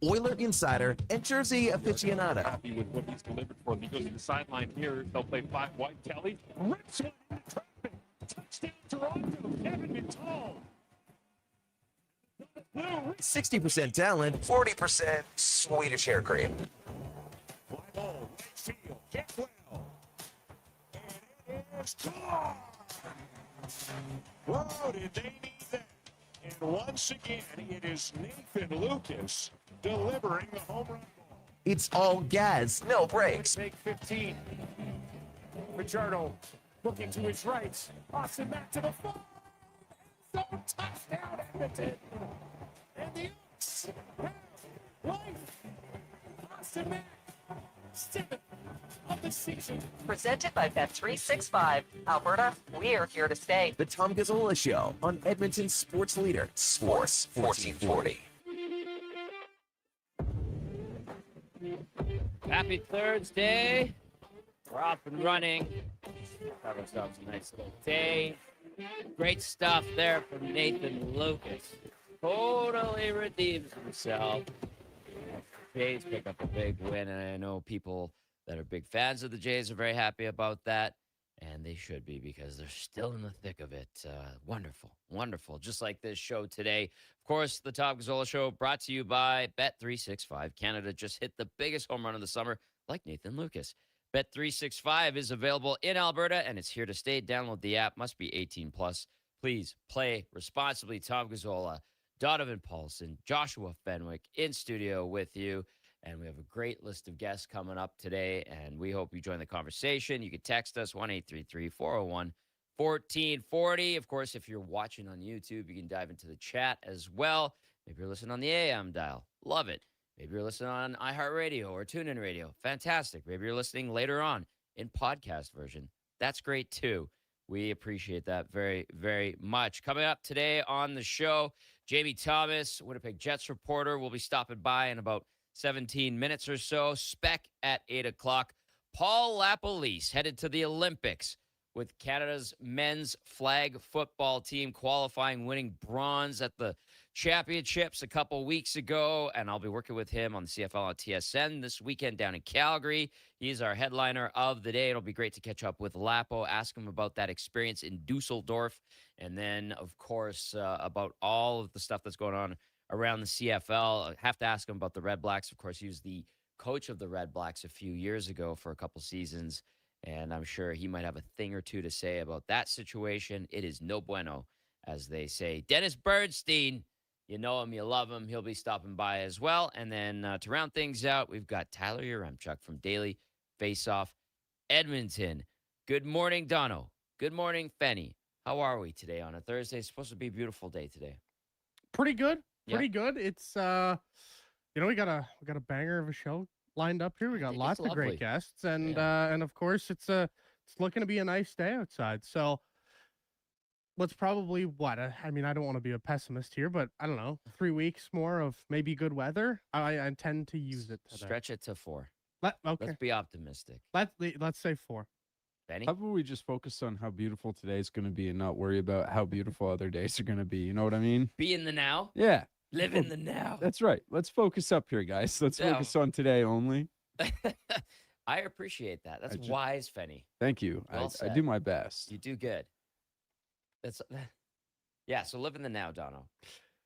Oiler insider and Jersey aficionado. Happy with what he's delivered for him. He goes to the sideline here. They'll play 5 wide. Kelly rips one into traffic. Touchdown Toronto. Kevin McTall. 60% talent, 40% Swedish hair cream. Fly ball, right field, get well. And it is gone. Whoa, did they need that? And once again, it is Nathan Lucas delivering the home run ball. It's all gas, no brakes. Take 15. Ricciardo looking to his right. Austin back to the far. So touchdown, Edmonton. And the Oaks have life. Austin Mack, 7th of the season. Presented by Bet365. Alberta, we're here to stay. The Tom Gazzola Show on Edmonton's sports leader, Sports 1440. Happy Thursday. We're off and running. Have ourselves a nice little day. Great stuff there from Nathan Lucas. Totally redeems himself. Jays pick up a big win, and I know people that are big fans of the Jays are very happy about that, and they should be because they're still in the thick of it. Wonderful, wonderful. Just like this show today. Of course, the Tom Gazzola Show brought to you by Bet365. Canada just hit the biggest home run of the summer, like Nathan Lucas. Bet365 is available in Alberta, and it's here to stay. Download the app. Must be 18 plus. Please play responsibly. Tom Gazzola, Donovan Paulson, Joshua Fenwick in studio with you. And we have a great list of guests coming up today, and we hope you join the conversation. You can text us 1-833-401-1440. Of course, if you're watching on YouTube, you can dive into the chat as well. Maybe you're listening on the AM dial. Love it. Maybe you're listening on iHeartRadio or TuneIn Radio. Fantastic. Maybe you're listening later on in podcast version. That's great, too. We appreciate that very, very much. Coming up today on the show, Jamie Thomas, Winnipeg Jets reporter, will be stopping by in about 17 minutes or so. Spec at 8 o'clock. Paul LaPolice headed to the Olympics with Canada's men's flag football team qualifying, winning bronze at the championships a couple weeks ago. And I'll be working with him on the CFL on TSN this weekend down in Calgary. He's our headliner of the day. It'll be great to catch up with Lapo, ask him about that experience in Dusseldorf. And then, of course, about all of the stuff that's going on around the CFL. I have to ask him about the Red Blacks. Of course, he was the coach of the Red Blacks a few years ago for a couple seasons, and I'm sure he might have a thing or two to say about that situation. It is no bueno, as they say. Dennis Bernstein, you know him, you love him. He'll be stopping by as well. And then to round things out, we've got Tyler Yaremchuk from Daily Faceoff Edmonton. Good morning, Dono. Good morning, Fenny. How are we today on a Thursday? It's supposed to be a beautiful day today. Pretty good. Pretty good. It's we got a banger of a show lined up here. We got lots of great guests, and of course it's looking to be a nice day outside. So let's probably I don't want to be a pessimist here, but I don't know, 3 weeks more of maybe good weather. I intend to use it today. Stretch it to 4. Okay. Let's be optimistic. Let's say 4. Benny? How about we just focus on how beautiful today's going to be and not worry about how beautiful other days are going to be? You know what I mean? Be in the now. Yeah. Live in the now. That's right. Let's focus up here, guys. Let's focus on today only. I appreciate that. That's wise, Fenny. Thank you. Well I do my best. You do good. So live in the now, Dono.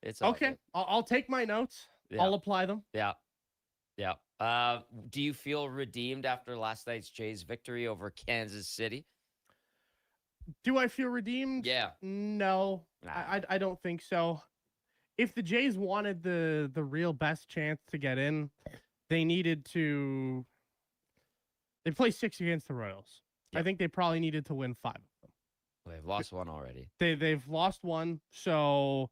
It's okay. I'll take my notes. Yeah. I'll apply them. Yeah. Do you feel redeemed after last night's Jays victory over Kansas City? Do I feel redeemed? Yeah. No, I don't think so. If the Jays wanted the real best chance to get in, they needed to. They play 6 against the Royals. Yep. I think they probably needed to win 5 of them. Well, they've lost one already. They've lost one, so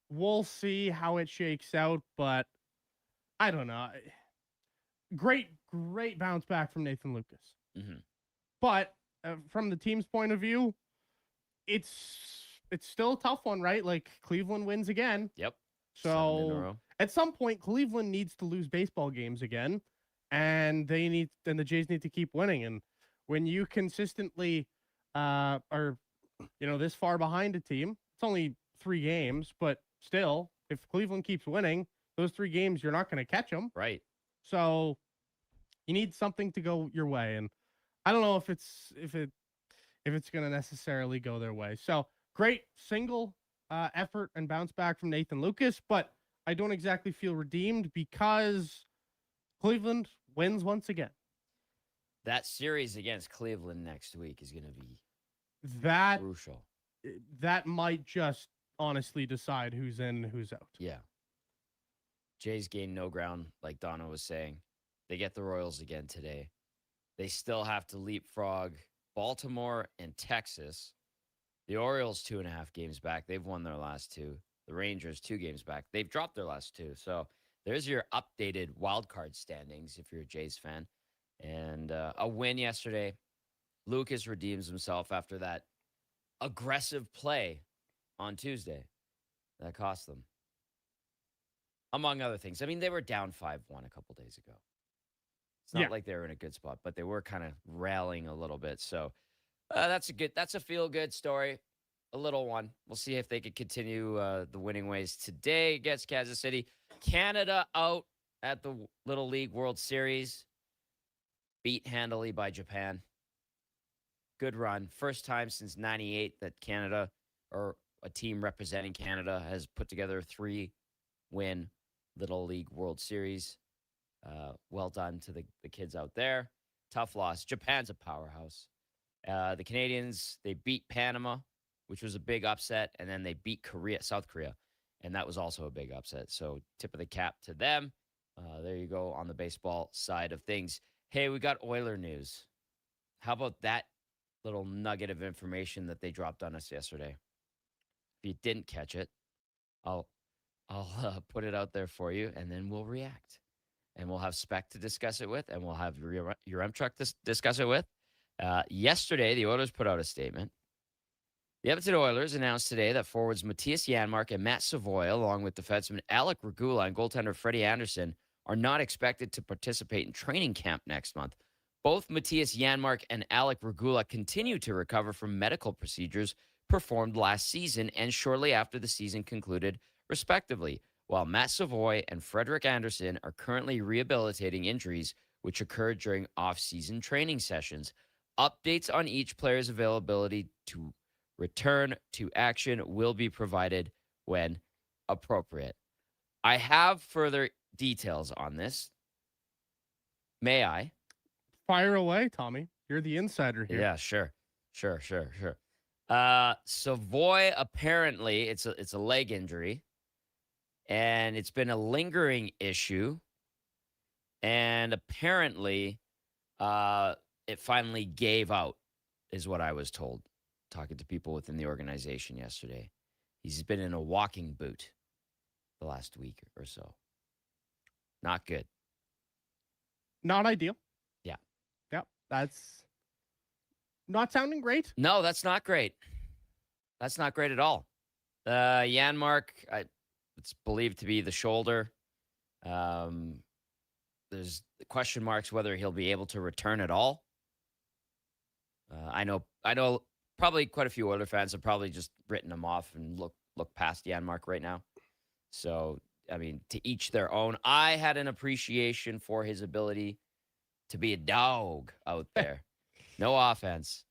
we'll see how it shakes out. But I don't know. Great bounce back from Nathan Lucas. Mm-hmm. But from the team's point of view, it's still a tough one, right? Like Cleveland wins again. Yep. So at some point, Cleveland needs to lose baseball games again, and the Jays need to keep winning. And when you consistently are, this far behind a team, it's only 3 games, but still, if Cleveland keeps winning, those 3 games, you're not going to catch them. Right. So you need something to go your way. And I don't know if it's going to necessarily go their way. So great single effort and bounce back from Nathan Lucas, but I don't exactly feel redeemed because Cleveland wins once again. That series against Cleveland next week is going to be That crucial. That might just honestly decide who's in, who's out. Yeah. Jays gained no ground, like Donna was saying. They get the Royals again today. They still have to leapfrog Baltimore and Texas. The Orioles 2.5 games back. They've won their last 2. The Rangers 2 games back. They've dropped their last 2. So there's your updated wild card standings if you're a Jays fan. And a win yesterday. Lucas redeems himself after that aggressive play on Tuesday. That cost them. Among other things. I mean, they were down 5-1 a couple days ago. It's not like they were in a good spot, but they were kind of rallying a little bit. So that's a feel-good story. A little one. We'll see if they could continue the winning ways today against Kansas City. Canada out at the Little League World Series. Beat handily by Japan. Good run. First time since 98 that Canada, or a team representing Canada, has put together a 3-win Little League World Series. Well done to the kids out there. Tough loss. Japan's a powerhouse. The Canadians, they beat Panama, which was a big upset, and then they beat South Korea, and that was also a big upset. So tip of the cap to them. There you go on the baseball side of things. Hey, we got Oiler news. How about that little nugget of information that they dropped on us yesterday? If you didn't catch it, I'll put it out there for you, and then we'll react. And we'll have Spec to discuss it with, and we'll have your M Truck to discuss it with. Yesterday, the Oilers put out a statement. The Edmonton Oilers announced today that forwards Matthias Janmark and Matt Savoy, along with defenseman Alec Regula and goaltender Freddie Anderson, are not expected to participate in training camp next month. Both Matthias Janmark and Alec Regula continue to recover from medical procedures performed last season and shortly after the season concluded, respectively, while Matt Savoy and Frederick Anderson are currently rehabilitating injuries which occurred during off-season training sessions. Updates on each player's availability to return to action will be provided when appropriate. I have further details on this. May I? Fire away, Tommy. You're the insider here. Yeah, sure. Savoy, apparently, it's a leg injury, and it's been a lingering issue, and apparently it finally gave out, is what I was told, talking to people within the organization yesterday. He's been in a walking boot the last week or so. Not good. Not ideal. Yeah. Yep. That's not sounding great. No, that's not great. That's not great at all. Janmark, it's believed to be the shoulder. There's question marks whether he'll be able to return at all. I know probably quite a few Oilers fans have probably just written him off and look past Janmark right now. So, I mean, to each their own. I had an appreciation for his ability to be a dog out there. No offense.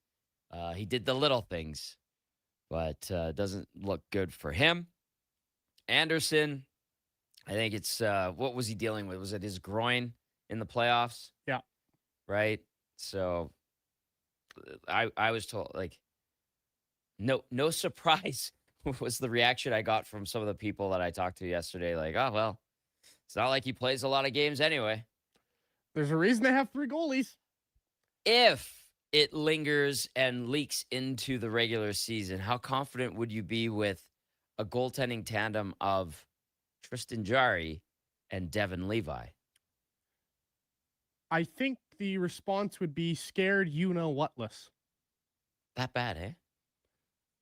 He did the little things, but doesn't look good for him. Anderson, I think it's, what was he dealing with? Was it his groin in the playoffs? Yeah. Right? So I was told, like, no surprise was the reaction I got from some of the people that I talked to yesterday. Like, oh, well, it's not like he plays a lot of games anyway. There's a reason they have 3 goalies. If it lingers and leaks into the regular season, how confident would you be with a goaltending tandem of Tristan Jarry and Devin Levi? I think the response would be scared you-know-whatless. That bad, eh?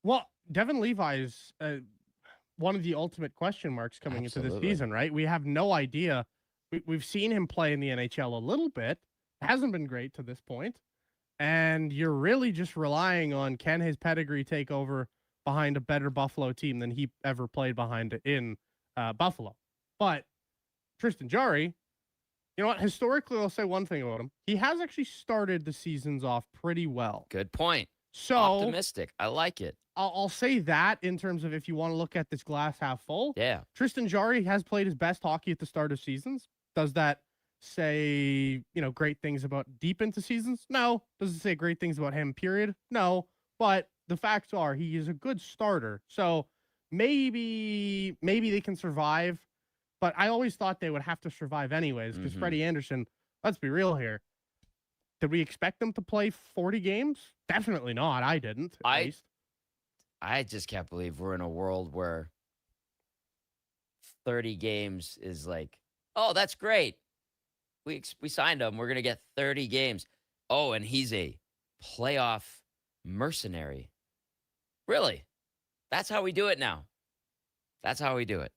Well, Devin Levi is one of the ultimate question marks coming into this season, right? We have no idea. We've seen him play in the NHL a little bit. It hasn't been great to this point. And you're really just relying on, can his pedigree take over behind a better Buffalo team than he ever played behind in Buffalo? But Tristan Jarry, you know what? Historically, I'll say one thing about him. He has actually started the seasons off pretty well. Good point. So Optimistic. I like it. I'll say that in terms of if you want to look at this glass half full. Yeah. Tristan Jarry has played his best hockey at the start of seasons. Does that say, great things about deep into seasons? No. Does it say great things about him, period? No. But the facts are he is a good starter. So maybe they can survive. But I always thought they would have to survive anyways because Freddie Anderson, let's be real here. Did we expect them to play 40 games? Definitely not. I didn't, at least. I just can't believe we're in a world where 30 games is like, oh, that's great. We signed him. We're going to get 30 games. Oh, and he's a playoff mercenary. Really? That's how we do it now. That's how we do it.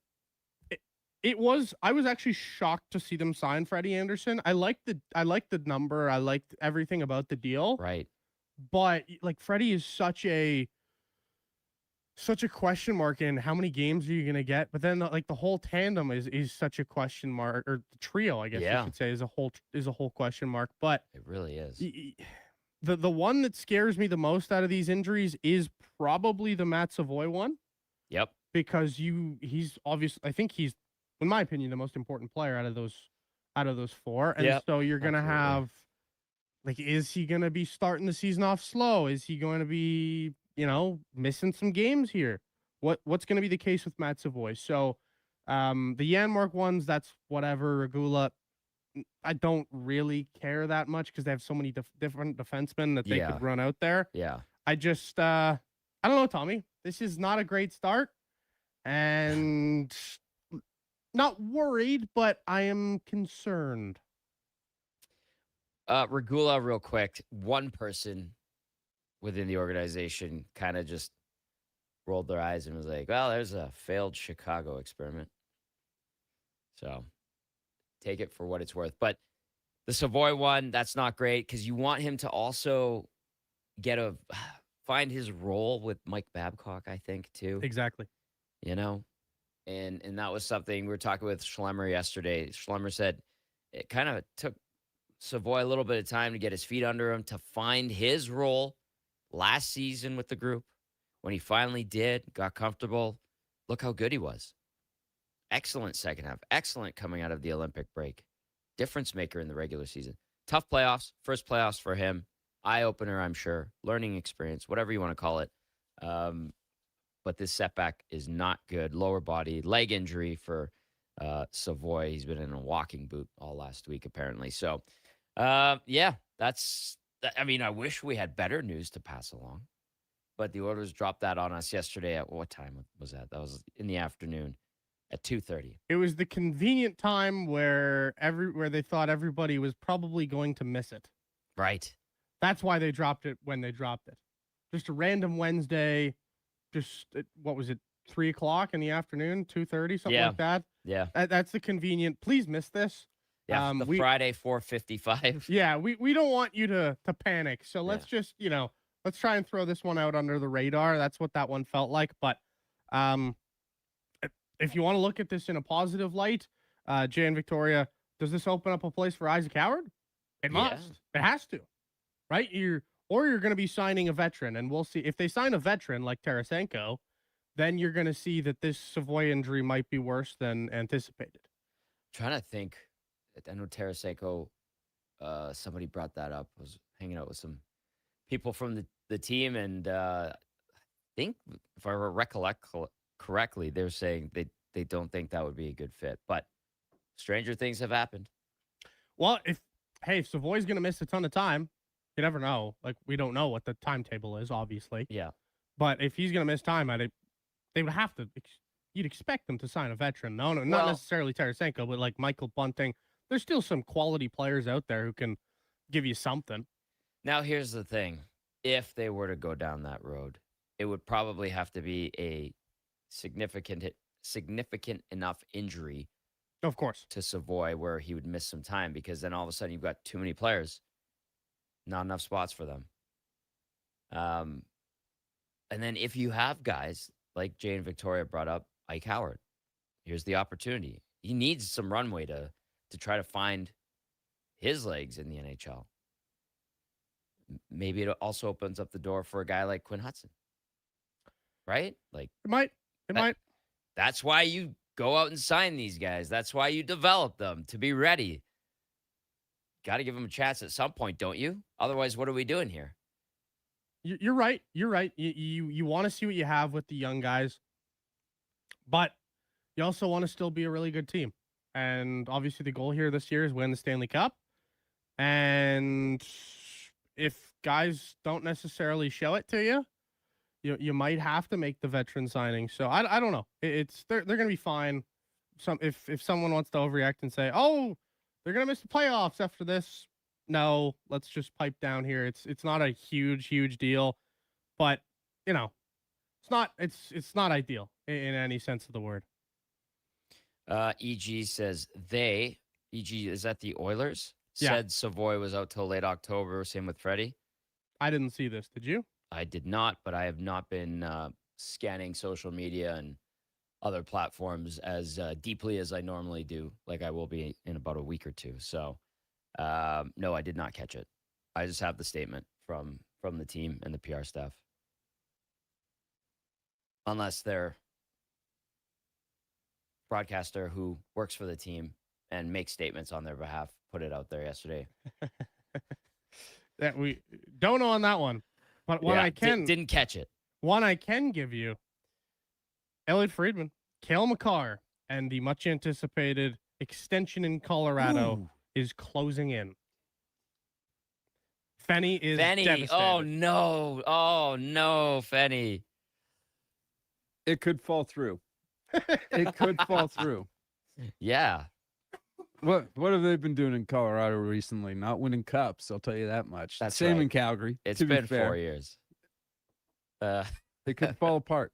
I was actually shocked to see them sign Freddie Anderson. I liked the number. I liked everything about the deal. Right. But like Freddie is such a question mark in how many games are you going to get? But then like the whole tandem is such a question mark, or the trio, I guess you should say, is a whole question mark. But it really is. The one that scares me the most out of these injuries is probably the Matt Savoy one. Yep. Because he's obviously, I think he's, in my opinion, the most important player out of those four. And so you're going to have, like, is he going to be starting the season off slow? Is he going to be, missing some games here? What's going to be the case with Matt Savoy? So the Janmark ones, that's whatever. Regula, I don't really care that much because they have so many different defensemen that they could run out there. Yeah. I just, I don't know, Tommy. This is not a great start. And not worried, but I am concerned. Regula, real quick. One person within the organization kind of just rolled their eyes and was like, well, there's a failed Chicago experiment. So take it for what it's worth. But the Savoy one, that's not great because you want him to also find his role with Mike Babcock, I think, too. Exactly. And that was something we were talking with Schlemmer yesterday. Schlemmer said it kind of took Savoy a little bit of time to get his feet under him, to find his role last season with the group. When he finally did, got comfortable, look how good he was. Excellent second half. Excellent coming out of the Olympic break. Difference maker in the regular season. Tough playoffs. First playoffs for him. Eye-opener, I'm sure. Learning experience, whatever you want to call it. But this setback is not good. Lower body, leg injury for Savoy. He's been in a walking boot all last week, apparently. So, I wish we had better news to pass along. But the Oilers dropped that on us yesterday at what time was that? That was in the afternoon at 2:30. It was the convenient time where they thought everybody was probably going to miss it. Right. That's why they dropped it when they dropped it. Just a random Wednesday. Just, what was it, 3 o'clock in the afternoon, 2:30, something like that? Yeah. That's the convenient. Please miss this. Yeah, Friday, 4:55. Yeah, we don't want you to panic. So let's just, let's try and throw this one out under the radar. That's what that one felt like. But if you want to look at this in a positive light, Jay and Victoria, does this open up a place for Isaac Howard? It must. It has to. Right? You're going to be signing a veteran, and we'll see. If they sign a veteran like Tarasenko, then you're going to see that this Savoy injury might be worse than anticipated. I'm trying to think. I know Tarasenko, somebody brought that up. I was hanging out with some people from the team, and I think, if I recollect correctly, they're saying they don't think that would be a good fit. But stranger things have happened. Well, if Savoy's going to miss a ton of time, you never know. Like, we don't know what the timetable is, obviously. Yeah. But if he's going to miss time, they would have to. You'd expect them to sign a veteran. No, not necessarily Tarasenko, but like Michael Bunting. There's still some quality players out there who can give you something. Now, here's the thing. If they were to go down that road, it would probably have to be a significant enough injury, of course, to Savoy where he would miss some time, because then all of a sudden you've got too many players, not enough spots for them. And then if you have guys like Jay and Victoria brought up, Ike Howard, here's the opportunity. he needs some runway to try to find his legs in the NHL. Maybe it also opens up the door for a guy like Quinn Hudson, right? Like It might. That's why you go out and sign these guys. That's why you develop them to be ready. Got to give them a chance at some point, don't you? Otherwise, what are we doing here? You're right. You're right. You want to see what you have with the young guys, but you also want to still be a really good team. And obviously, the goal here this year is win the Stanley Cup. And if guys don't necessarily show it to you, you might have to make the veteran signing. So I don't know. They're going to be fine. If someone wants to overreact and say, oh, they're going to miss the playoffs after this. No, let's just pipe down here. It's not a huge deal, but it's not ideal in any sense of the word. EG says EG, is that the Oilers? Yeah. Said Savoy was out till late October. Same with Freddie. I didn't see this. Did you? I did not, but I have not been scanning social media and other platforms as deeply as I normally do, like I will be in about a week or two. So, no, I did not catch it. I just have the statement from the team and the PR staff. Unless they're broadcaster who works for the team and makes statements on their behalf, put it out there yesterday. That we don't know on that one. But what I can didn't catch it. One I can give you, Elliot Friedman, Cale Makar, and the much anticipated extension in Colorado is closing in. Fenny is devastated. Oh no, Fenny. It could fall through. It could fall through. Yeah. What have they been doing in Colorado recently? Not winning cups, I'll tell you that much. That's Same right. in Calgary. It's to be been fair. 4 years. They could fall apart.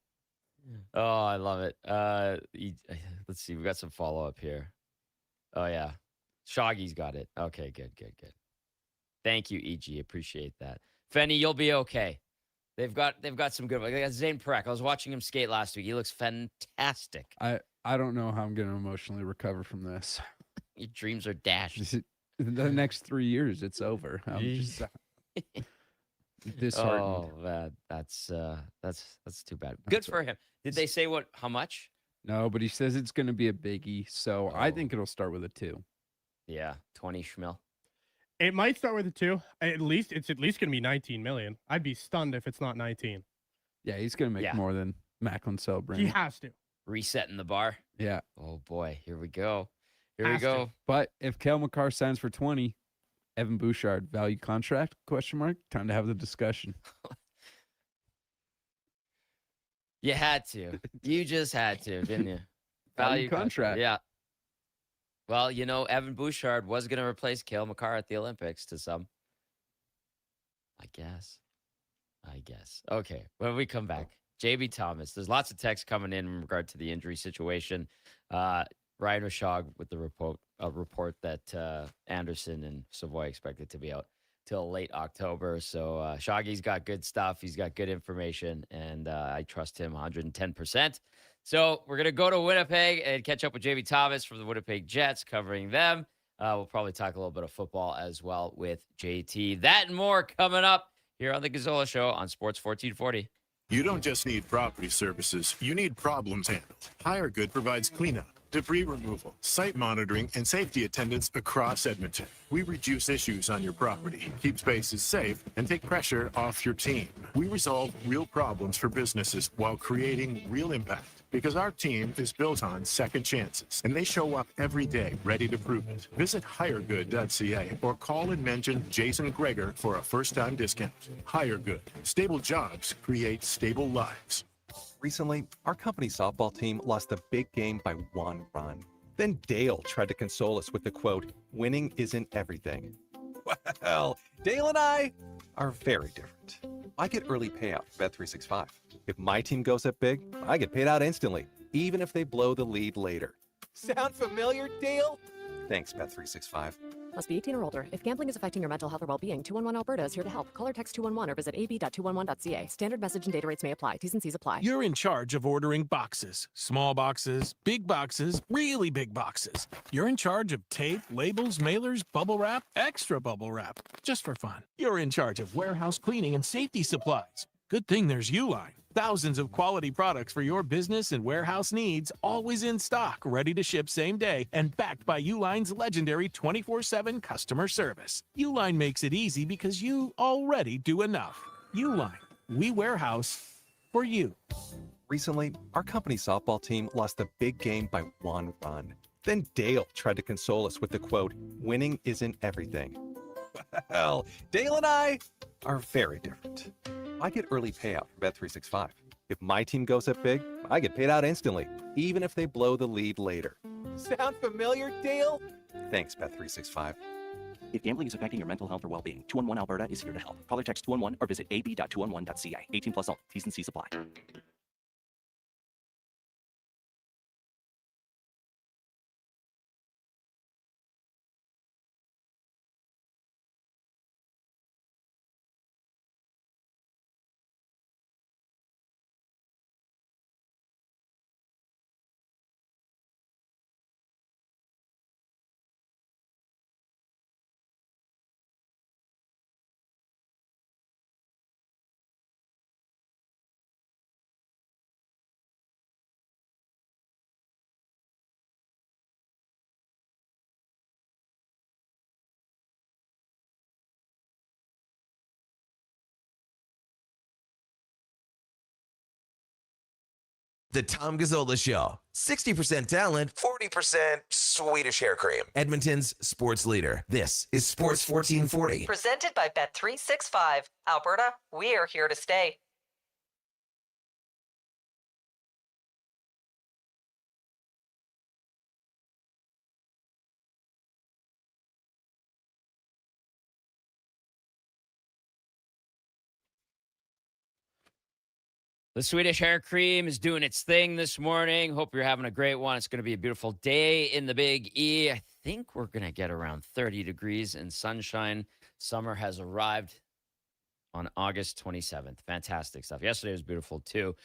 Oh, I love it. Let's see. We got some follow up here. Oh yeah, Shoggy's got it. Okay, good. Thank you, EG. Appreciate that. Fenny, you'll be okay. They've got some good. They got Zane Perek. I was watching him skate last week. He looks fantastic. I don't know how I'm going to emotionally recover from this. Your dreams are dashed. The next 3 years, it's over. I'm just disheartened. Oh man, that's too bad. Good for him. Did they say how much? No, but he says it's going to be a biggie. So I think it'll start with a 2. Yeah, 20 schmil. It might start with a 2. It's at least going to be 19 million. I'd be stunned if it's not 19. Yeah, he's going to make more than Macklin celebrating. He has to. Resetting the bar. Yeah. Oh boy, here we go. Here we go. But if Cale Makar signs for 20, Evan Bouchard value contract? ? Time to have the discussion. You had to. You just had to, didn't you? Value contract. Yeah. Well, Evan Bouchard was going to replace Cale Makar at the Olympics to some. I guess. Okay. When we come back, JB Thomas. There's lots of text coming in regard to the injury situation. Ryan Rashog with the report that Anderson and Savoy expected to be out till late October. So Shoggy's got good stuff. He's got good information, and I trust him 110%. So we're going to go to Winnipeg and catch up with JB Thomas from the Winnipeg Jets, covering them. We'll probably talk a little bit of football as well with JT. That and more coming up here on the Gazzola Show on Sports 1440. You don't just need property services, you need problems handled. HireGood provides cleanup, debris removal, site monitoring, and safety attendance across Edmonton. We reduce issues on your property, keep spaces safe, and take pressure off your team. We resolve real problems for businesses while creating real impact. Because our team is built on second chances, and they show up every day ready to prove it. Visit hiregood.ca or call and mention Jason Greger for a first-time discount. HireGood. Stable jobs create stable lives. Recently, our company softball team lost the big game by 1 run. Then Dale tried to console us with the quote, "Winning isn't everything." Well, Dale and I are very different. I get early payout from Bet365. If my team goes up big, I get paid out instantly, even if they blow the lead later. Sound familiar, Dale? Thanks, Bet365. Must be 18 or older. If gambling is affecting your mental health or well-being, 211 Alberta is here to help. Call or text 211 or visit ab.211.ca. Standard message and data rates may apply. T's and C's apply. You're in charge of ordering boxes. Small boxes, really big boxes. You're in charge of tape, labels, mailers, bubble wrap, extra bubble wrap, just for fun. You're in charge of warehouse cleaning and safety supplies. Good thing there's Uline. Thousands of quality products for your business and warehouse needs, always in stock, ready to ship same day, and backed by Uline's legendary 24/7 customer service. Uline makes it easy because you already do enough. Uline, we warehouse for you. Recently, our company softball team lost the big game by 1 run. Then Dale tried to console us with the quote, winning isn't everything. Well, Dale and I are very different. I get early payout from Bet365. If my team goes up big, I get paid out instantly, even if they blow the lead later. Sound familiar, Dale? Thanks, Bet365. If gambling is affecting your mental health or well-being, 211 Alberta is here to help. Call or text 211 or visit ab.211.ca. 18 plus only. T's and C's apply. The Tom Gazzola Show. 60% talent, 40% Swedish hair cream. Edmonton's sports leader. This is Sports 1440. Presented by Bet365. Alberta, we are here to stay. The Swedish hair cream is doing its thing this morning. Hope you're having a great one. It's going to be a beautiful day in the Big E. I think we're going to get around 30 degrees and sunshine. Summer has arrived on August 27th. Fantastic stuff. Yesterday was beautiful too.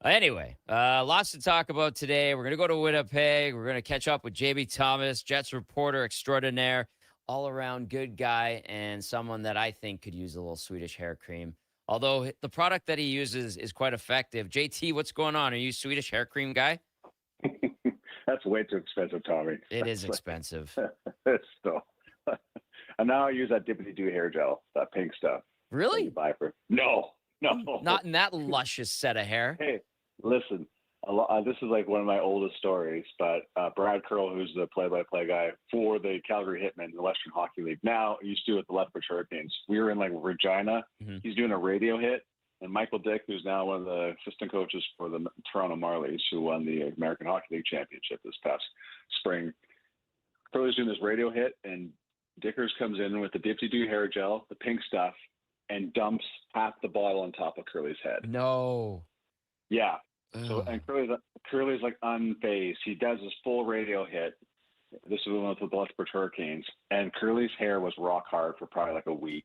Anyway, lots to talk about today. We're going to go to Winnipeg. We're going to catch up with JB Thomas, Jets reporter extraordinaire, all around good guy, and someone that I think could use a little Swedish hair cream. Although the product that he uses is quite effective. JT, what's going on? Are you a Swedish hair cream guy? That's way too expensive, Tommy. It is expensive. It's still. And now I use that Dippity Doo hair gel, that pink stuff. Really? You buy for no. Not in that luscious set of hair. Hey, listen. This is like one of my oldest stories, but Brad Curl, who's the play-by-play guy for the Calgary Hitmen, the Western Hockey League, now used to with the Lethbridge Hurricanes. We were in like Regina. Mm-hmm. He's doing a radio hit, and Michael Dick, who's now one of the assistant coaches for the Toronto Marlies, who won the American Hockey League championship this past spring. Curly's doing this radio hit, and Dickers comes in with the Dipsy Doo hair gel, the pink stuff, and dumps half the bottle on top of Curly's head. No. Yeah. So, and Curly's like unfazed. He does his full radio hit. This is one with the Lethbridge Hurricanes, and Curly's hair was rock hard for probably like a week.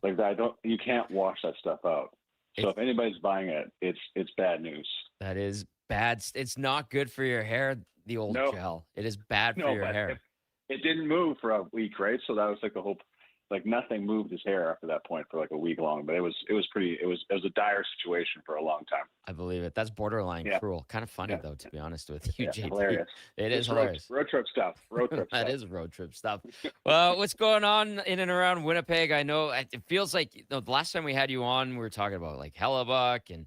Like that, you can't wash that stuff out. So if anybody's buying it, it's bad news. That is bad. It's not good for your hair. The old gel. It is bad for your hair. It didn't move for a week, right? So that was like the whole. Like nothing moved his hair after that point for like a week long, but it was a dire situation for a long time. I believe it. That's borderline cruel. Kind of funny though, to be honest with you, JT. Hilarious. It's hilarious. Road trip stuff. That is road trip stuff. Well, what's going on in and around Winnipeg? I know it feels like the last time we had you on, we were talking about like Hellebuck and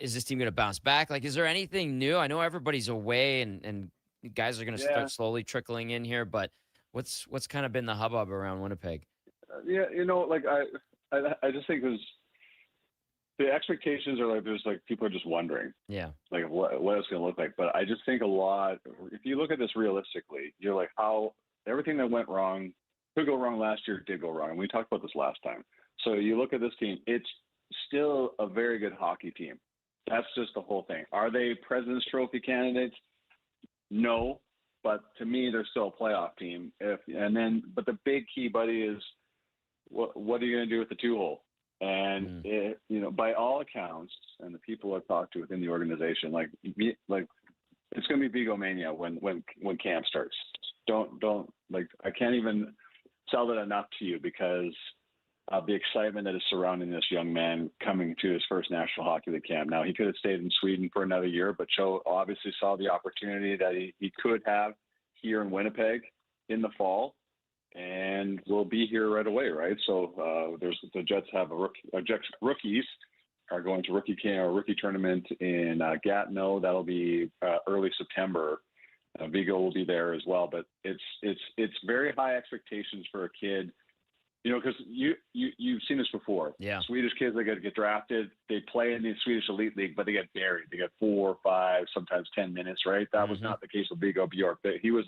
is this team going to bounce back? Like, is there anything new? I know everybody's away and guys are going to start slowly trickling in here, but what's kind of been the hubbub around Winnipeg? Yeah, like I just think the expectations are like there's like people are just wondering, like what it's going to look like. But I just think a lot. If you look at this realistically, you're like how everything that went wrong could go wrong last year did go wrong, and we talked about this last time. So you look at this team; it's still a very good hockey team. That's just the whole thing. Are they President's Trophy candidates? No, but to me, they're still a playoff team. But the big key, buddy, is what are you going to do with the 2-hole? And by all accounts, and the people I've talked to within the organization, like it's going to be Vigo Mania when camp starts. Don't I can't even sell it enough to you because of the excitement that is surrounding this young man coming to his first National Hockey League camp. Now, he could have stayed in Sweden for another year, but Joe obviously saw the opportunity that he could have here in Winnipeg in the fall, and will be here right away, right? So the Jets have rookies are going to rookie camp or rookie tournament in Gatineau. That'll be early September. Vigo will be there as well, but it's very high expectations for a kid. Because you've seen this before. Yeah. Swedish kids, they get drafted. They play in the Swedish Elite League, but they get buried. They get 4, 5, sometimes 10 minutes, right? That was not the case with Vigo Bjork. He was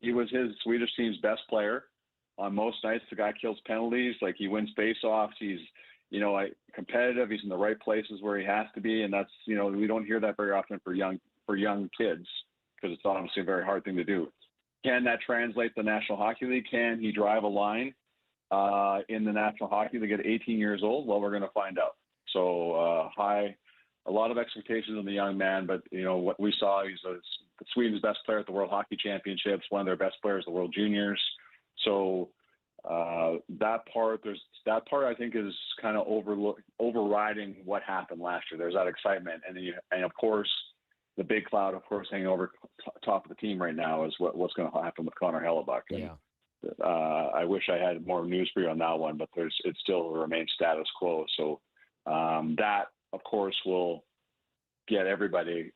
his Swedish team's best player on most nights. The guy kills penalties. Like, he wins face-offs. He's, competitive. He's in the right places where he has to be. And that's, we don't hear that very often for young kids, because it's obviously a very hard thing to do. Can that translate to the National Hockey League? Can he drive a line in the National Hockey League at 18 years old? Well, we're going to find out. So a lot of expectations on the young man, but what we saw, he's Sweden's best player at the World Hockey Championships, one of their best players at the World Juniors. So that part I think is kind of overriding what happened last year. There's that excitement, and of course the big cloud, of course, hanging over top of the team right now is what's going to happen with Connor Hellebuck. Yeah. I wish I had more news for you on that one, but it still remains status quo. So that, of course, will get everybody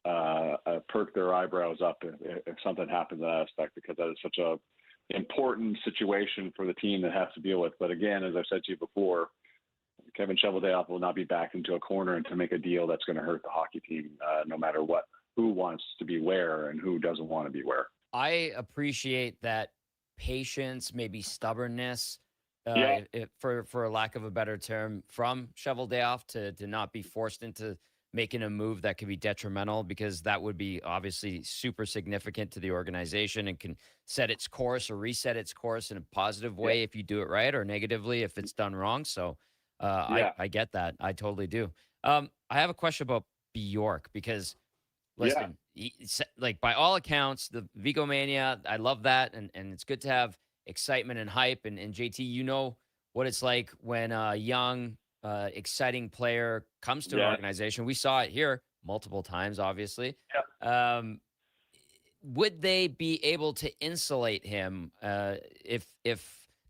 perk their eyebrows up if something happens in that aspect, because that is such a important situation for the team that has to deal with. But again, as I've said to you before, Kevin Cheveldayoff will not be backed into a corner and to make a deal that's going to hurt the hockey team, no matter who wants to be where and who doesn't want to be where. I appreciate that patience, maybe stubbornness, for a lack of a better term, from Cheveldayoff to not be forced into making a move that could be detrimental, because that would be obviously super significant to the organization and can set its course or reset its course in a positive way if you do it right, or negatively if it's done wrong. So I get that. I totally do. I have a question about Bjork, because listen, like, by all accounts, the Vigo Mania, I love that. And it's good to have excitement and hype. And JT, what it's like when a young, exciting player comes to an organization. We saw it here multiple times, obviously. Yeah. Would they be able to insulate him if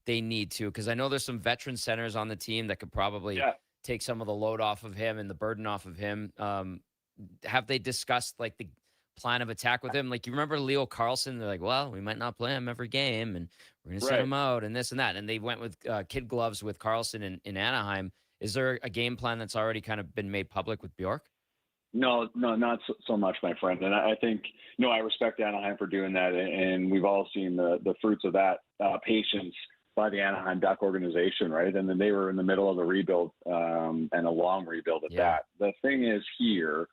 they need to? Because I know there's some veteran centers on the team that could probably take some of the load off of him and the burden off of him. Have they discussed, like, the plan of attack with him? Like, you remember Leo Carlson? They're like, well, we might not play him every game, and we're going to send him out and this and that. And they went with kid gloves with Carlson in Anaheim. Is there a game plan that's already kind of been made public with Bjork? No, not so much, my friend. And I think, I respect Anaheim for doing that. And we've all seen the fruits of that patience by the Anaheim Duck organization, right? And then they were in the middle of a rebuild, and a long rebuild at that. The thing is here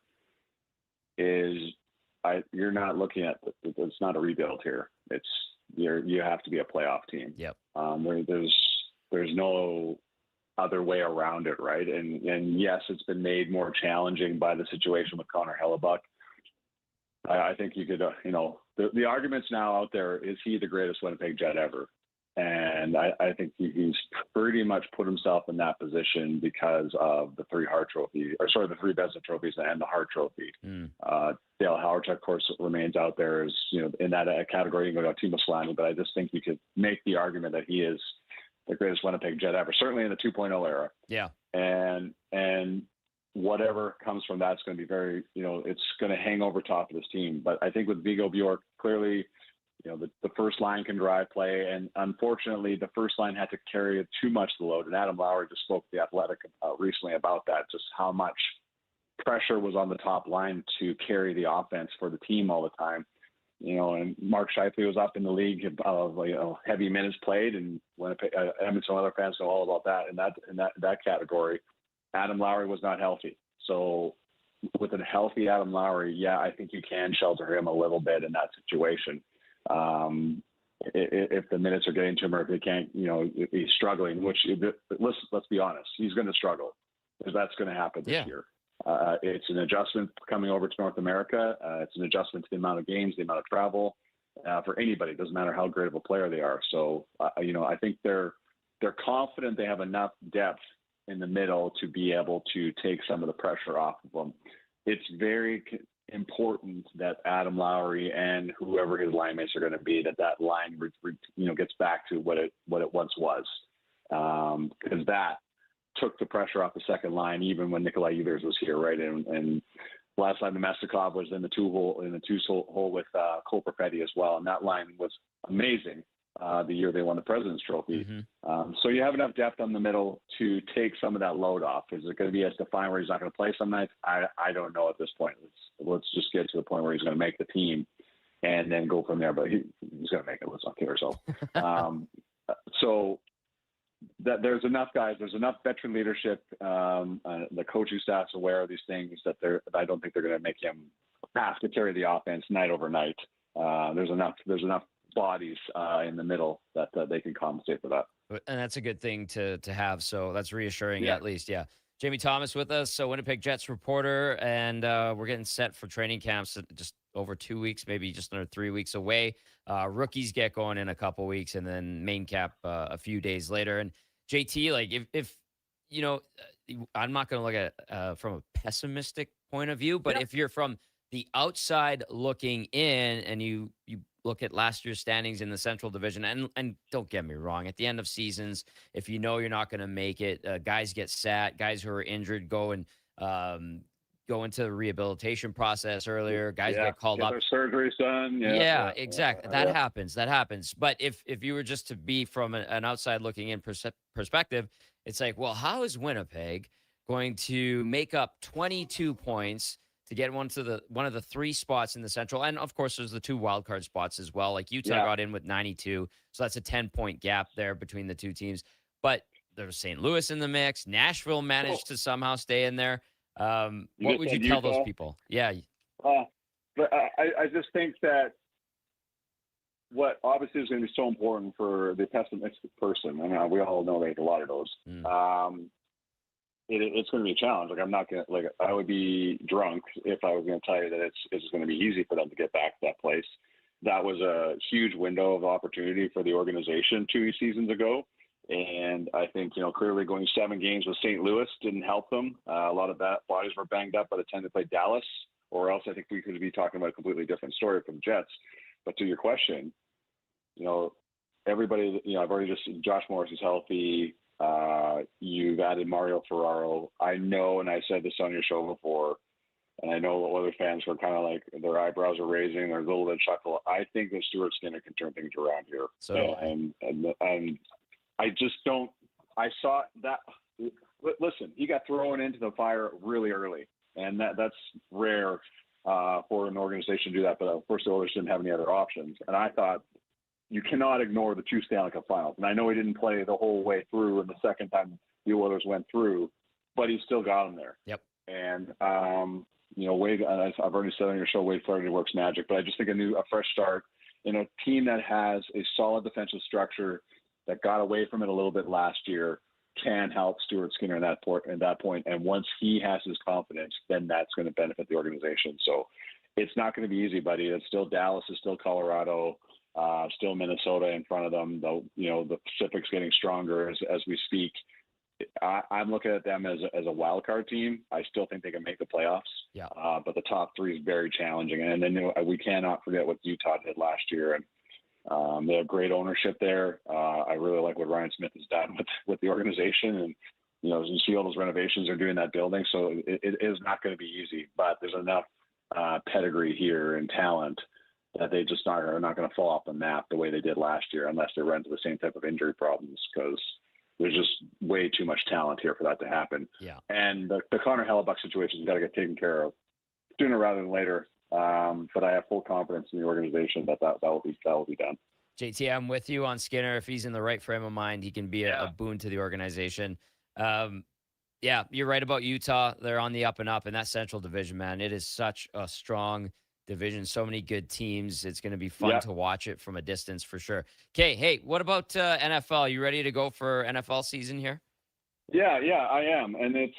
is you're not looking at, it's not a rebuild here. You have to be a playoff team. Yep. There's no other way around it, right? And yes, it's been made more challenging by the situation with Connor Hellebuck. I think you could, the arguments now out there, is he the greatest Winnipeg Jet ever? And I think he's pretty much put himself in that position because of the three Vezina trophies and the Hart Trophy. Dale Hawerchuk, of course, remains out there as, in that category. You can go to Timo Slaney, but I just think you could make the argument that he is the greatest Winnipeg Jet ever, certainly in the 2.0 era. Yeah. And whatever comes from that's going to be very, it's going to hang over top of this team. But I think with Vigo Bjork, clearly, the first line can drive play. And unfortunately, the first line had to carry too much of the load. And Adam Lowry just spoke to The Athletic recently about that, just how much pressure was on the top line to carry the offense for the team all the time. And Mark Scheifele was up in the league of heavy minutes played, and Edmonton Oilers fans know all about that. In that category, Adam Lowry was not healthy. So with a healthy Adam Lowry, I think you can shelter him a little bit in that situation. If the minutes are getting to him or if he can't, if he's struggling, which let's be honest, he's going to struggle because that's going to happen this year. It's an adjustment coming over to North America. It's an adjustment to the amount of games, the amount of travel for anybody. It doesn't matter how great of a player they are. So, I think they're confident they have enough depth in the middle to be able to take some of the pressure off of them. It's very important that Adam Lowry and whoever his line mates are going to be, that line, gets back to what it once was. Because that took the pressure off the second line, even when Nikolai Ehlers was here, right? And last time Nemestikov was in the two hole with Cole Perfetti as well, and that line was amazing. The year they won the President's Trophy. So you have enough depth on the middle to take some of that load off. Is it going to be as defined where he's not going to play some nights? I don't know at this point. Let's just get to the point where he's going to make the team and then go from there. But he's going to make it. Let's not kid ourselves. So that there's enough guys, there's enough veteran leadership. The coaching staff's aware of these things that I don't think they're going to make him have to carry the offense night over night. There's enough bodies in the middle that they can compensate for that. And that's a good thing to have. So that's reassuring at least. Yeah. Jamie Thomas with us. So Winnipeg Jets reporter, and we're getting set for training camps just over 2 weeks, maybe just under 3 weeks away. Rookies get going in a couple weeks and then main cap a few days later. And JT, like if I'm not going to look at from a pessimistic point of view, but if you're from the outside looking in and you look at last year's standings in the Central Division, and don't get me wrong, at the end of seasons, if you know you're not going to make it, guys get sat, guys who are injured go into the rehabilitation process earlier, guys get called up. Their surgery's done. Exactly. That happens. But if you were just to be from an outside looking in perspective, it's like, well, how is Winnipeg going to make up 22 points to get one of the three spots in the Central? And of course, there's the two wildcard spots as well. Like Utah got in with 92. So that's a 10-point gap there between the two teams. But there's St. Louis in the mix. Nashville managed to somehow stay in there. What would you tell those people? Yeah. But I just think that what obviously is going to be so important for the pessimistic person, and we all know there's a lot of those, it's going to be a challenge. Like, I'm not going to, I would be drunk if I was going to tell you that it's going to be easy for them to get back to that place. That was a huge window of opportunity for the organization 2 seasons ago. And I think, clearly going 7 games with St. Louis didn't help them. A lot of bodies were banged up by the time they played Dallas, or else I think we could be talking about a completely different story from the Jets. But to your question, everybody, I've already Josh Morris is healthy. You've added Mario Ferraro. I know, and I said this on your show before, and I know other fans were kind of like, their eyebrows are raising, they're a little bit chuckle. I think that Stuart Skinner can turn things around here. So and I just don't. I saw that. Listen, he got thrown into the fire really early, and that's rare for an organization to do that. But of course, the Oilers didn't have any other options, and I thought you cannot ignore the 2 Stanley Cup Finals. And I know he didn't play the whole way through, and the second time the Oilers went through, but he still got him there. Yep. And Wade, I've already said on your show, Wade Flaherty works magic, but I just think a fresh start in a team that has a solid defensive structure that got away from it a little bit last year can help Stuart Skinner in that point. And once he has his confidence, then that's going to benefit the organization. So it's not going to be easy, buddy. It's still Dallas, it's still Colorado, still Minnesota in front of them. The Pacific's getting stronger as we speak. I'm looking at them as a wild card team. I still think they can make the playoffs. Yeah. But the top 3 is very challenging. And then we cannot forget what Utah did last year. And they have great ownership there. I really like what Ryan Smith has done with the organization. And, you see all those renovations they're doing in that building. So it is not going to be easy. But there's enough pedigree here and talent that they just are not going to fall off the map the way they did last year unless they run into the same type of injury problems, because there's just way too much talent here for that to happen. Yeah. And the Connor Hellebuck situation has got to get taken care of sooner rather than later. But I have full confidence in the organization that will be done. JT, I'm with you on Skinner. If he's in the right frame of mind, he can be a boon to the organization. You're right about Utah. They're on the up and up in that Central Division, man. It is such a strong division. So many good teams. It's going to be fun to watch it from a distance for sure. Okay, hey, what about NFL? You ready to go for NFL season here? Yeah, I am, and it's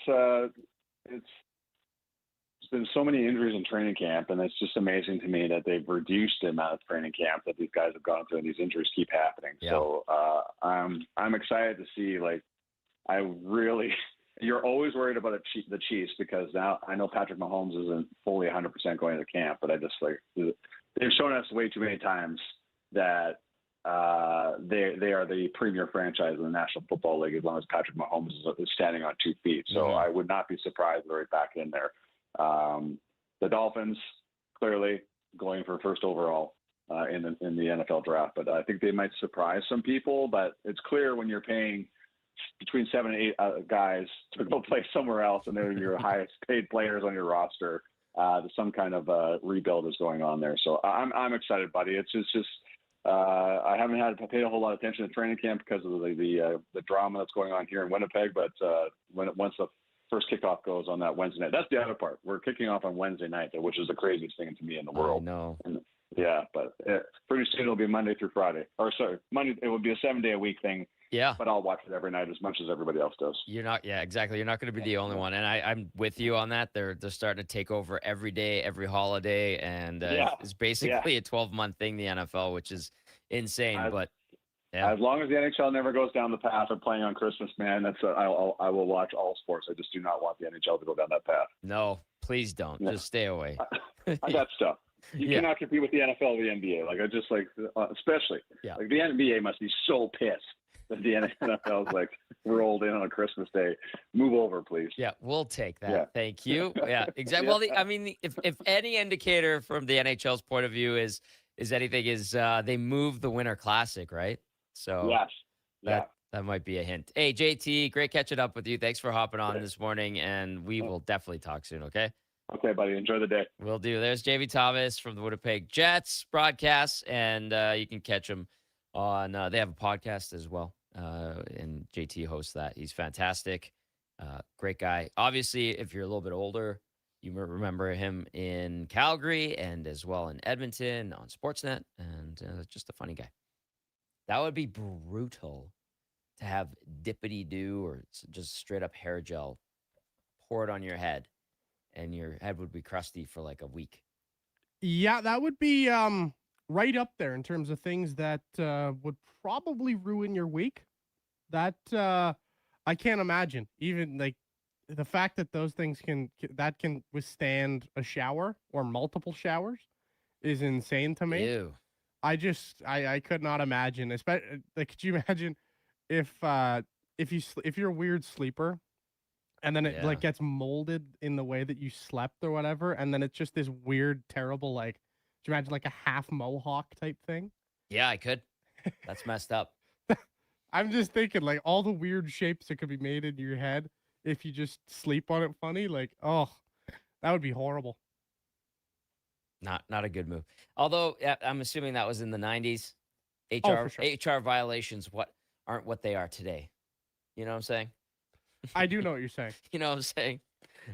been so many injuries in training camp, and it's just amazing to me that they've reduced the amount of training camp that these guys have gone through, and these injuries keep happening. Yeah. So I'm excited to see. Like, you're always worried about the Chiefs because now I know Patrick Mahomes isn't fully 100% going to camp, but I just they've shown us way too many times that they are the premier franchise in the National Football League as long as Patrick Mahomes is standing on 2 feet. So I would not be surprised if they're right back in there. The Dolphins clearly going for first overall in the NFL draft, but I think they might surprise some people. But it's clear when you're paying between 7 and 8 guys to go play somewhere else, and they're your highest paid players on your roster, some kind of rebuild is going on there. So I'm excited, buddy. It's just I haven't had to pay a whole lot of attention to training camp because of the drama that's going on here in Winnipeg. But once the first kickoff goes on that Wednesday night, that's the other part. We're kicking off on Wednesday night, which is the craziest thing to me in the world. No. Yeah, but pretty soon it'll be Monday through Friday. Monday. It will be a 7-day-a-week thing. Yeah. But I'll watch it every night as much as everybody else does. You're not, exactly. You're not going to be the only one. And I'm with you on that. They're starting to take over every day, every holiday. And it's basically a 12-month thing, the NFL, which is insane. As long as the NHL never goes down the path of playing on Christmas, man, I will watch all sports. I just do not want the NHL to go down that path. No, please don't. Yeah. Just stay away. I got stuff. You cannot compete with the NFL or the NBA. Especially. Yeah. Like the NBA must be so pissed that the NFL's rolled in on a Christmas day. Move over, please. Yeah, we'll take that. Yeah. Thank you. Yeah, exactly. Well, if any indicator from the NHL's point of view is anything, they moved the Winter Classic, right? So yes. That might be a hint. Hey, JT, great catching up with you. Thanks for hopping on this morning, and we will definitely talk soon, okay? Okay, buddy. Enjoy the day. Will do. There's JV Thomas from the Winnipeg Jets broadcast, and you can catch him on they have a podcast as well, and JT hosts that. He's fantastic. Great guy. Obviously, if you're a little bit older, you remember him in Calgary and as well in Edmonton on Sportsnet, and just a funny guy. That would be brutal to have dippity-doo or just straight-up hair gel poured on your head, and your head would be crusty for like a week. Yeah, that would be right up there in terms of things that would probably ruin your week. That I can't imagine. Even like the fact that those things can withstand a shower or multiple showers is insane to me. Ew. I could not imagine. Especially, could you imagine if you're a weird sleeper, and then it gets molded in the way that you slept or whatever, and then it's just this weird, terrible do you imagine a half mohawk type thing? Yeah, I could. That's messed up. I'm just thinking all the weird shapes that could be made in your head if you just sleep on it funny. That would be horrible. Not a good move. Although I'm assuming that was in the 90s. For sure. HR violations aren't what they are today. You know what I'm saying? I do know what you're saying. You know what I'm saying?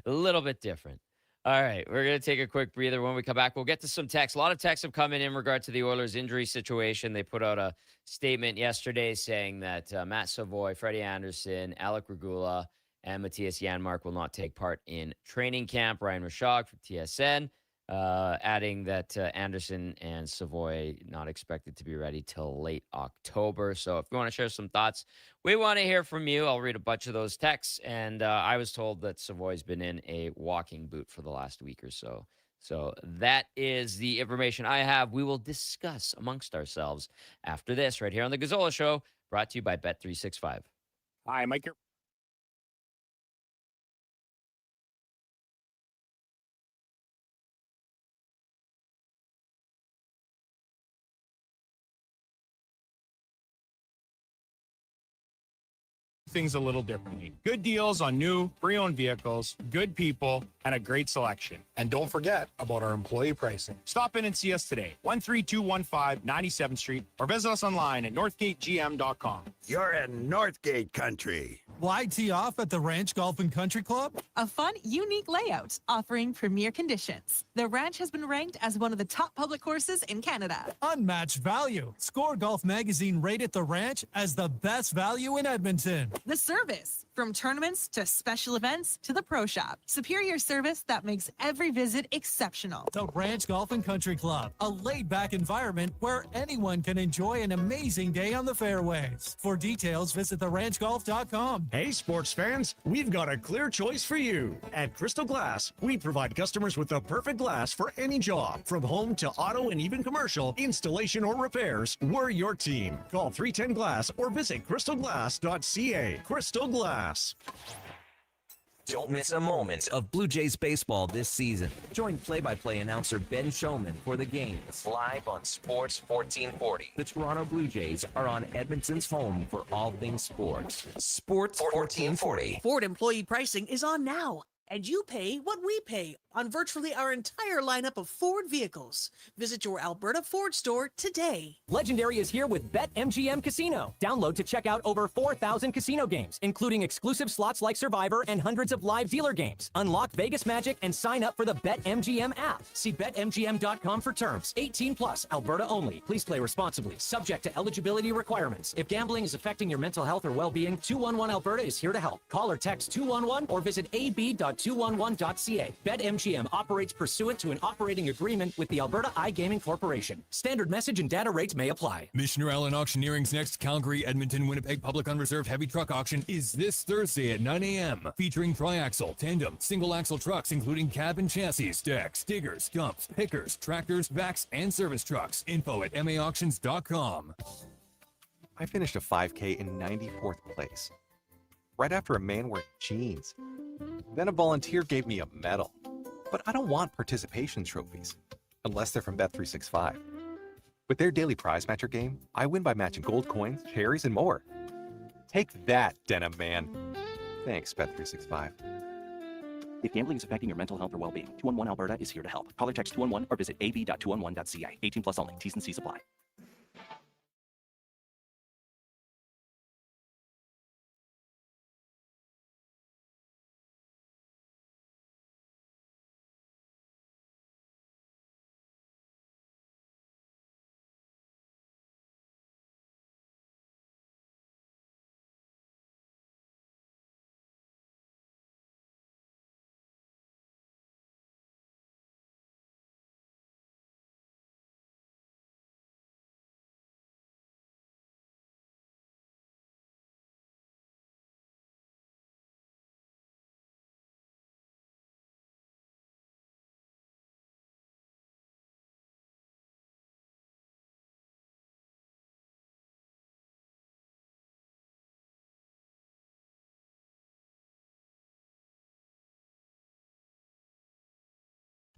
A little bit different. All right, we're going to take a quick breather. When we come back, we'll get to some texts. A lot of texts have come in regard to the Oilers' injury situation. They put out a statement yesterday saying that Matt Savoy, Freddie Anderson, Alec Regula, and Matthias Janmark will not take part in training camp. Ryan Rashog from TSN adding that Anderson and Savoy not expected to be ready till late October. So if you want to share some thoughts, we want to hear from you. I'll read a bunch of those texts. And I was told that Savoy's been in a walking boot for the last week or so. So that is the information I have. We will discuss amongst ourselves after this right here on the Gazzola Show, brought to you by Bet365. Hi, Mike. Things a little differently. Good deals on new pre-owned vehicles, good people, and a great selection. And don't forget about our employee pricing. Stop in and see us today, 13215 97th Street, or visit us online at northgategm.com. You're in Northgate country. Why tee off at the Ranch Golf and Country Club? A fun, unique layout offering premier conditions. The ranch has been ranked as one of the top public courses in Canada. Unmatched value. Score Golf Magazine rated the ranch as the best value in Edmonton. The service, from tournaments to special events to the pro shop. Superior service that makes every visit exceptional. The Ranch Golf and Country Club, a laid-back environment where anyone can enjoy an amazing day on the fairways. For details, visit theranchgolf.com. Hey, sports fans, we've got a clear choice for you. At Crystal Glass, we provide customers with the perfect glass for any job. From home to auto and even commercial, installation or repairs, we're your team. Call 310 Glass or visit crystalglass.ca. Crystal Glass. Don't miss a moment of Blue Jays baseball this season. Join play-by-play announcer Ben Showman for the games live on Sports 1440. The Toronto Blue Jays are on Edmonton's home for all things sports. Sports 1440. Ford employee pricing is on now, and you pay what we pay on virtually our entire lineup of Ford vehicles. Visit your Alberta Ford store today. Legendary is here with BetMGM Casino. Download to check out over 4,000 casino games, including exclusive slots like Survivor and hundreds of live dealer games. Unlock Vegas Magic and sign up for the BetMGM app. See BetMGM.com for terms. 18 plus, Alberta only. Please play responsibly. Subject to eligibility requirements. If gambling is affecting your mental health or well-being, 211 Alberta is here to help. Call or text 211 or visit ab.211.ca. BetMGM operates pursuant to an operating agreement with the Alberta iGaming Corporation. Standard message and data rates may apply. Missioner Allen Auctioneering's next Calgary, Edmonton, Winnipeg public unreserved heavy truck auction is this Thursday at 9 a.m. featuring triaxle, tandem, single axle trucks including cab and chassis, decks, diggers, dumps, pickers, tractors, vacs, and service trucks. Info at maauctions.com. I finished a 5K in 94th place, right after a man wearing jeans. Then a volunteer gave me a medal. But I don't want participation trophies, unless they're from Bet365. With their daily prize matcher game, I win by matching gold coins, cherries, and more. Take that, denim man. Thanks, Bet365. If gambling is affecting your mental health or well-being, 211 Alberta is here to help. Call or text 211 or visit ab.211.ca. 18 plus only. T's and C's apply.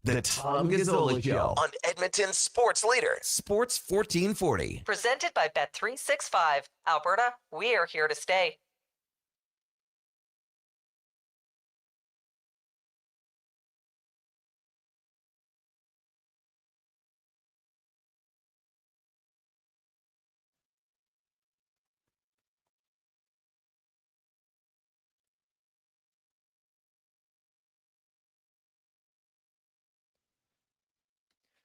The Tom Gazzola Show on Edmonton's sports leader, Sports 1440. Presented by Bet365. Alberta, we are here to stay.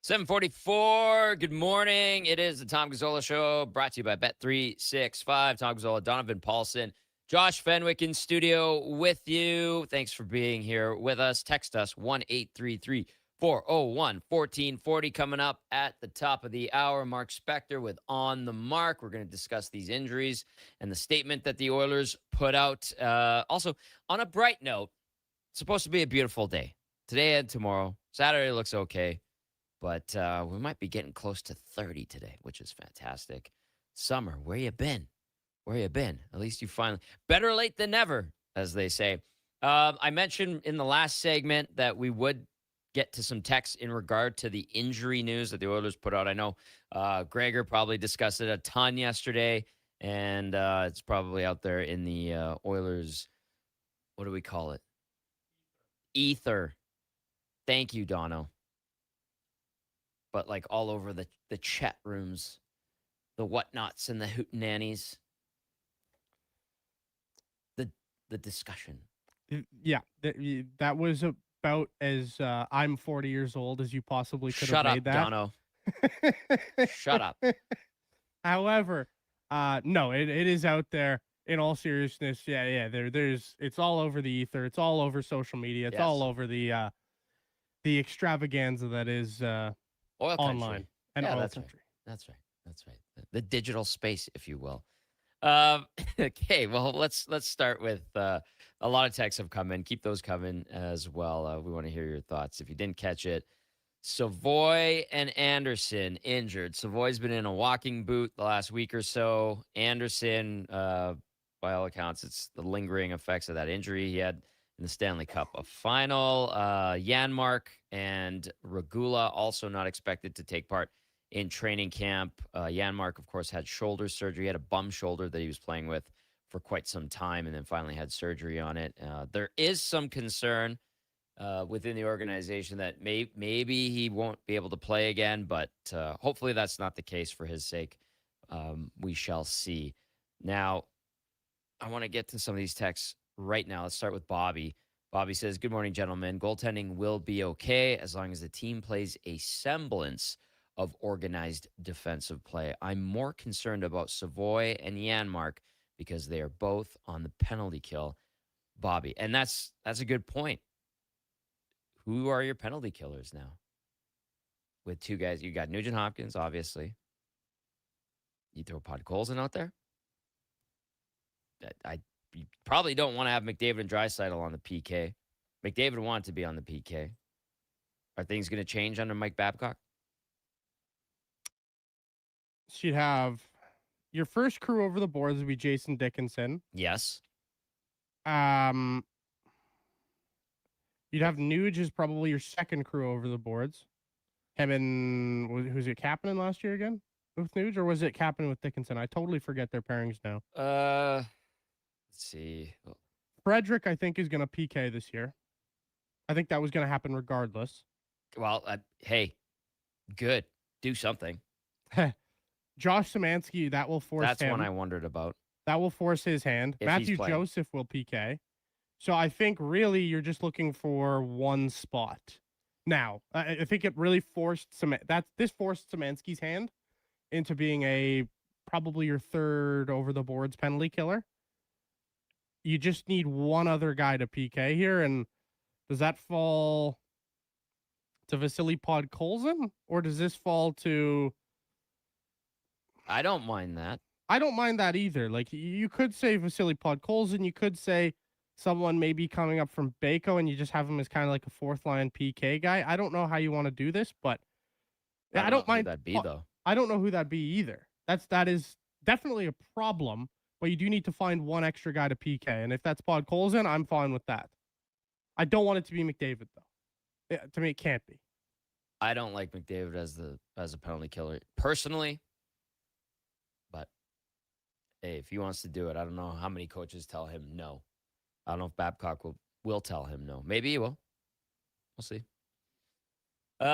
$7:44. Good morning. It is the Tom Gazzola Show, brought to you by Bet365. Tom Gazzola, Donovan Paulson, Josh Fenwick in studio with you. Thanks for being here with us. Text us 1-833-401-1440. Coming up at the top of the hour, Mark Spector with On the Mark. We're going to discuss these injuries and the statement that the Oilers put out. Also, on a bright note, it's supposed to be a beautiful day. Today and tomorrow. Saturday looks okay. But we might be getting close to 30 today, which is fantastic. Summer, where you been? Where you been? At least you finally... Better late than never, as they say. I mentioned in the last segment that we would get to some texts in regard to the injury news that the Oilers put out. I know Gregor probably discussed it a ton yesterday, and it's probably out there in the Oilers... What do we call it? Ether. Thank you, Dono. But like all over the chat rooms, the whatnots and the hootenannies. the discussion. Yeah, that was about as I'm 40 years old as you possibly could Shut have up, made that. Dono. Shut up. However, no, it is out there. In all seriousness, yeah. There's it's all over the ether. It's all over social media. It's all over the extravaganza that is Oil online country. and Yeah, oil that's country. right. That's right. The digital space, if you will. Okay, well, let's start with a lot of texts have come in. Keep those coming as well. We want to hear your thoughts. If you didn't catch it, Savoy and Anderson injured. Savoy's been in a walking boot the last week or so. Anderson, by all accounts, it's the lingering effects of that injury he had in the Stanley Cup final. Janmark and Regula also not expected to take part in training camp. Janmark, of course, had shoulder surgery. He had a bum shoulder that he was playing with for quite some time and then finally had surgery on it. There is some concern within the organization that maybe he won't be able to play again, but hopefully that's not the case for his sake. We shall see. Now, I want to get to some of these texts right now. Let's start with Bobby. Bobby says, "Good morning, gentlemen. Goaltending will be okay as long as the team plays a semblance of organized defensive play. I'm more concerned about Savoy and Janmark because they are both on the penalty kill." Bobby, and that's a good point. Who are your penalty killers now? With two guys, you got Nugent Hopkins, obviously. You throw Podkolzin out there. You probably don't want to have McDavid and Draisaitl on the PK. McDavid wanted to be on the PK. Are things going to change under Mike Babcock? So you'd have your first crew over the boards would be Jason Dickinson. Yes. You'd have Nuge as probably your second crew over the boards. Him and who's it, Kapanen last year again with Nuge, or was it Kapanen with Dickinson? I totally forget their pairings now. Let's see. Frederick, I think, is going to PK this year. I think that was going to happen regardless. Well, hey, good. Do something. Josh Szymanski, that will force That's him. one I wondered about. That will force his hand. If Matthew he's playing. Joseph will PK. So I think really you're just looking for one spot. Now, I think it really forced this forced Szymanski's hand into being probably your third over the boards penalty killer. You just need one other guy to PK here, and does that fall to Vasily Podkolzin, or does this fall to? I don't mind that. I don't mind that either. Like, you could say Vasily Podkolzin, you could say someone maybe coming up from Bako, and you just have him as kind of like a fourth line PK guy. I don't know how you want to do this, but I don't mind who that'd be though. I don't know who that'd be either. That is definitely a problem, but you do need to find one extra guy to PK, and if that's Podkolzin, I'm fine with that. I don't want it to be McDavid though. To me, it can't be. I don't like McDavid as a penalty killer personally, but hey, if he wants to do it, I don't know how many coaches tell him no. I don't know if Babcock will tell him no. Maybe he will. We'll see.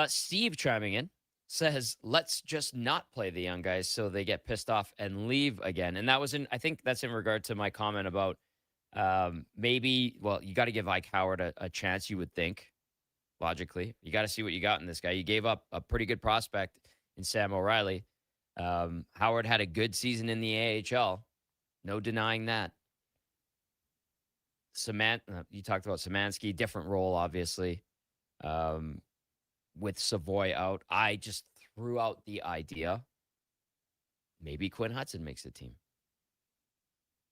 Steve chiming in says, "Let's just not play the young guys so they get pissed off and leave again." And that was I think that's in regard to my comment about maybe, well, you got to give Ike Howard a chance, you would think, logically. You got to see what you got in this guy. You gave up a pretty good prospect in Sam O'Reilly. Howard had a good season in the AHL. No denying that. You talked about Szymanski, different role, obviously. With Savoy out, I just threw out the idea. Maybe Quinn Hudson makes the team.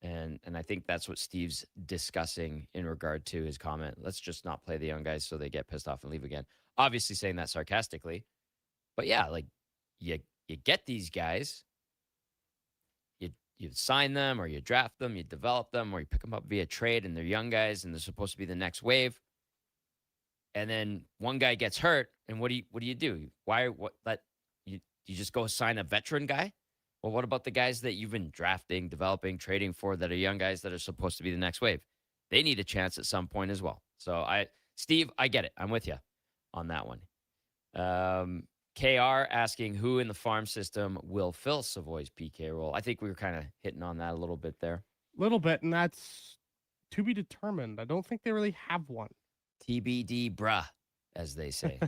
And I think that's what Steve's discussing in regard to his comment. Let's just not play the young guys so they get pissed off and leave again. Obviously saying that sarcastically. But yeah, like you get these guys. You sign them, or you draft them, you develop them, or you pick them up via trade, and they're young guys, and they're supposed to be the next wave. And then one guy gets hurt, and what do you do? You just go sign a veteran guy? Well, what about the guys that you've been drafting, developing, trading for that are young guys that are supposed to be the next wave? They need a chance at some point as well. So Steve, I get it. I'm with you on that one. KR asking who in the farm system will fill Savoy's PK role. I think we were kind of hitting on that a little bit there. Little bit, and that's to be determined. I don't think they really have one. TBD, bruh, as they say.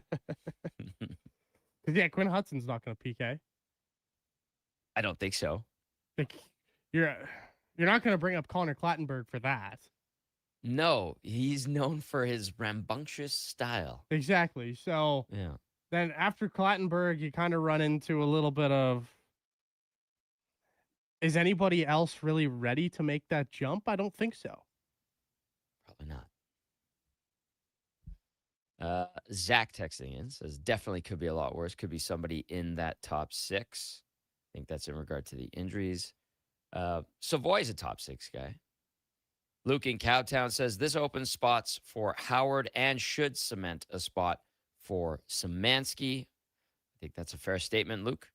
Yeah, Quinn Hudson's not going to PK. I don't think so. Like, you're not going to bring up Connor Clattenburg for that. No, he's known for his rambunctious style. Exactly. So Yeah. then after Clattenburg, you kind of run into a little bit of, is anybody else really ready to make that jump? I don't think so. Probably not. Zach texting in says definitely could be a lot worse. Could be somebody in that top 6. I think that's in regard to the injuries. Savoy's a top 6 guy. Luke in Cowtown says this opens spots for Howard and should cement a spot for Szymanski. I think that's a fair statement, Luke.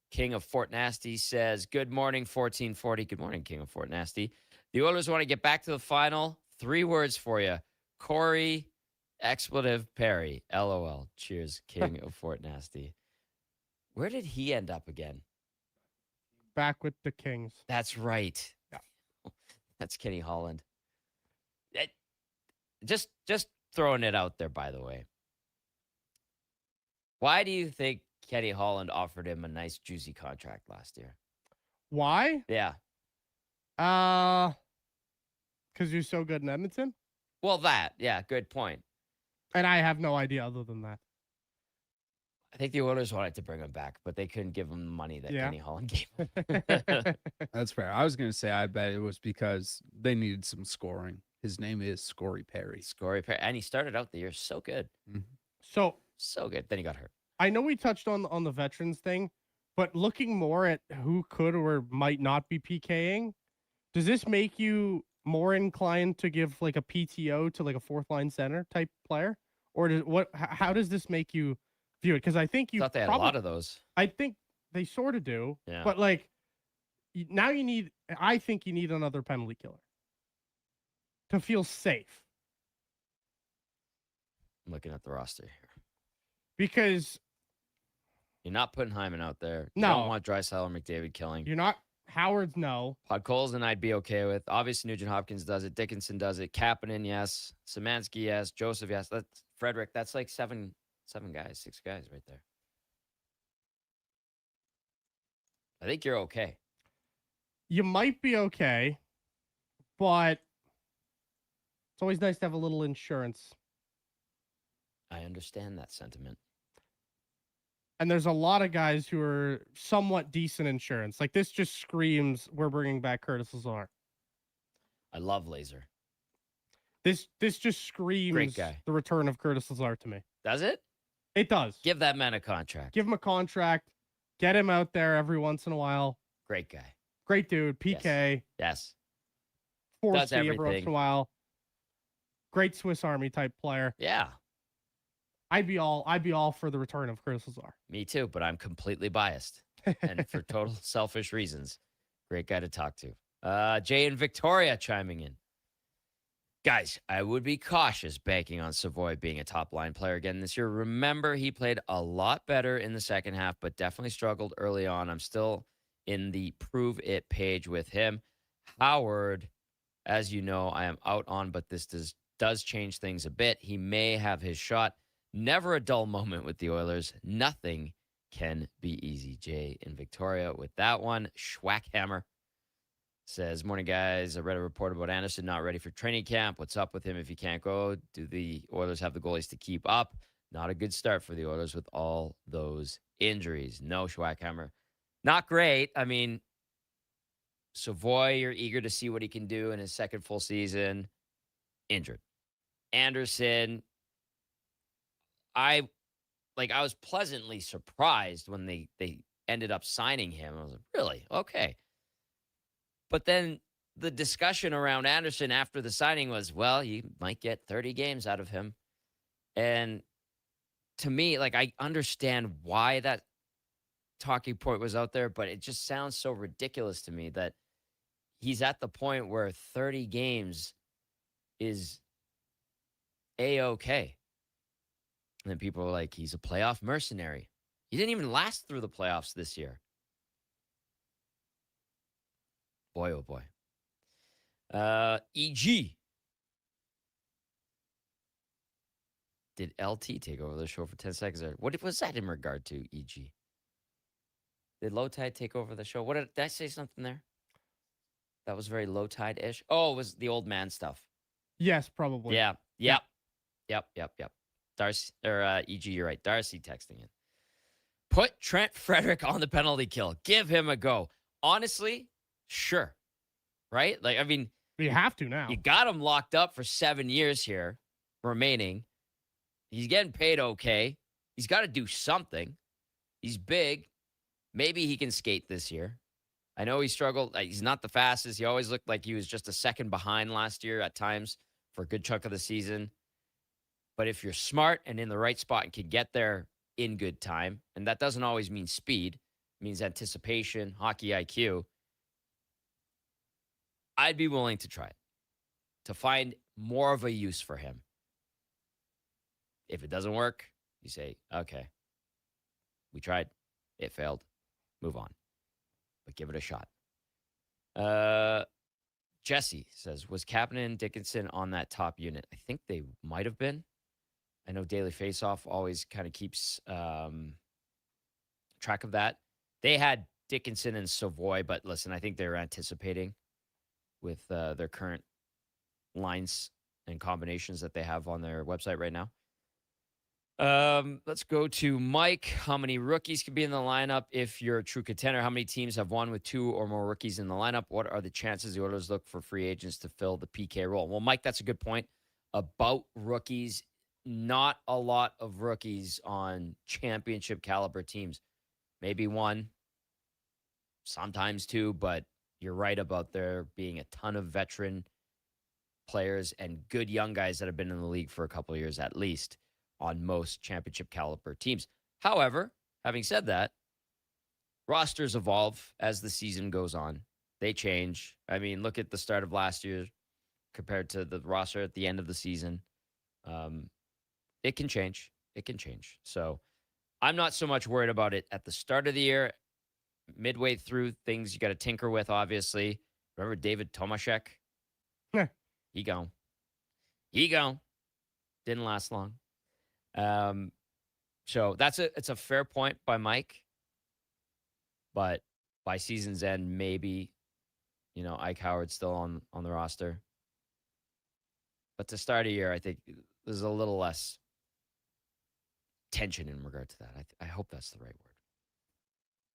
King of Fort Nasty says, good morning, 1440. Good morning, King of Fort Nasty. The Oilers want to get back to the final. 3 words for you. Corey, expletive, Perry. LOL. Cheers, King of Fort Nasty. Where did he end up again? Back with the Kings. That's right. Yeah. That's Kenny Holland. Just throwing it out there, by the way. Why do you think Kenny Holland offered him a nice, juicy contract last year? Why? Yeah. Because you're so good in Edmonton? Well, yeah, good point. And I have no idea other than that. I think the Oilers wanted to bring him back, but they couldn't give him the money that Kenny Holland gave him. That's fair. I was going to say, I bet it was because they needed some scoring. His name is Scory Perry. Scory Perry. And he started out the year so good. Mm-hmm. So good. Then he got hurt. I know we touched on the veterans thing, but looking more at who could or might not be PKing, does this make you more inclined to give like a PTO to like a 4th line center type player? Or how does this make you view it? Because I think you thought they had a lot of those. I think they sort of do. Yeah. But like now I think you need another penalty killer to feel safe. I'm looking at the roster here. Because you're not putting Hyman out there. You No. don't want Draisaitl or McDavid killing. You're not Howard's no. Podkolzin I'd be okay with. Obviously, Nugent Hopkins does it. Dickinson does it. Kapanen, yes. Szymanski, yes. Joseph, yes. That's Frederick. That's like 6 guys right there. I think you're okay. You might be okay, but it's always nice to have a little insurance. I understand that sentiment. And there's a lot of guys who are somewhat decent insurance. Like this just screams we're bringing back Curtis Lazar. I love Laser. This just screams Great guy. the return of Curtis Lazar to me. Does it? It does. Give that man a contract. Give him a contract. Get him out there every once in a while. Great guy. Great dude. PK. Yes. Force Does every once everything. in a while. Great Swiss Army type player. Yeah. I'd be all for the return of Curtis Lazar. Me too, but I'm completely biased. And for total selfish reasons. Great guy to talk to. Jay and Victoria chiming in. Guys, I would be cautious banking on Savoy being a top-line player again this year. Remember, he played a lot better in the second half, but definitely struggled early on. I'm still in the prove it page with him. Howard, as you know, I am out on, but this does change things a bit. He may have his shot. Never a dull moment with the Oilers. Nothing can be easy. Jay in Victoria with that one. Schwackhammer says, morning, guys. I read a report about Anderson not ready for training camp. What's up with him if he can't go? Do the Oilers have the goalies to keep up? Not a good start for the Oilers with all those injuries. No, Schwackhammer. Not great. I mean, Savoy, you're eager to see what he can do in his second full season. Injured. Anderson, I was pleasantly surprised when they ended up signing him. I was like, really? Okay. But then the discussion around Anderson after the signing was, well, you might get 30 games out of him. And to me, I understand why that talking point was out there, but it just sounds so ridiculous to me that he's at the point where 30 games is A-okay. And then people are like, he's a playoff mercenary. He didn't even last through the playoffs this year. Boy, oh boy. EG Did LT take over the show for 10 seconds? What was that in regard to, EG? Did Low Tide take over the show? Did I say something there? That was very Low Tide-ish. Oh, it was the old man stuff. Yes, probably. Yeah. Yep. Darcy, or EG, you're right. Darcy texting in. Put Trent Frederick on the penalty kill. Give him a go. Honestly, sure. Right? Like, I mean, you have to now. You got him locked up for 7 years here remaining. He's getting paid okay. He's got to do something. He's big. Maybe he can skate this year. I know he struggled. He's not the fastest. He always looked like he was just a second behind last year at times for a good chunk of the season. But if you're smart and in the right spot and can get there in good time, and that doesn't always mean speed, it means anticipation, hockey IQ, I'd be willing to try it, to find more of a use for him. If it doesn't work, you say, okay, we tried. It failed. Move on. But give it a shot. Jesse says, was Kapanen and Dickinson on that top unit? I think they might have been. I know Daily Faceoff always kind of keeps track of that. They had Dickinson and Savoy, but listen, I think they were anticipating with their current lines and combinations that they have on their website right now. Let's go to Mike. How many rookies can be in the lineup if you're a true contender? How many teams have won with 2 or more rookies in the lineup? What are the chances the Oilers look for free agents to fill the PK role? Well, Mike, that's a good point about rookies. Not a lot of rookies on championship caliber teams. Maybe 1, sometimes 2, but you're right about there being a ton of veteran players and good young guys that have been in the league for a couple of years at least on most championship caliber teams. However, having said that, rosters evolve as the season goes on. They change. I mean, look at the start of last year compared to the roster at the end of the season. It can change. It can change. So I'm not so much worried about it at the start of the year. Midway through, things you got to tinker with, obviously. Remember David Tomaszek? Yeah. He gone. Didn't last long. So it's a fair point by Mike. But by season's end, maybe, Ike Howard's still on the roster. But to start a year, I think there's a little less tension in regard to that. I hope that's the right word.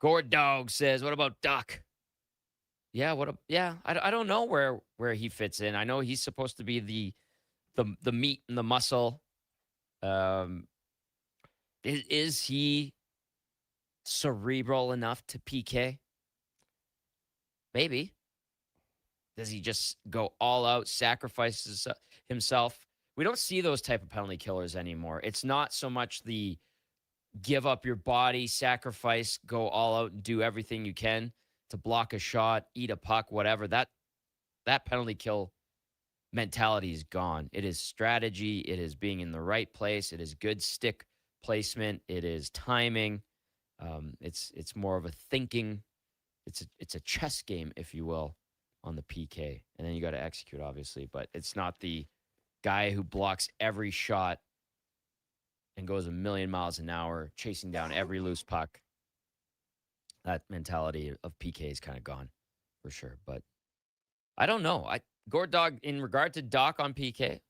Gord Dog says, what about Duck? Yeah, I don't know where he fits in. I know he's supposed to be the meat and the muscle. Is he cerebral enough to PK? Maybe. Does he just go all out, sacrifice himself? We don't see those type of penalty killers anymore. It's not so much the give up your body, sacrifice, go all out and do everything you can to block a shot, eat a puck, whatever. That penalty kill mentality is gone. It is strategy. It is being in the right place. It is good stick placement. It is timing. It's more of a thinking. It's a chess game, if you will, on the PK. And then you got to execute, obviously. But it's not the guy who blocks every shot and goes a million miles an hour, chasing down every loose puck. That mentality of PK is kind of gone for sure. But I don't know. Gord Dog, in regard to Doc on PK,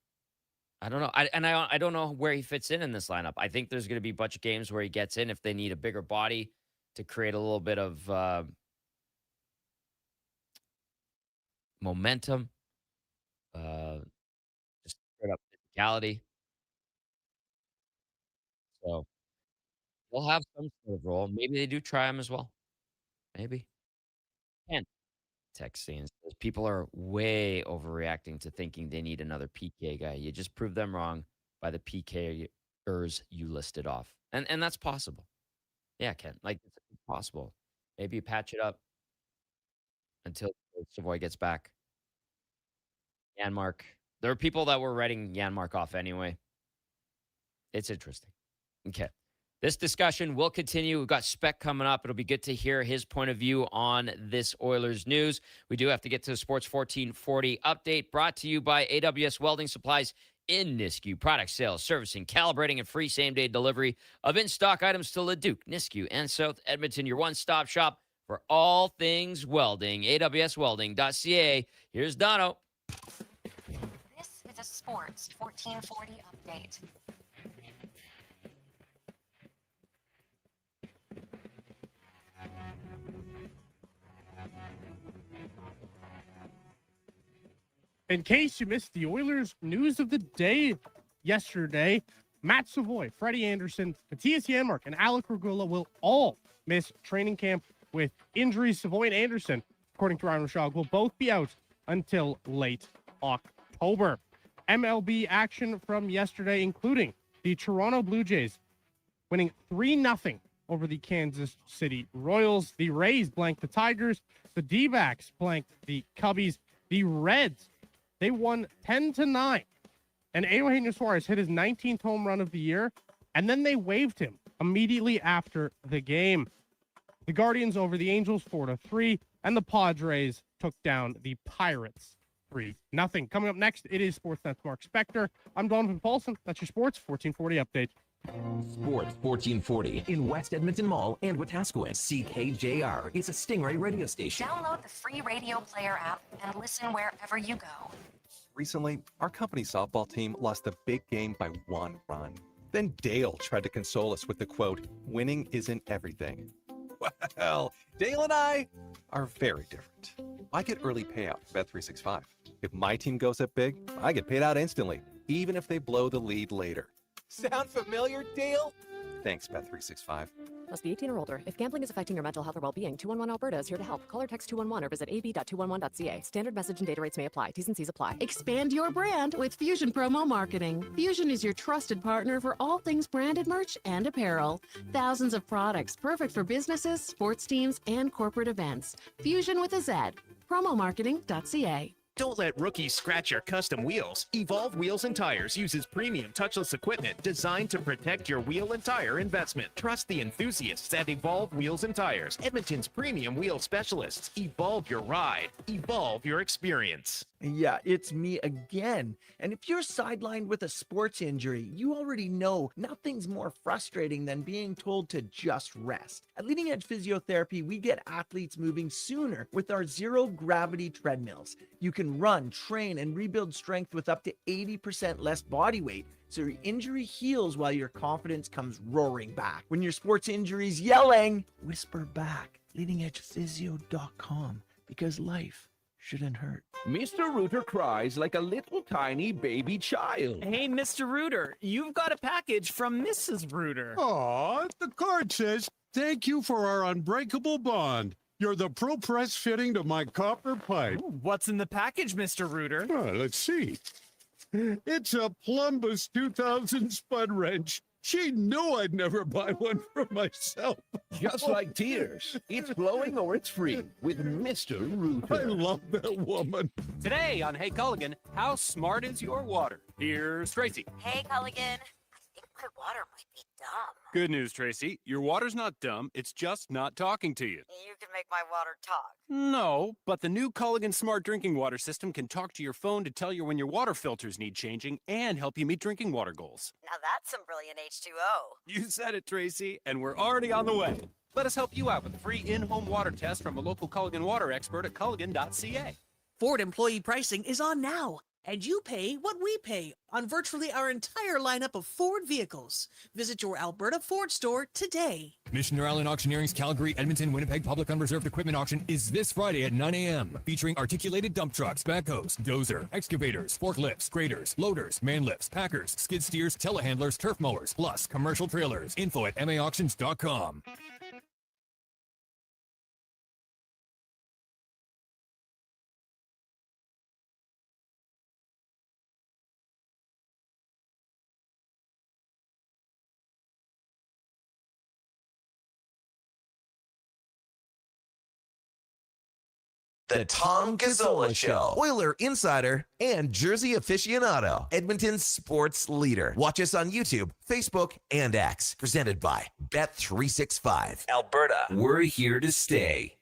I don't know. I don't know where he fits in this lineup. I think there's going to be a bunch of games where he gets in if they need a bigger body to create a little bit of momentum, just straight up physicality. So they'll have some sort of role. Maybe they do try him as well. Maybe. And texting says people are way overreacting to thinking they need another PK guy. You just prove them wrong by the PKers you listed off. And that's possible. Yeah, Ken. Like, it's possible. Maybe you patch it up until Savoy gets back. Janmark. There are people that were writing Janmark off anyway. It's interesting. Okay. This discussion will continue. We've got Speck coming up. It'll be good to hear his point of view on this Oilers news. We do have to get to the Sports 1440 update brought to you by AWS Welding Supplies in Nisku. Product sales, servicing, calibrating, and free same-day delivery of in-stock items to Leduc, Nisku, and South Edmonton. Your one-stop shop for all things welding. awswelding.ca. Here's Dono. This is a Sports 1440 update. In case you missed the Oilers news of the day yesterday, Matt Savoy, Freddie Anderson, Matthias Janmark, and Alec Regula will all miss training camp with injuries. Savoy and Anderson, according to Ryan Rashog, will both be out until late October. MLB action from yesterday, including the Toronto Blue Jays winning 3-0 over the Kansas City Royals. The Rays blanked the Tigers. The D-backs blanked the Cubbies. The Reds, they won 10-9. And Eugenio Suarez hit his 19th home run of the year, and then they waived him immediately after the game. The Guardians over the Angels 4-3, and the Padres took down the Pirates 3-0. Coming up next, it is Sportsnet's Mark Spector. I'm Donovan Paulson. That's your Sports 1440 update. Sports 1440 in West Edmonton Mall and Wetaskiwin. CKJR is a Stingray radio station. Download the free radio player app and listen wherever you go. Recently, our company softball team lost a big game by 1 run. Then Dale tried to console us with the quote, "Winning isn't everything." Well, Dale and I are very different. I get early payout from Bet365. If my team goes up big, I get paid out instantly, even if they blow the lead later. Sound familiar, Dale? Thanks, Bet365. Must be 18 or older. If gambling is affecting your mental health or well-being, 211 Alberta is here to help. Call or text 211 or visit ab.211.ca. Standard message and data rates may apply. T's and C's apply. Expand your brand with Fusion Promo Marketing. Fusion is your trusted partner for all things branded merch and apparel. Thousands of products perfect for businesses, sports teams, and corporate events. Fusion with a Z. Promomarketing.ca. Don't let rookies scratch your custom wheels. Evolve Wheels and Tires uses premium touchless equipment designed to protect your wheel and tire investment. Trust the enthusiasts at Evolve Wheels and Tires, Edmonton's premium wheel specialists. Evolve your ride. Evolve your experience. Yeah, it's me again. And if you're sidelined with a sports injury, you already know nothing's more frustrating than being told to just rest. At Leading Edge Physiotherapy, we get athletes moving sooner with our zero gravity treadmills. You can run, train, and rebuild strength with up to 80% less body weight, so your injury heals while your confidence comes roaring back. When your sports injury's yelling, whisper back. LeadingEdgePhysio.com, because life shouldn't hurt. Mr. Rooter cries like a little tiny baby child. Hey, Mr. Rooter, you've got a package from Mrs. Rooter. Aw, the card says, "Thank you for our unbreakable bond. You're the Pro Press fitting to my copper pipe." Ooh, what's in the package, Mr. Rooter? Let's see. It's a Plumbus 2000 spud wrench. She knew I'd never buy one for myself. Just like tears. It's blowing or it's free with Mr. Rooter. I love that woman. Today on Hey Culligan, how smart is your water? Here's Tracy. Hey, Culligan. I think my water might be dumb. Good news, Tracy. Your water's not dumb. It's just not talking to you. You can make my water talk. No, but the new Culligan Smart Drinking Water System can talk to your phone to tell you when your water filters need changing and help you meet drinking water goals. Now that's some brilliant H2O. You said it, Tracy, and we're already on the way. Let us help you out with a free in-home water test from a local Culligan water expert at culligan.ca. Ford employee pricing is on now, and you pay what we pay on virtually our entire lineup of Ford vehicles. Visit your Alberta Ford store today. Missioner Island Auctioneering's Calgary, Edmonton, Winnipeg Public Unreserved Equipment Auction is this Friday at 9 a.m. featuring articulated dump trucks, backhoes, dozer, excavators, forklifts, graders, loaders, man lifts, packers, skid steers, telehandlers, turf mowers, plus commercial trailers. Info at maauctions.com. The Tom Gazzola Show, Oiler Insider, and Jersey Aficionado, Edmonton's sports leader. Watch us on YouTube, Facebook, and X. Presented by Bet365. Alberta, we're here to stay.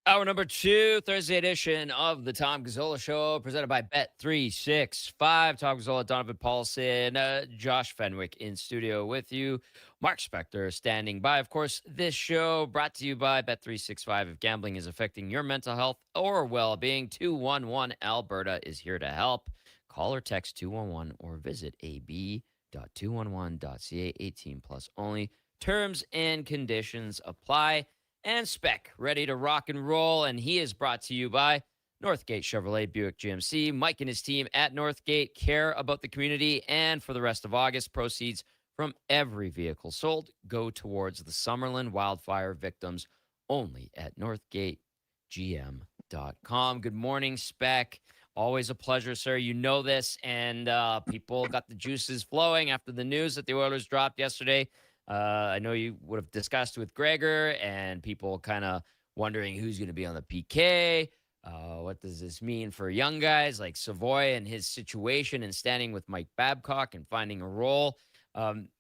Hour number 2, Thursday edition of the Tom Gazzola Show, presented by Bet365. Tom Gazzola, Donovan Paulson, Josh Fenwick in studio with you. Mark Spector standing by. Of course, this show brought to you by Bet365. If gambling is affecting your mental health or well-being, 211 Alberta is here to help. Call or text 211 or visit ab.211.ca. 18 plus only. Terms and conditions apply. And Spec, ready to rock and roll. And he is brought to you by Northgate Chevrolet Buick GMC. Mike and his team at Northgate care about the community. And for the rest of August, proceeds from every vehicle sold go towards the Summerlin wildfire victims only at NorthgateGM.com. Good morning, Spec. Always a pleasure, sir. You know this. And people got the juices flowing after the news that the Oilers dropped yesterday. I know you would have discussed with Gregor and people kind of wondering who's going to be on the PK. What does this mean for young guys like Savoy and his situation and standing with Mike Babcock and finding a role?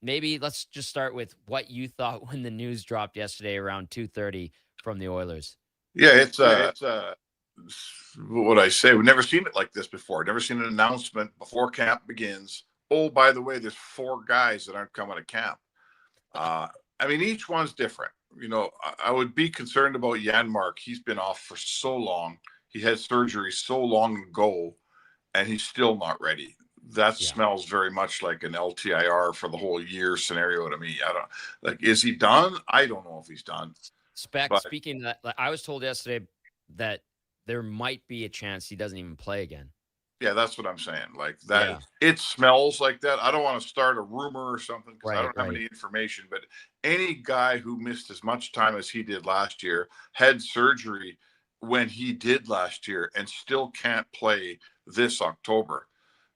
Maybe let's just start with what you thought when the news dropped yesterday around 2:30 from the Oilers. Yeah, it's what I say. We've never seen it like this before. Never seen an announcement before camp begins. Oh, by the way, there's 4 guys that aren't coming to camp. I mean, each one's different. You know, I would be concerned about Janmark. He's been off for so long. He had surgery so long ago, and he's still not ready. That smells very much like an LTIR for the whole year scenario to me. I don't like. Is he done? I don't know if he's done. Spec, speaking of that, I was told yesterday that there might be a chance he doesn't even play again. Yeah, that's what I'm saying. Like that, it smells like that. I don't want to start a rumor or something because I don't have any information. But any guy who missed as much time as he did last year, had surgery when he did last year, and still can't play this October,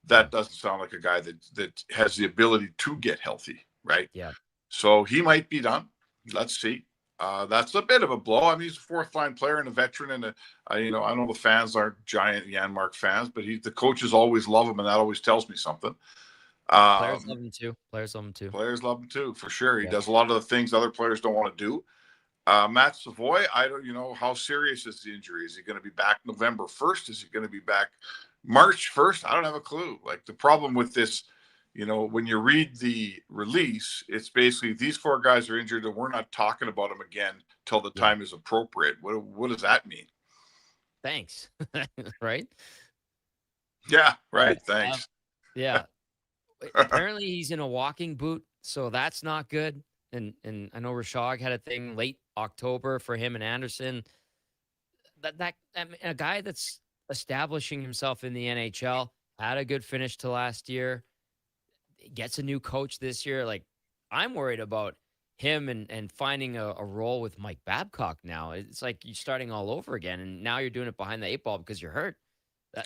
that doesn't sound like a guy that has the ability to get healthy, right? Yeah. So he might be done. Let's see. That's a bit of a blow. I mean, he's a 4th-line player and a veteran, and I know the fans aren't giant Janmark fans, but the coaches always love him, and that always tells me something. Players love him too. Players love him too. Players love him too, for sure. He does a lot of the things other players don't want to do. Matt Savoy, I don't, how serious is the injury? Is he going to be back November 1st? Is he going to be back March 1st? I don't have a clue. Like, the problem with this, when you read the release, it's basically these 4 guys are injured and we're not talking about them again till the time is appropriate. What does that mean? Thanks. Right? Yeah, right. Thanks. Yeah. Apparently he's in a walking boot, so that's not good. And I know Rashog had a thing late October for him and Anderson. I mean, a guy that's establishing himself in the NHL, had a good finish to last year, gets a new coach this year. Like, I'm worried about him and finding a role with Mike Babcock now. It's like you're starting all over again, and now you're doing it behind the 8 ball because you're hurt.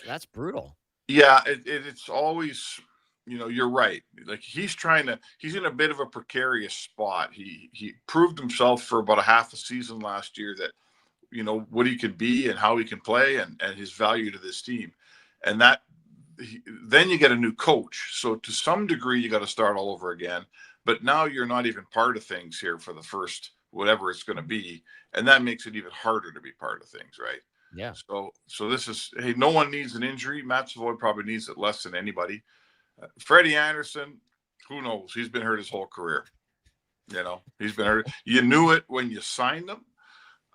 That's brutal. Yeah, it's always, you're right. Like, he's in a bit of a precarious spot. He proved himself for about a half a season last year that, what he can be and how he can play and his value to this team. And then you get a new coach. So to some degree, you got to start all over again. But now you're not even part of things here for the first, whatever it's going to be. And that makes it even harder to be part of things, right? Yeah. So this is, hey, no one needs an injury. Matt Savoy probably needs it less than anybody. Freddie Anderson, who knows? He's been hurt his whole career. He's been hurt. You knew it when you signed him.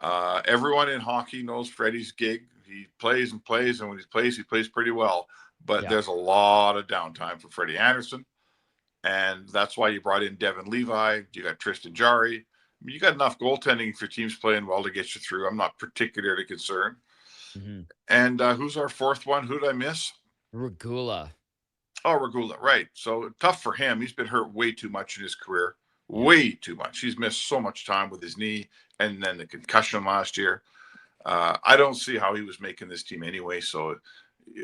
Everyone in hockey knows Freddie's gig. He plays and plays, and when he plays pretty well. But there's a lot of downtime for Freddie Anderson, and that's why you brought in Devin Levi. You got Tristan Jarry. I mean, you got enough goaltending if your team's playing well to get you through. I'm not particularly concerned. Mm-hmm. And who's our 4th one? Who did I miss? Regula. Oh, Regula, right. So tough for him. He's been hurt way too much in his career. Way too much. He's missed so much time with his knee and then the concussion last year. I don't see how he was making this team anyway. So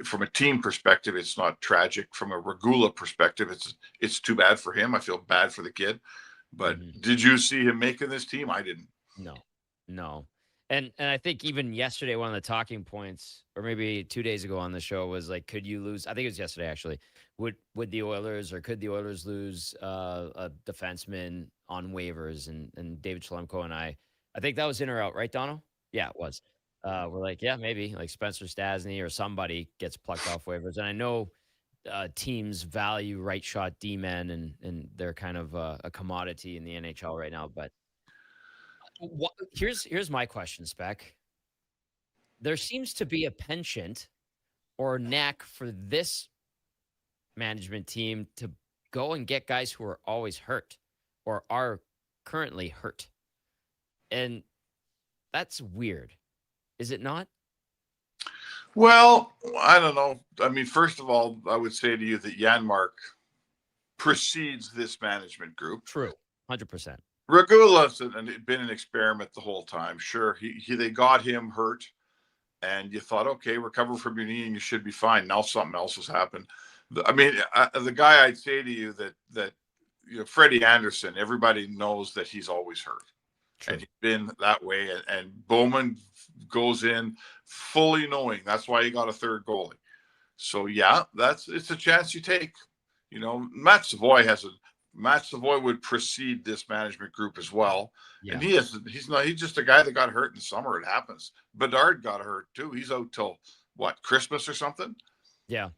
from a team perspective, it's not tragic. From a Regula perspective, it's too bad for him. I feel bad for the kid. But did you see him making this team? I didn't. No. And I think even yesterday, one of the talking points, or maybe 2 days ago on the show, was like, could you lose? I think it was yesterday, actually. Would the Oilers, or could the Oilers lose a defenseman on waivers? And David Schlemko and I think that was in or out, right, Dono? Yeah, it was. we're like, yeah, maybe like Spencer Stasny or somebody gets plucked off waivers. And I know teams value right shot D men, and they're kind of a commodity in the NHL right now. But here's my question, Spec. There seems to be a penchant or knack for this management team to go and get guys who are always hurt or are currently hurt. And that's weird. Is it not? Well, I don't know. I mean, first of all, I would say to you that Janmark precedes this management group. True. 100%. Regula's been an experiment the whole time. Sure, they got him hurt, and you thought, okay, recover from your knee and you should be fine. Now something else has happened. The guy I'd say to you that Freddie Anderson, everybody knows that he's always hurt. True. And he's been that way. And Bowman goes in fully knowing that's why he got a third goalie. So yeah, it's a chance you take. Matt Savoy would precede this management group as well. Yeah. And he's just a guy that got hurt in the summer. It happens. Bedard got hurt too. He's out till Christmas or something. Yeah.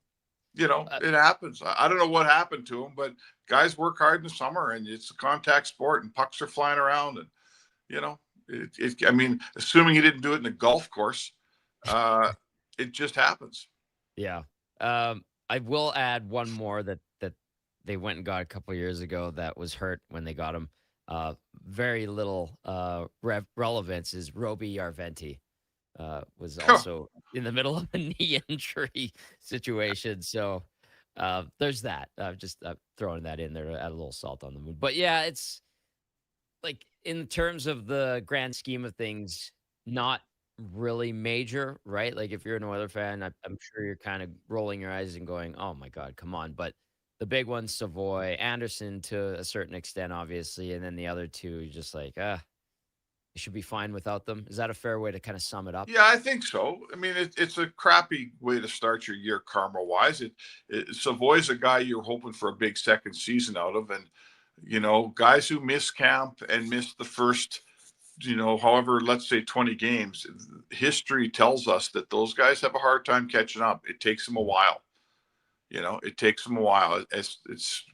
It happens. I don't know what happened to him, but guys work hard in the summer, and it's a contact sport, and pucks are flying around, and I mean, assuming he didn't do it in a golf course, it just happens. Yeah. I will add one more that they went and got a couple years ago that was hurt when they got him. Very little relevance is Roby Yarventi. Was also in the middle of a knee injury situation. So there's that. Just throwing that in there to add a little salt on the wound. But yeah, it's like in terms of the grand scheme of things, not really major, right? Like if you're an Oiler fan, I'm sure you're kind of rolling your eyes and going, oh my God, come on. But the big ones, Savoy, Anderson to a certain extent, obviously. And then the other two, just like, you should be fine without them. Is that a fair way to kind of sum it up? Yeah, I think so. I mean, it's a crappy way to start your year karma-wise. Savoy's a guy you're hoping for a big second season out of. And, guys who miss camp and miss the first, however, let's say 20 games, history tells us that those guys have a hard time catching up. It takes them a while. It takes them a while.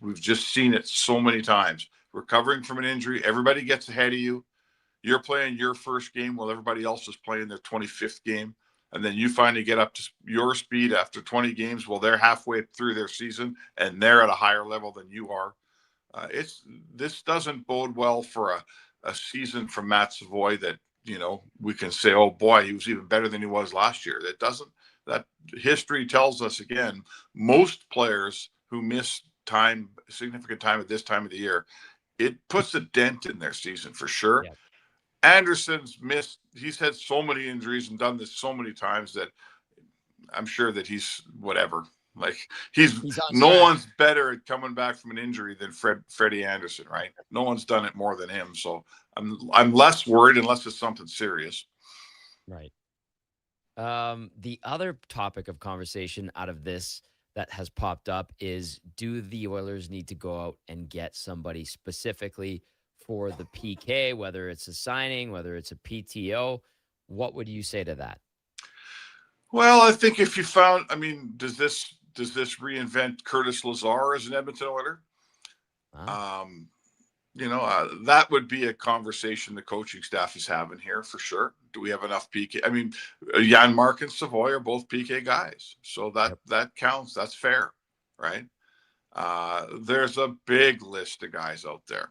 We've just seen it so many times. Recovering from an injury, everybody gets ahead of you. You're playing your first game while everybody else is playing their 25th game. And then you finally get up to your speed after 20 games while they're halfway through their season and they're at a higher level than you are. This doesn't bode well for a season from Matt Savoy that, we can say, oh boy, he was even better than he was last year. That history tells us again, most players who miss significant time at this time of the year, it puts a dent in their season for sure. Yeah. Anderson's missed. He's had so many injuries and done this so many times that I'm sure that he's whatever. Like he's no one's better at coming back from an injury than Freddie Anderson, right? No one's done it more than him. So I'm less worried unless it's something serious. Right. The other topic of conversation out of this that has popped up is, do the Oilers need to go out and get somebody specifically for the PK, whether it's a signing, whether it's a PTO? What would you say to that? Well, I think if you found, does this reinvent Curtis Lazar as an Edmonton Oiler? Wow. That would be a conversation the coaching staff is having here for sure. Do we have enough PK? Janmark and Savoy are both PK guys. So that counts. That's fair, right? There's a big list of guys out there.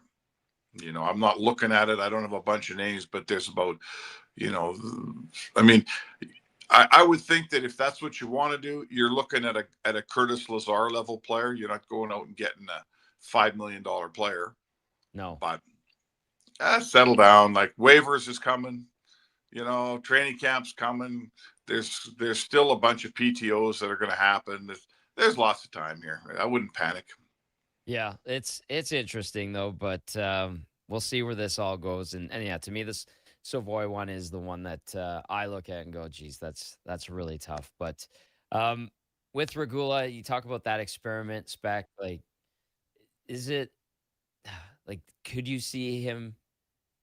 I'm not looking at it. I don't have a bunch of names, but there's about, I would think that if that's what you want to do, you're looking at a Curtis Lazar level player. You're not going out and getting a $5 million player. No. But settle down. Like waivers is coming. Training camp's coming. There's still a bunch of PTOs that are going to happen. There's lots of time here. I wouldn't panic. Yeah, it's interesting though, but we'll see where this all goes. And yeah, to me, this Savoy one is the one that I look at and go, geez, that's really tough. But with Regula, you talk about that experiment, Spec. Like, is it like, could you see him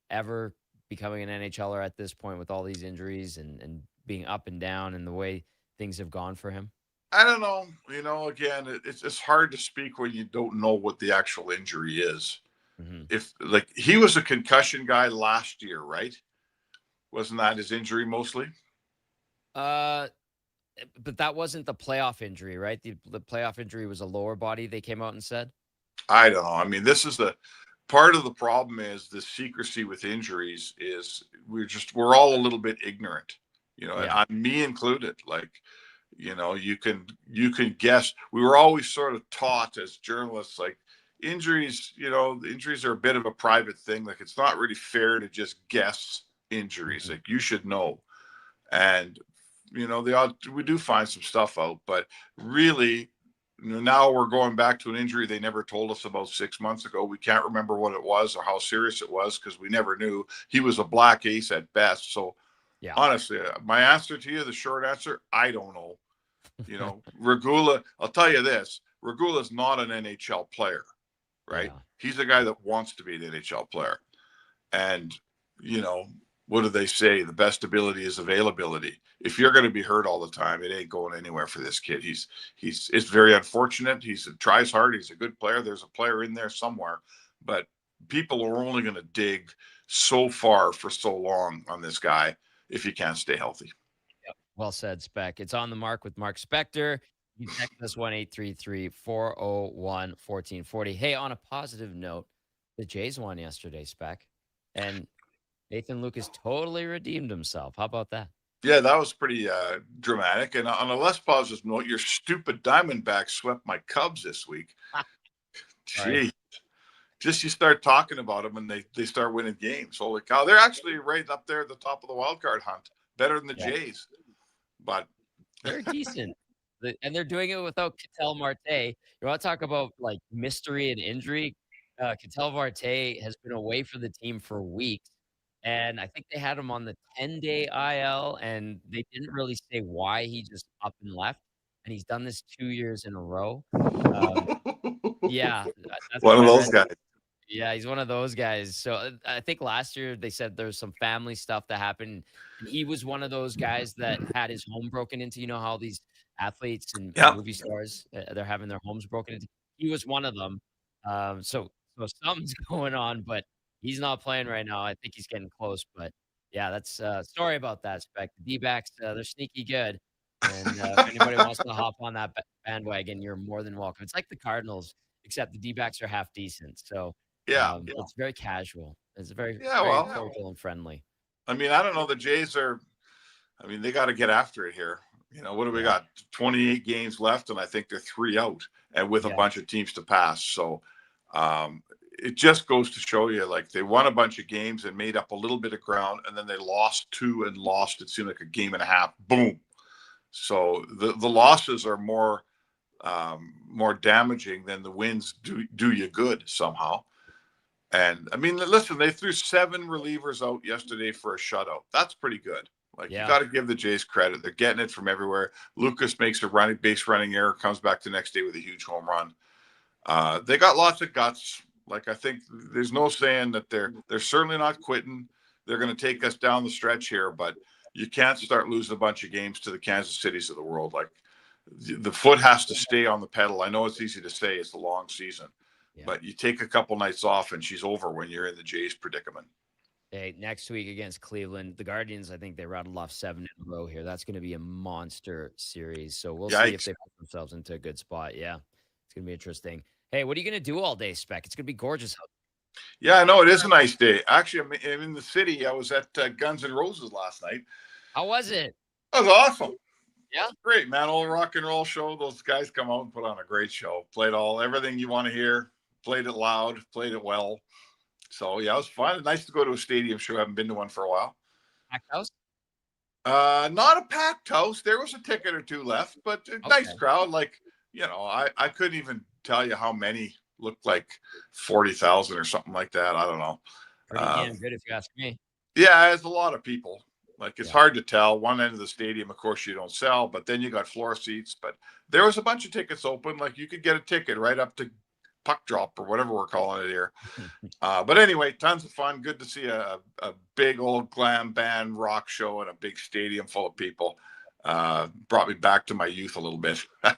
ever becoming an NHLer at this point with all these injuries and being up and down and the way things have gone for him? I don't know. Again, it's hard to speak when you don't know what the actual injury is. If like he was a concussion guy last year, right? Wasn't that his injury mostly? But that wasn't the playoff injury, right? The playoff injury was a lower body, they came out and said? I don't know. I mean, this is the part of the problem is the secrecy with injuries is we're all a little bit ignorant, and me included. Like, you can guess. We were always sort of taught as journalists, like injuries, injuries are a bit of a private thing. Like it's not really fair to just guess injuries. Like you should know. And, we do find some stuff out, but really, now we're going back to an injury they never told us about 6 months ago. We can't remember what it was or how serious it was because we never knew. He was a black ace at best. So, honestly, my answer to you, the short answer, I don't know. Regula, I'll tell you this, Regula is not an NHL player, right? He's a guy that wants to be an NHL player. And, what do they say? The best ability is availability. If you're going to be hurt all the time, it ain't going anywhere for this kid. It's very unfortunate. He tries hard. He's a good player. There's a player in there somewhere, but people are only going to dig so far for so long on this guy if you can't stay healthy. Yep. Well said, Spec. It's On the Mark with Mark Spector. You text us 1-833-401-1440. Hey, on a positive note, the Jays won yesterday, Spec, and Nathan Lucas totally redeemed himself. How about that? Yeah, that was pretty dramatic. And on a less positive note, your stupid Diamondbacks swept my Cubs this week. Gee, just you start talking about them and they start winning games. Holy cow. They're actually right up there at the top of the wild card hunt. Better than the Jays. But they're decent. And they're doing it without Ketel Marte. You want to talk about like mystery and injury? Ketel Marte has been away for the team for weeks. And I think they had him on the 10-day IL, and they didn't really say why he just up and left. And he's done this 2 years in a row. That's one of those guys. Yeah, he's one of those guys. So I think last year they said there was some family stuff that happened. And he was one of those guys that had his home broken into. You know how these athletes and movie stars, they're having their homes broken into. He was one of them. So something's going on, but he's not playing right now. I think he's getting close, but yeah, that's story about that, Spec. The D-backs, they're sneaky good. And if anybody wants to hop on that bandwagon, you're more than welcome. It's like the Cardinals, except the D-backs are half decent. So it's very casual. It's very cordial and friendly. I mean, I don't know. The Jays they got to get after it here. What do we got? 28 games left, and I think they're 3 out and with a bunch of teams to pass. So, it just goes to show you, like, they won a bunch of games and made up a little bit of ground, and then they lost 2 and lost. It seemed like a game and a half. Boom. So the losses are more damaging than the wins do you good somehow. And I mean, listen, they threw 7 relievers out yesterday for a shutout. That's pretty good. Like, you got to give the Jays credit. They're getting it from everywhere. Lucas makes a base running error, comes back the next day with a huge home run. They got lots of guts. Like, I think there's no saying that they're certainly not quitting. They're going to take us down the stretch here, but you can't start losing a bunch of games to the Kansas Cities of the world. Like, the foot has to stay on the pedal. I know it's easy to say, it's a long season, but you take a couple nights off and she's over when you're in the Jays predicament. Hey, next week against Cleveland, the Guardians, I think they rattled off 7 in a row here. That's going to be a monster series. So we'll see if they put themselves into a good spot. Yeah, it's going to be interesting. Hey, what are you going to do all day, Spec? It's going to be gorgeous out. Yeah, I know. It is a nice day. Actually, I'm in the city. I was at Guns N' Roses last night. How was it? That was awesome. Yeah. Great, man. Old rock and roll show. Those guys come out and put on a great show. Played everything you want to hear. Played it loud. Played it well. So, yeah, it was fun. Nice to go to a stadium show. I haven't been to one for a while. Packed house? Not a packed house. There was a ticket or 2 left, but a nice crowd. Like, I couldn't even tell you how many. Looked like 40,000 or something like that. I don't know. Pretty damn good if you ask me. Yeah, it's a lot of people. Like, it's hard to tell. One end of the stadium, of course, you don't sell, but then you got floor seats. But there was a bunch of tickets open. Like, you could get a ticket right up to puck drop or whatever we're calling it here. But anyway, tons of fun. Good to see a big old glam band rock show in a big stadium full of people. Brought me back to my youth a little bit. Nice.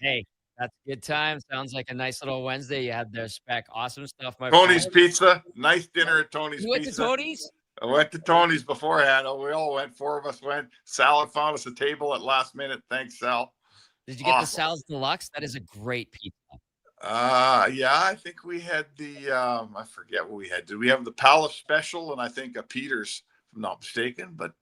Hey, that's a good time. Sounds like a nice little Wednesday you had there, Spec. Awesome stuff, my Tony's friend. Pizza. Nice dinner at Tony's You went Pizza. to Tony's? I went to Tony's beforehand. Oh, we all went. 4 of us went. Sal found us a table at last minute. Thanks, Sal. Did you get the Sal's Deluxe? That is a great pizza. Yeah, I think we had the I forget what we had. Did we have the Palace Special and I think a Peter's, if I'm not mistaken. But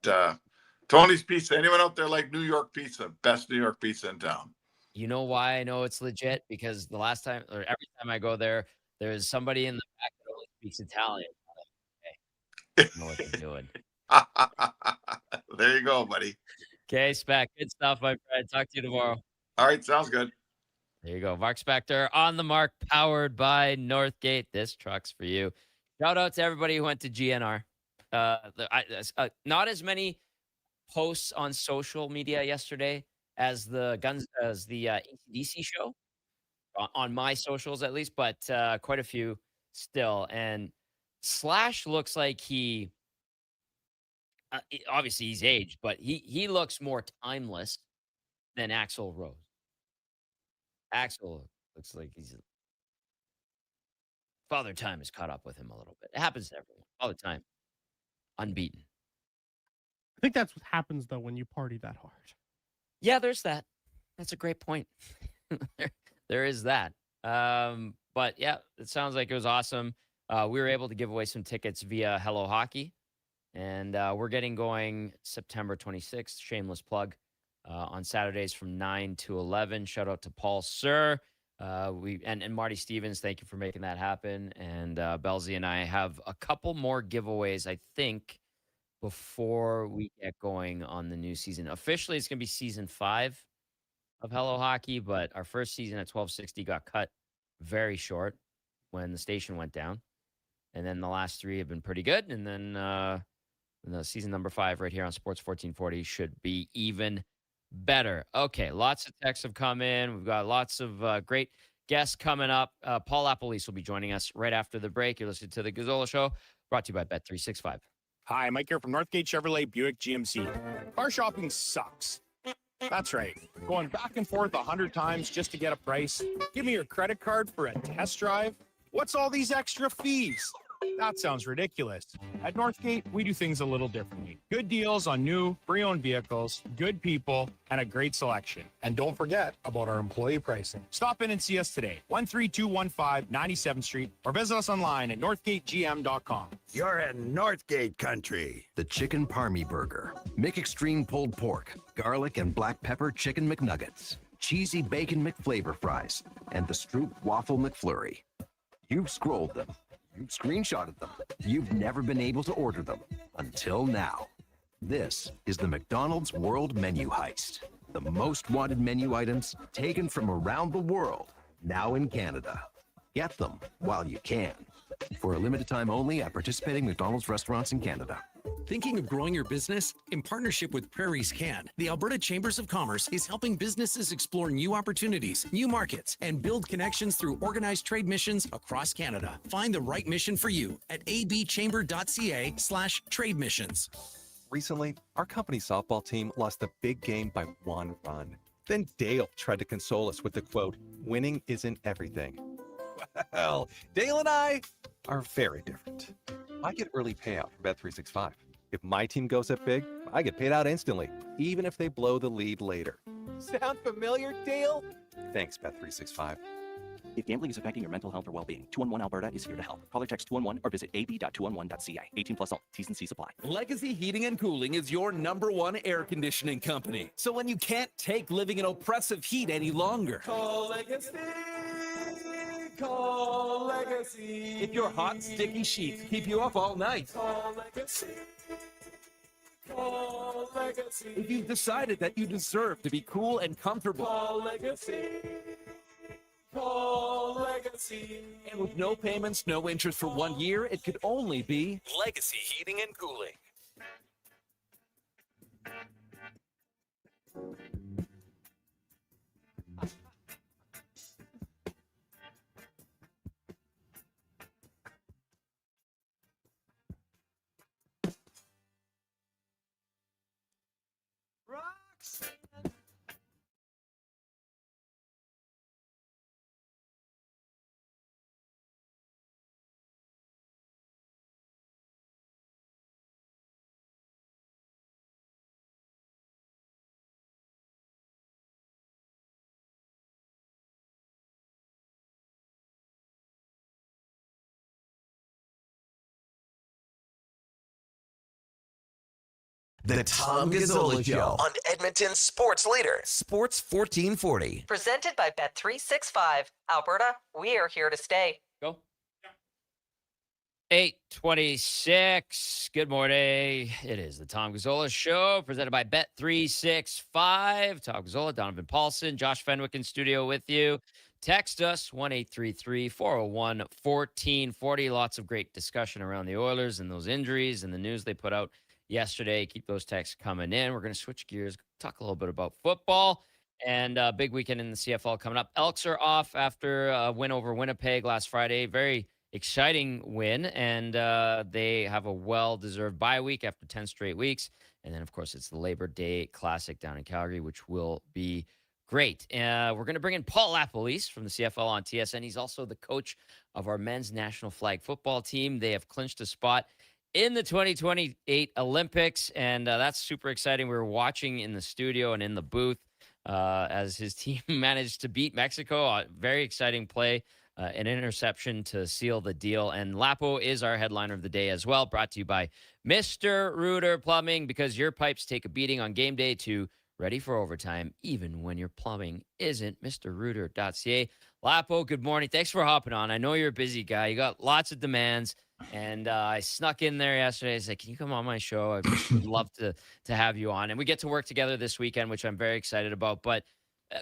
Tony's Pizza. Anyone out there like New York pizza? Best New York pizza in town. You know why I know it's legit? Because the last time or every time I go there, there's somebody in the back that only speaks Italian. Hey, I know what they're doing. There you go, buddy. Okay, Spec. Good stuff, my friend. Talk to you tomorrow. All right, sounds good. There you go. Mark Spector on the mark, powered by Northgate. This truck's for you. Shout out to everybody who went to GNR. Not as many posts on social media yesterday as the AC/DC show on my socials, at least, but quite a few still. And Slash looks like he obviously he's aged, but he looks more timeless than Axl Rose. Axl looks like Father Time has caught up with him a little bit. It happens to everyone all the time. Unbeaten. I think that's what happens though when you party that hard. Yeah, there's that. That's a great point. there is that. But yeah, it sounds like it was awesome. We were able to give away some tickets via Hello Hockey, and we're getting going September 26th. Shameless plug. On Saturdays from 9 to 11. Shout out to Paul Sir. And Marty Stevens, thank you for making that happen. And Belzy and I have a couple more giveaways, I think, before we get going on the new season. Officially, it's going to be season 5 of Hello Hockey, but our first season at 1260 got cut very short when the station went down. And then the last 3 have been pretty good. And then the season number 5 right here on Sports 1440 should be even better. Okay, lots of texts have come in. We've got lots of great guests coming up. Paul Appelese will be joining us right after the break. You're listening to the Gazzola Show, brought to you by Bet365. Hi, Mike here from Northgate Chevrolet Buick GMC. Car shopping sucks. That's right. Going back and forth 100 times just to get a price. Give me your credit card for a test drive. What's all these extra fees? That sounds ridiculous. At Northgate, we do things a little differently. Good deals on new, pre-owned vehicles, good people, and a great selection. And don't forget about our employee pricing. Stop in and see us today, 13215 97th Street, or visit us online at northgategm.com. You're in Northgate country. The Chicken Parmy Burger, McExtreme pulled pork, garlic and black pepper chicken McNuggets, cheesy bacon McFlavor fries, and the Stroop Waffle McFlurry. You've scrolled them. You've screenshotted them. You've never been able to order them until now. This is the McDonald's World Menu Heist. The most wanted menu items taken from around the world, now in Canada. Get them while you can. For a limited time only at participating McDonald's restaurants in Canada. Thinking of growing your business? In partnership with Prairie's Can, the Alberta Chambers of Commerce is helping businesses explore new opportunities, new markets, and build connections through organized trade missions across Canada. Find the right mission for you at abchamber.ca/trade missions. Recently, our company softball team lost the big game by 1 run. Then Dale tried to console us with the quote, "Winning isn't everything." Well, Dale and I are very different. I get early payout from Bet365. If my team goes up big, I get paid out instantly, even if they blow the lead later. Sound familiar, Dale? Thanks, Bet365. If gambling is affecting your mental health or well-being, 211 Alberta is here to help. Call or text 211 or visit ab.211.ca. 18 plus only. T's and C's apply. Legacy Heating and Cooling is your #1 air conditioning company. So when you can't take living in oppressive heat any longer, Call Legacy. Call Legacy. if your hot, sticky sheets keep you up all night, Call Legacy. Call Legacy. if you've decided that you deserve to be cool and comfortable, Call Legacy. Call Legacy. and with no payments, no interest for 1 year, it could only be Legacy Heating and Cooling. The Tom Gazzola Show on Edmonton's sports leader, Sports 1440. Presented by Bet365. Alberta, we are here to stay. Go. 8:26. Good morning. It is the Tom Gazzola Show, presented by Bet365. Tom Gazzola, Donovan Paulson, Josh Fenwick in studio with you. Text us 1-833-401-1440. Lots of great discussion around the Oilers and those injuries and the news they put out yesterday. Keep those texts coming in. We're going to switch gears, talk a little bit about football, and big weekend in the CFL coming up. Elks are off after a win over Winnipeg last Friday. Very exciting win, and they have a well-deserved bye week after 10 straight weeks. And then, of course, it's the Labor Day Classic down in Calgary, which will be great. We're going to bring in Paul Lapalisse from the CFL on TSN. He's also the coach of our men's national flag football team. They have clinched a spot in the 2028 Olympics, and that's super exciting. We were watching in the studio and in the booth as his team managed to beat Mexico. A very exciting play, an interception to seal the deal. And Lapo is our headliner of the day as well, brought to you by Mr. Rooter Plumbing, because your pipes take a beating on game day too. Ready for overtime, even when your plumbing isn't. MrRooter.ca. Lapo, good morning. Thanks for hopping on. I know you're a busy guy. You got lots of demands. And I snuck in there yesterday. I said, can you come on my show? I'd love to have you on. And we get to work together this weekend, which I'm very excited about. But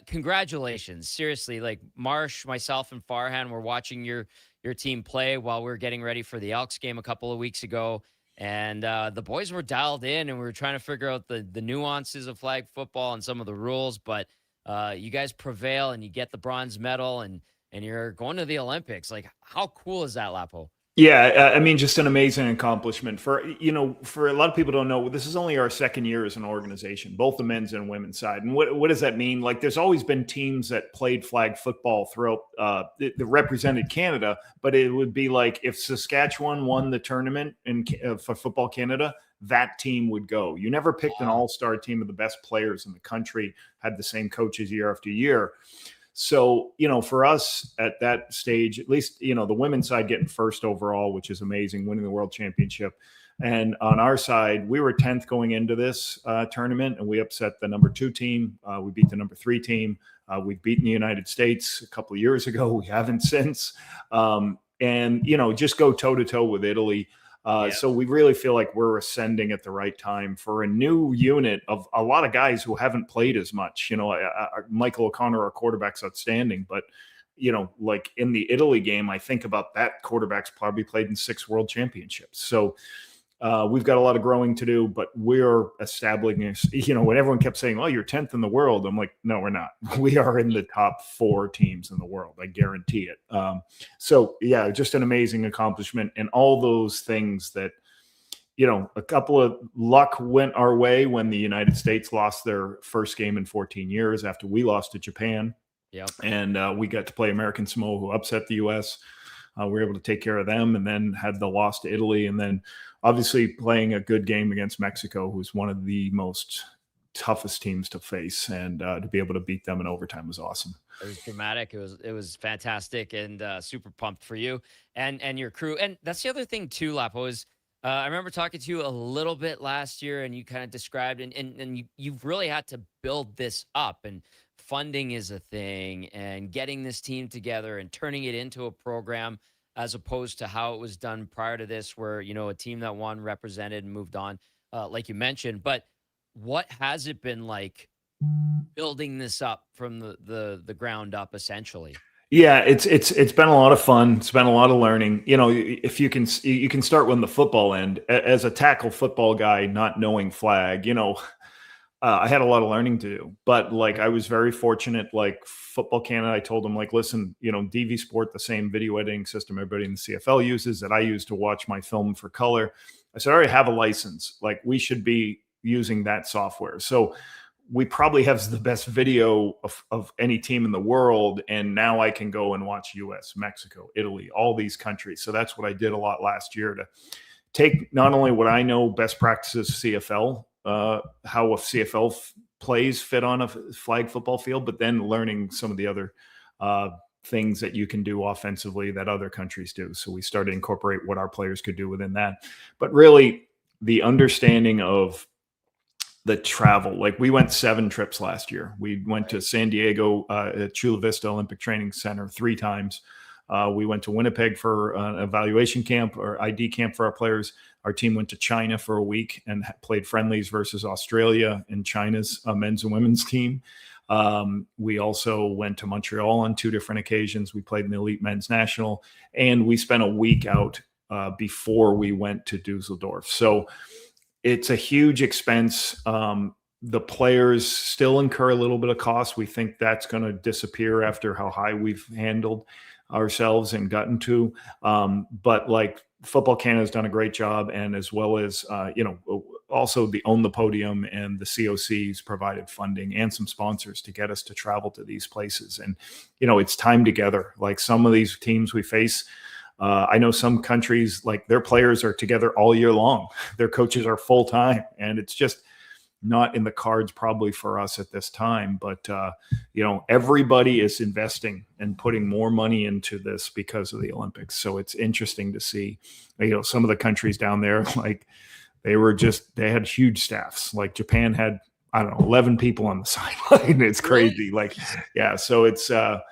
congratulations. Seriously, like Marsh, myself, and Farhan were watching your team play while we were getting ready for the Elks game a couple of weeks ago. And the boys were dialed in, and we were trying to figure out the nuances of flag football and some of the rules. But you guys prevail, and you get the bronze medal, and you're going to the Olympics. Like, how cool is that, Lapo? Yeah, I mean, just an amazing accomplishment. For a lot of people don't know, this is only our second year as an organization, both the men's and women's side. And what does that mean? Like, there's always been teams that played flag football throughout that represented Canada, but it would be like if Saskatchewan won the tournament for Football Canada, that team would go. You never picked an all-star team of the best players in the country, had the same coaches year after year. So, for us at that stage, at least, the women's side getting first overall, which is amazing, winning the world championship. And on our side, we were 10th going into this tournament, and we upset the number 2 team. We beat the number 3 team. We've beaten the United States a couple of years ago. We haven't since. And, just go toe-to-toe with Italy. So we really feel like we're ascending at the right time for a new unit of a lot of guys who haven't played as much. Michael O'Connor, our quarterback's outstanding, but like in the Italy game, I think about that quarterback's probably played in 6 world championships. So we've got a lot of growing to do, but we're establishing, when everyone kept saying, oh, you're 10th in the world. I'm like, no, we're not. We are in the top 4 teams in the world. I guarantee it. So yeah, just an amazing accomplishment, and all those things that, a couple of luck went our way when the United States lost their first game in 14 years after we lost to Japan. Yep. And we got to play American Samoa, who upset the U.S. We were able to take care of them, and then had the loss to Italy, and then obviously playing a good game against Mexico, who's one of the most toughest teams to face, and to be able to beat them in overtime was awesome. It was dramatic. It was fantastic, and super pumped for you and your crew. And that's the other thing too, Lapo, is I remember talking to you a little bit last year, and you kind of described, and you've really had to build this up, and funding is a thing, and getting this team together and turning it into a program, as opposed to how it was done prior to this, where, a team that won, represented, and moved on, like you mentioned. But what has it been like building this up from the ground up, essentially? Yeah, it's been a lot of fun. It's been a lot of learning. If you can start with the football end. As a tackle football guy, not knowing flag, I had a lot of learning to do, but like I was very fortunate. Like Football Canada, I told them, like, listen, DV Sport, the same video editing system everybody in the CFL uses, that I use to watch my film for color. I said, I already have a license. Like, we should be using that software. So we probably have the best video of any team in the world. And now I can go and watch US, Mexico, Italy, all these countries. So that's what I did a lot last year, to take not only what I know, best practices CFL, how a CFL plays fit on a flag football field, but then learning some of the other things that you can do offensively that other countries do. So we started to incorporate what our players could do within that. But really, the understanding of the travel. Like we went 7 trips last year. We went to San Diego, at Chula Vista Olympic Training Center 3 times. We went to Winnipeg for an evaluation camp or ID camp for our players. Our team went to China for a week and played friendlies versus Australia and China's men's and women's team. We also went to Montreal on 2 different occasions. We played in the Elite Men's National, and we spent a week out before we went to Dusseldorf. So it's a huge expense. The players still incur a little bit of cost. We think that's going to disappear after how high we've handled ourselves and gotten to. But like Football Canada has done a great job, and as well as also the Own the Podium and the COCs provided funding and some sponsors to get us to travel to these places. And it's time together. Like some of these teams we face, I know some countries, like their players are together all year long. Their coaches are full time, and it's just not in the cards probably for us at this time. But everybody is investing and putting more money into this because of the Olympics. So it's interesting to see. Some of the countries down there, like they had huge staffs. Like Japan had, I don't know, 11 people on the sideline. It's crazy. Like, yeah. So it's but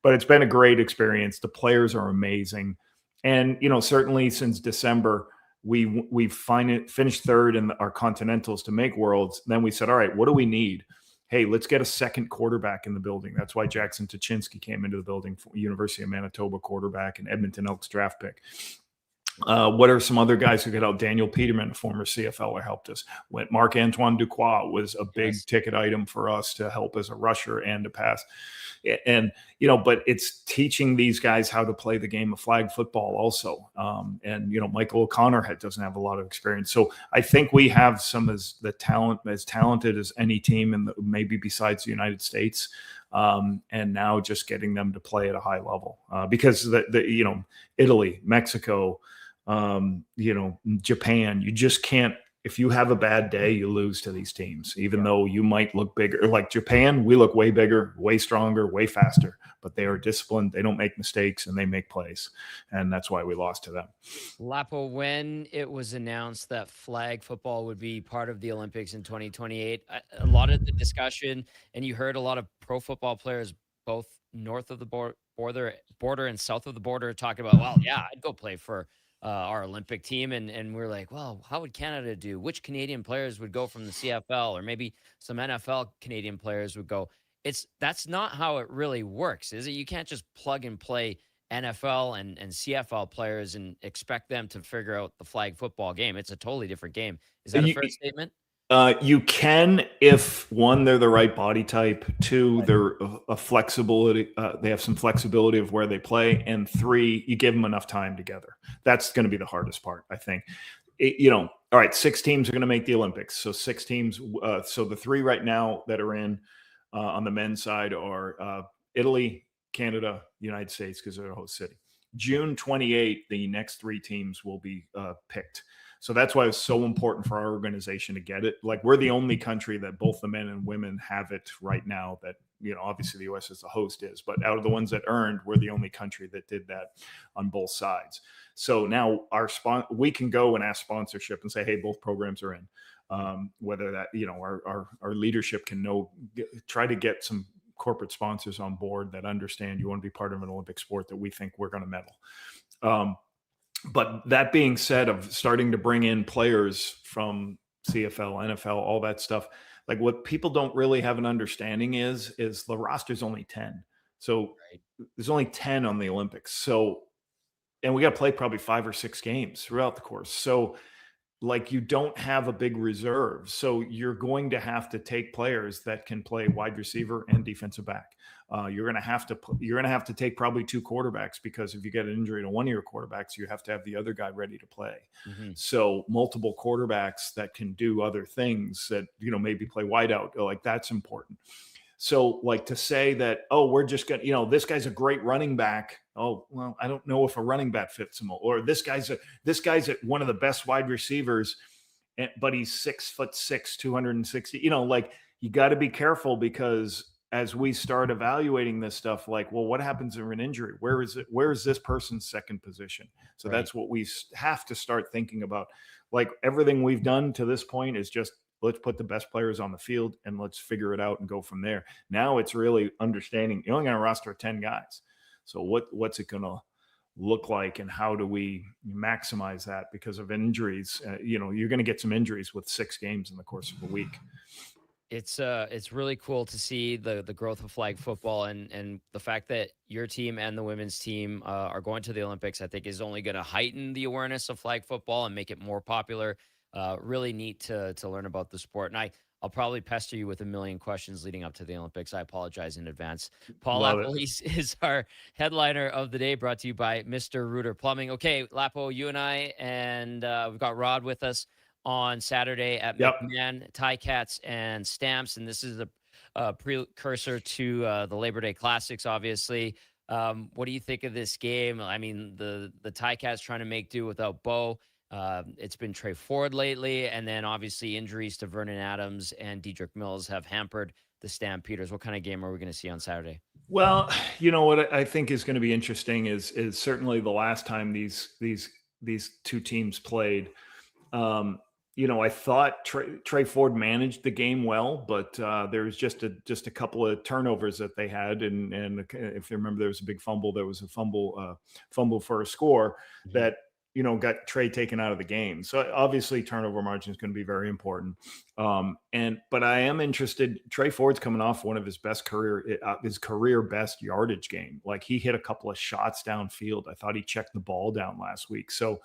it's been a great experience. The players are amazing. And, certainly since December, we finished 3rd in our Continentals to make Worlds. Then we said, all right, what do we need? Hey, let's get a second quarterback in the building. That's why Jackson Tuchinski came into the building, for University of Manitoba quarterback and Edmonton Elks draft pick. What are some other guys who could help? Daniel Peterman, a former CFLer, helped us. Marc-Antoine Duquois was a big ticket item for us to help as a rusher and a pass. And, but it's teaching these guys how to play the game of flag football also. And, Michael O'Connor doesn't have a lot of experience. So I think we have as talented as any team maybe besides the United States. And now just getting them to play at a high level because Italy, Mexico, Japan, you just can't. If you have a bad day, you lose to these teams, even though you might look bigger. Like Japan, we look way bigger, way stronger, way faster, but they are disciplined. They don't make mistakes and they make plays. And that's why we lost to them. Lapo, when it was announced that flag football would be part of the Olympics in 2028, a lot of the discussion, and you heard a lot of pro football players, both north of the border and south of the border, talking about, well, yeah, I'd go play for our Olympic team. And we're like, well, how would Canada do? Which Canadian players would go from the CFL, or maybe some NFL Canadian players would go? That's not how it really works, is it? You can't just plug and play NFL and CFL players and expect them to figure out the flag football game. It's a totally different game. Is that a fair statement? You can, if 1, they're the right body type, 2, they're a flexibility. They have some flexibility of where they play, and 3, you give them enough time together. That's going to be the hardest part, I think. All right, 6 teams are going to make the Olympics. So 6 teams. So the 3 right now that are in on the men's side are Italy, Canada, United States, because they're the host city. June 28, the next 3 teams will be picked. So that's why it's so important for our organization to get it. Like, we're the only country that both the men and women have it right now that, obviously the U.S. as the host is, but out of the ones that earned, we're the only country that did that on both sides. So now we can go and ask sponsorship and say, hey, both programs are in. Whether that, our leadership can try to get some corporate sponsors on board that understand you want to be part of an Olympic sport that we think we're going to medal. But that being said, of starting to bring in players from CFL, NFL, all that stuff, like what people don't really have an understanding is the roster's only 10. So there's only 10 on the Olympics. So, and we got to play probably 5 or 6 games throughout the course. So like, you don't have a big reserve. So you're going to have to take players that can play wide receiver and defensive back. You're going to have to take probably 2 quarterbacks, because if you get an injury to one of your quarterbacks, you have to have the other guy ready to play. Mm-hmm. So multiple quarterbacks that can do other things that, maybe play wide out, like that's important. So like to say that, oh, we're just going to, this guy's a great running back. Oh, well, I don't know if a running back fits him, or this guy's at one of the best wide receivers, but he's 6'6", 260, like you got to be careful, because as we start evaluating this stuff, like, well, what happens in an injury? Where is this person's second position? So That's what we have to start thinking about. Like, everything we've done to this point is just let's put the best players on the field and let's figure it out and go from there. Now it's really understanding you're only going to roster 10 guys. So what's it going to look like, and how do we maximize that because of injuries? You're going to get some injuries with 6 games in the course of a week. It's really cool to see the growth of flag football, and the fact that your team and the women's team are going to the Olympics, I think, is only going to heighten the awareness of flag football and make it more popular. Really neat to learn about the sport. And I'll probably pester you with a million questions leading up to the Olympics. I apologize in advance. Paul Lapolis is our headliner of the day, brought to you by Mr. Rooter Plumbing. Okay, Lapo, you and I, and we've got Rod with us on Saturday at McMahon, Tie Cats and Stamps. And this is a precursor to the Labor Day Classics, obviously. What do you think of this game? I mean, the Tie Cats trying to make do without Bo. It's been Trey Ford lately, and then obviously injuries to Vernon Adams and Dedrick Mills have hampered the Stampeders. What kind of game are we going to see on Saturday? Well, what I think is going to be interesting is certainly the last time these 2 teams played. I thought Trey Ford managed the game well, but there was just a couple of turnovers that they had, and if you remember, there was a big fumble. There was a fumble for a score that got Trey taken out of the game. So obviously turnover margin is going to be very important. But I am interested. Trey Ford's coming off one of his career best yardage game. Like, he hit a couple of shots downfield. I thought he checked the ball down last week. So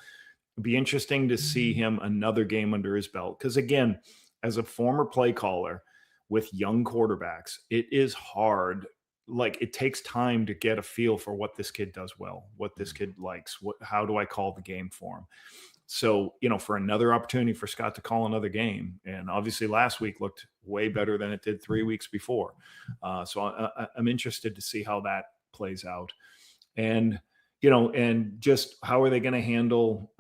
it'd be interesting to see him another game under his belt. Because again, as a former play caller with young quarterbacks, it is hard. Like, it takes time to get a feel for what this kid does well, what this kid likes, how do I call the game for him? So, for another opportunity for Scott to call another game. And obviously last week looked way better than it did 3 weeks before. So I'm interested to see how that plays out. And, and just how are they going to handle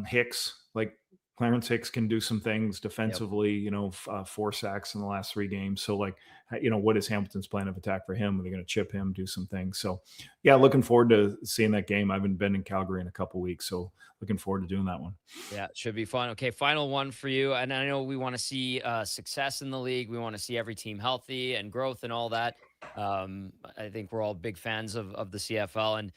Hicks? Like, Clarence Hicks can do some things defensively, 4 sacks in the last 3 games. So, like, what is Hamilton's plan of attack for him? Are they going to chip him, do some things? So, yeah, looking forward to seeing that game. I haven't been in Calgary in a couple of weeks, so looking forward to doing that one. Yeah, it should be fun. Okay, final one for you. And I know we want to see success in the league. We want to see every team healthy and growth and all that. I think we're all big fans of the CFL, and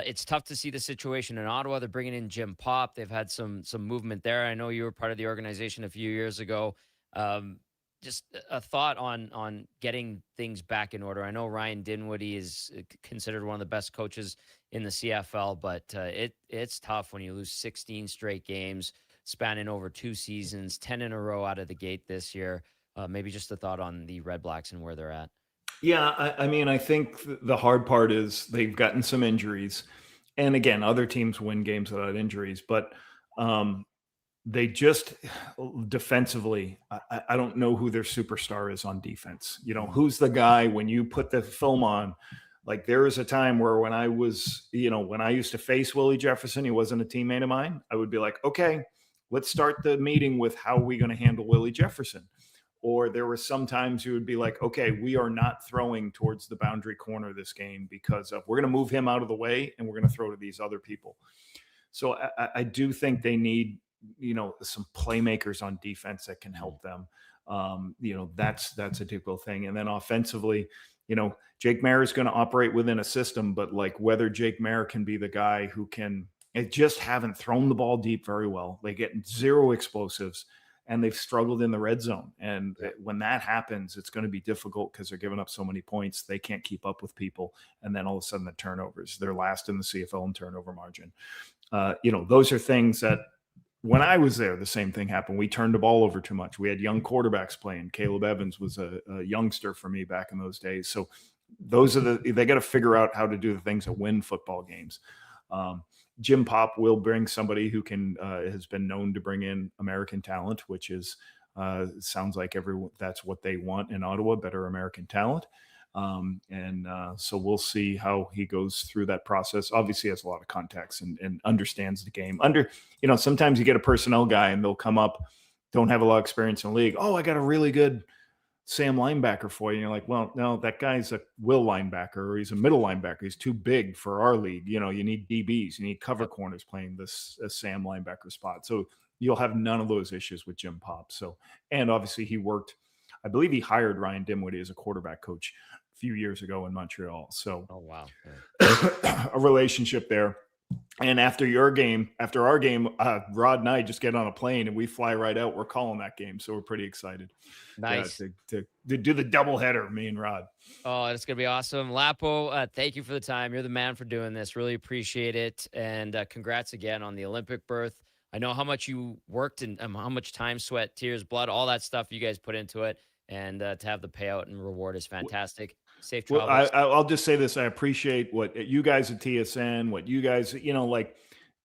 it's tough to see the situation in Ottawa. They're bringing in Jim Pop. They've had some movement there. I know you were part of the organization a few years ago. Just a thought on getting things back in order. I know Ryan Dinwiddie is considered one of the best coaches in the CFL, but it's tough when you lose 16 straight games, spanning over 2 seasons, 10 in a row out of the gate this year. Maybe just a thought on the Red Blacks and where they're at. Yeah, I mean, I think the hard part is they've gotten some injuries. And again, other teams win games without injuries, but they just defensively, I don't know who their superstar is on defense. Who's the guy when you put the film on? Like, there was a time where when I was, when I used to face Willie Jefferson, he wasn't a teammate of mine. I would be like, okay, let's start the meeting with how are we going to handle Willie Jefferson? Or there were some times you would be like, okay, we are not throwing towards the boundary corner this game because we're going to move him out of the way and we're going to throw to these other people. So I do think they need, some playmakers on defense that can help them. That's a typical thing. And then offensively, Jake Mayer is going to operate within a system, but like whether Jake Mayer can be the guy who can, it just haven't thrown the ball deep very well. They get 0 explosives. And they've struggled in the red zone. And when that happens, it's going to be difficult because they're giving up so many points. They can't keep up with people. And then all of a sudden the turnovers, they're last in the CFL in turnover margin. Those are things that when I was there, the same thing happened. We turned the ball over too much. We had young quarterbacks playing. Caleb Evans was a youngster for me back in those days. So they got to figure out how to do the things that win football games. Jim Pop will bring somebody who has been known to bring in American talent, which is sounds like that's what they want in Ottawa, better American talent. So we'll see how he goes through that process. Obviously, he has a lot of contacts and understands the game. Sometimes you get a personnel guy and they'll come up, don't have a lot of experience in the league. Oh, I got a really good Sam linebacker for you. And you're like, well, no, that guy's a will linebacker or he's a middle linebacker. He's too big for our league. You know, you need DBs, you need cover corners playing this Sam linebacker spot. So you'll have none of those issues with Jim Pop. So, and obviously he worked, I believe he hired Ryan Dimwitty as a quarterback coach a few years ago in Montreal. So, oh, wow. a relationship there. And after our game, Rod and I just get on a plane and we fly right out. We're calling that game. So we're pretty excited. Nice. To do the doubleheader, me and Rod. Oh, it's going to be awesome. Lapo, thank you for the time. You're the man for doing this. Really appreciate it. And congrats again on the Olympic berth. I know how much you worked and how much time, sweat, tears, blood, all that stuff you guys put into it. And to have the payout and reward is fantastic. Safe travels. Well, I'll just say this. I appreciate what you guys at TSN, what you guys, like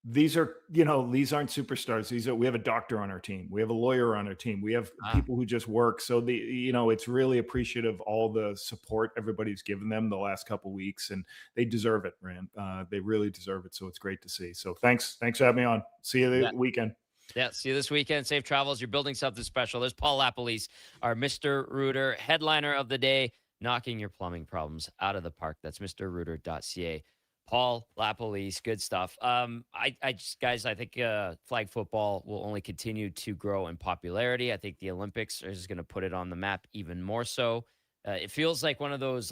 these are, these aren't superstars. We have a doctor on our team. We have a lawyer on our team. We have people who just work. So it's really appreciative, all the support everybody's given them the last couple of weeks, and they deserve it, Rand. They really deserve it. So it's great to see. So thanks for having me on. See you the weekend. Yeah, see you this weekend. Safe travels. You're building something special. There's Paul Lapalisse, our Mr. Rooter headliner of the day, knocking your plumbing problems out of the park. That's mrrooter.ca. Paul Lapalisse, good stuff. Guys, I think flag football will only continue to grow in popularity. I think the Olympics is going to put it on the map even more so. It feels like one of those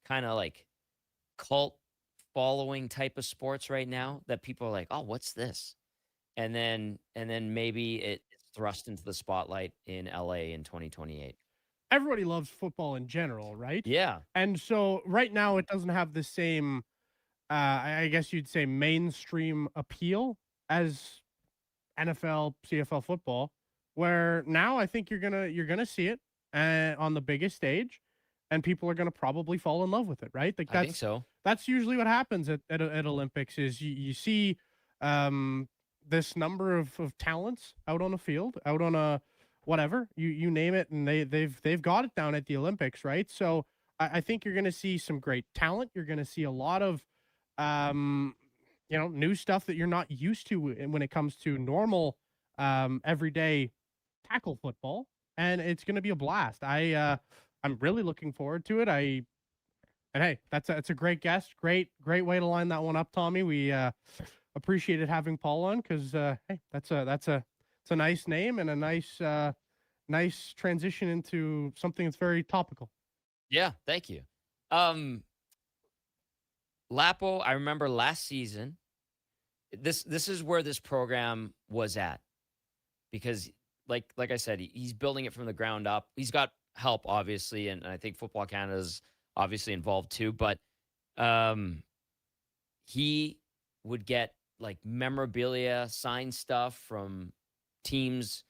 kind of cult following type of sports right now that people are like, oh, what's this? And then maybe it's thrust into the spotlight in LA in 2028. Everybody loves football in general, right? Yeah. And so right now it doesn't have the same, I guess you'd say, mainstream appeal as NFL, CFL football, where now I think you're gonna see it on the biggest stage, and people are gonna probably fall in love with it, right? I think so. That's usually what happens at Olympics is you see this number of talents out on a field, out on a whatever, you name it, and they've got it down at the Olympics, right? So I think you're going to see some great talent. You're going to see a lot of new stuff that you're not used to when it comes to normal everyday tackle football, and it's going to be a blast. I'm really looking forward to it. And hey, that's a great guest. Great way to line that one up, Tommy. We appreciated having Paul on because hey, it's a nice name and a nice transition into something that's very topical. Yeah, thank you. Lapo, I remember last season. This is where this program was at, because like I said, he's building it from the ground up. He's got help, obviously, and I think Football Canada is obviously involved too. But he would get memorabilia, signed stuff from teams,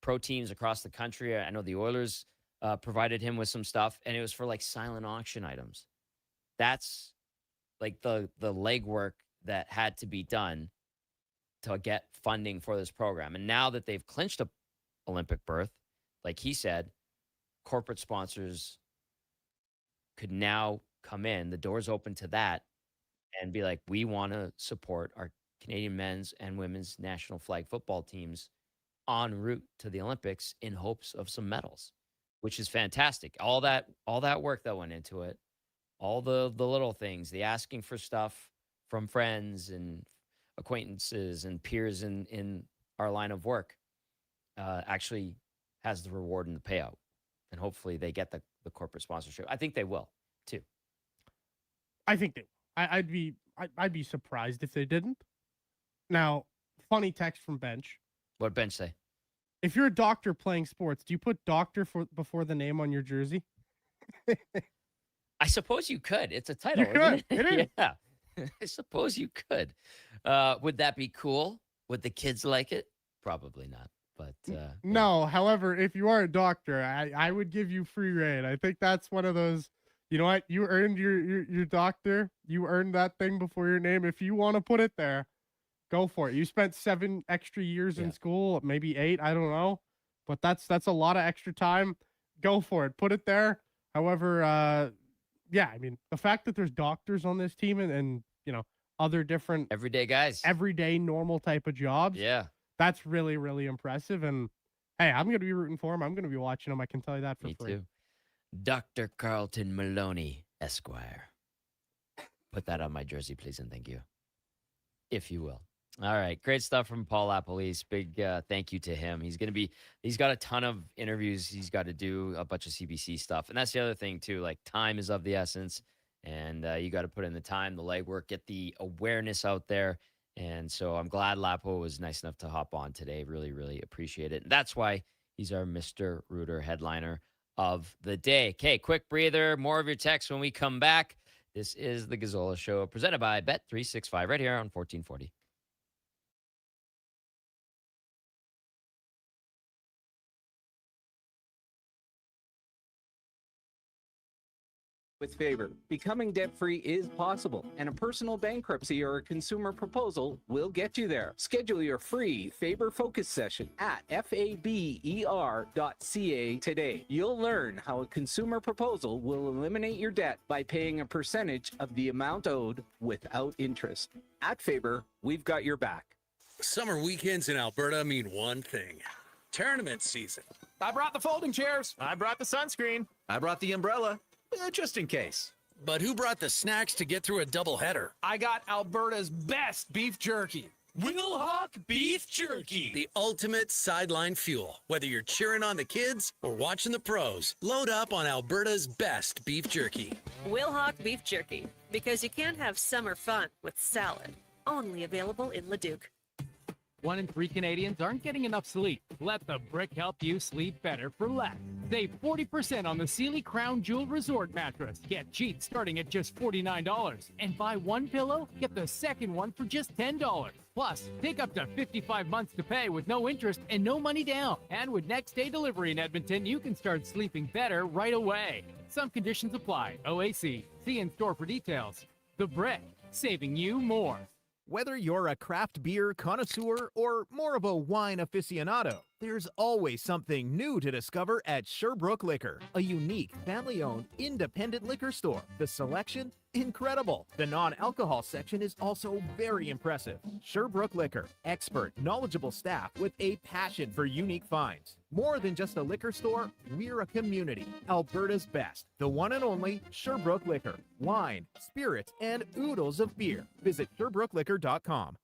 pro teams across the country. I know the Oilers provided him with some stuff, and it was for silent auction items. That's the legwork that had to be done to get funding for this program. And now that they've clinched a Olympic berth, like he said, corporate sponsors could now come in. The door's open to that and be like, we want to support our Canadian men's and women's national flag football teams en route to the Olympics in hopes of some medals, which is fantastic. All that work that went into it, all the little things, the asking for stuff from friends and acquaintances and peers in our line of work actually has the reward and the payout. And hopefully they get the corporate sponsorship. I think they will too. I think they will. I'd be surprised if they didn't. Now, funny text from Bench. What Bench say? If you're a doctor playing sports, do you put doctor before the name on your jersey? I suppose you could. It's a title. You could. It is. Yeah. I suppose you could. Would that be cool? Would the kids like it? Probably not. But no. However, if you are a doctor, I would give you free reign. I think that's one of those. You know what? You earned your doctor. You earned that thing before your name. If you want to put it there, go for it. You spent 7 extra years in school, maybe 8. I don't know, but that's a lot of extra time. Go for it. Put it there. However, yeah, I mean, the fact that there's doctors on this team and other different everyday guys, everyday normal type of jobs. Yeah. That's really, really impressive. And Hey, I'm gonna be rooting for him. I'm gonna be watching him. I can tell you that for Me free. too. Dr. Carlton Maloney, Esquire. Put that on my jersey, please, and thank you. If you will. All right. Great stuff from Paul Lapalisse. Big thank you to him. He's got a ton of interviews he's got to do, a bunch of CBC stuff. And that's the other thing, too. Like, time is of the essence. And you got to put in the time, the legwork, get the awareness out there. And so I'm glad Lapo was nice enough to hop on today. Really, really appreciate it. And that's why he's our Mr. Rooter headliner of the day. Okay, quick breather. More of your text when we come back. This is the Gazzola Show presented by Bet365 right here on 1440. With Faber, becoming debt-free is possible, and a personal bankruptcy or a consumer proposal will get you there. Schedule your free Faber Focus session at faber.ca today. You'll learn how a consumer proposal will eliminate your debt by paying a percentage of the amount owed without interest. At Faber, we've got your back. Summer weekends in Alberta mean one thing. Tournament season. I brought the folding chairs. I brought the sunscreen. I brought the umbrella, just in case. But who brought the snacks to get through a doubleheader? I got Alberta's best beef jerky. Wilhauk Beef Jerky. The ultimate sideline fuel. Whether you're cheering on the kids or watching the pros, load up on Alberta's best beef jerky. Wilhauk Beef Jerky, because you can't have summer fun with salad. Only available in Leduc. 1 in 3 Canadians aren't getting enough sleep. Let the Brick help you sleep better for less. Save 40% on the Sealy Crown Jewel Resort mattress. Get sheets starting at just $49. And buy one pillow, get the second one for just $10. Plus, take up to 55 months to pay with no interest and no money down. And with next day delivery in Edmonton, you can start sleeping better right away. Some conditions apply. OAC. See in store for details. The Brick, saving you more. Whether you're a craft beer connoisseur or more of a wine aficionado, there's always something new to discover at Sherbrooke Liquor, a unique, family-owned, independent liquor store. The selection? Incredible. The non-alcohol section is also very impressive. Sherbrooke Liquor, expert, knowledgeable staff with a passion for unique finds. More than just a liquor store, we're a community. Alberta's best, the one and only Sherbrooke Liquor. Wine, spirits, and oodles of beer. Visit SherbrookeLiquor.com.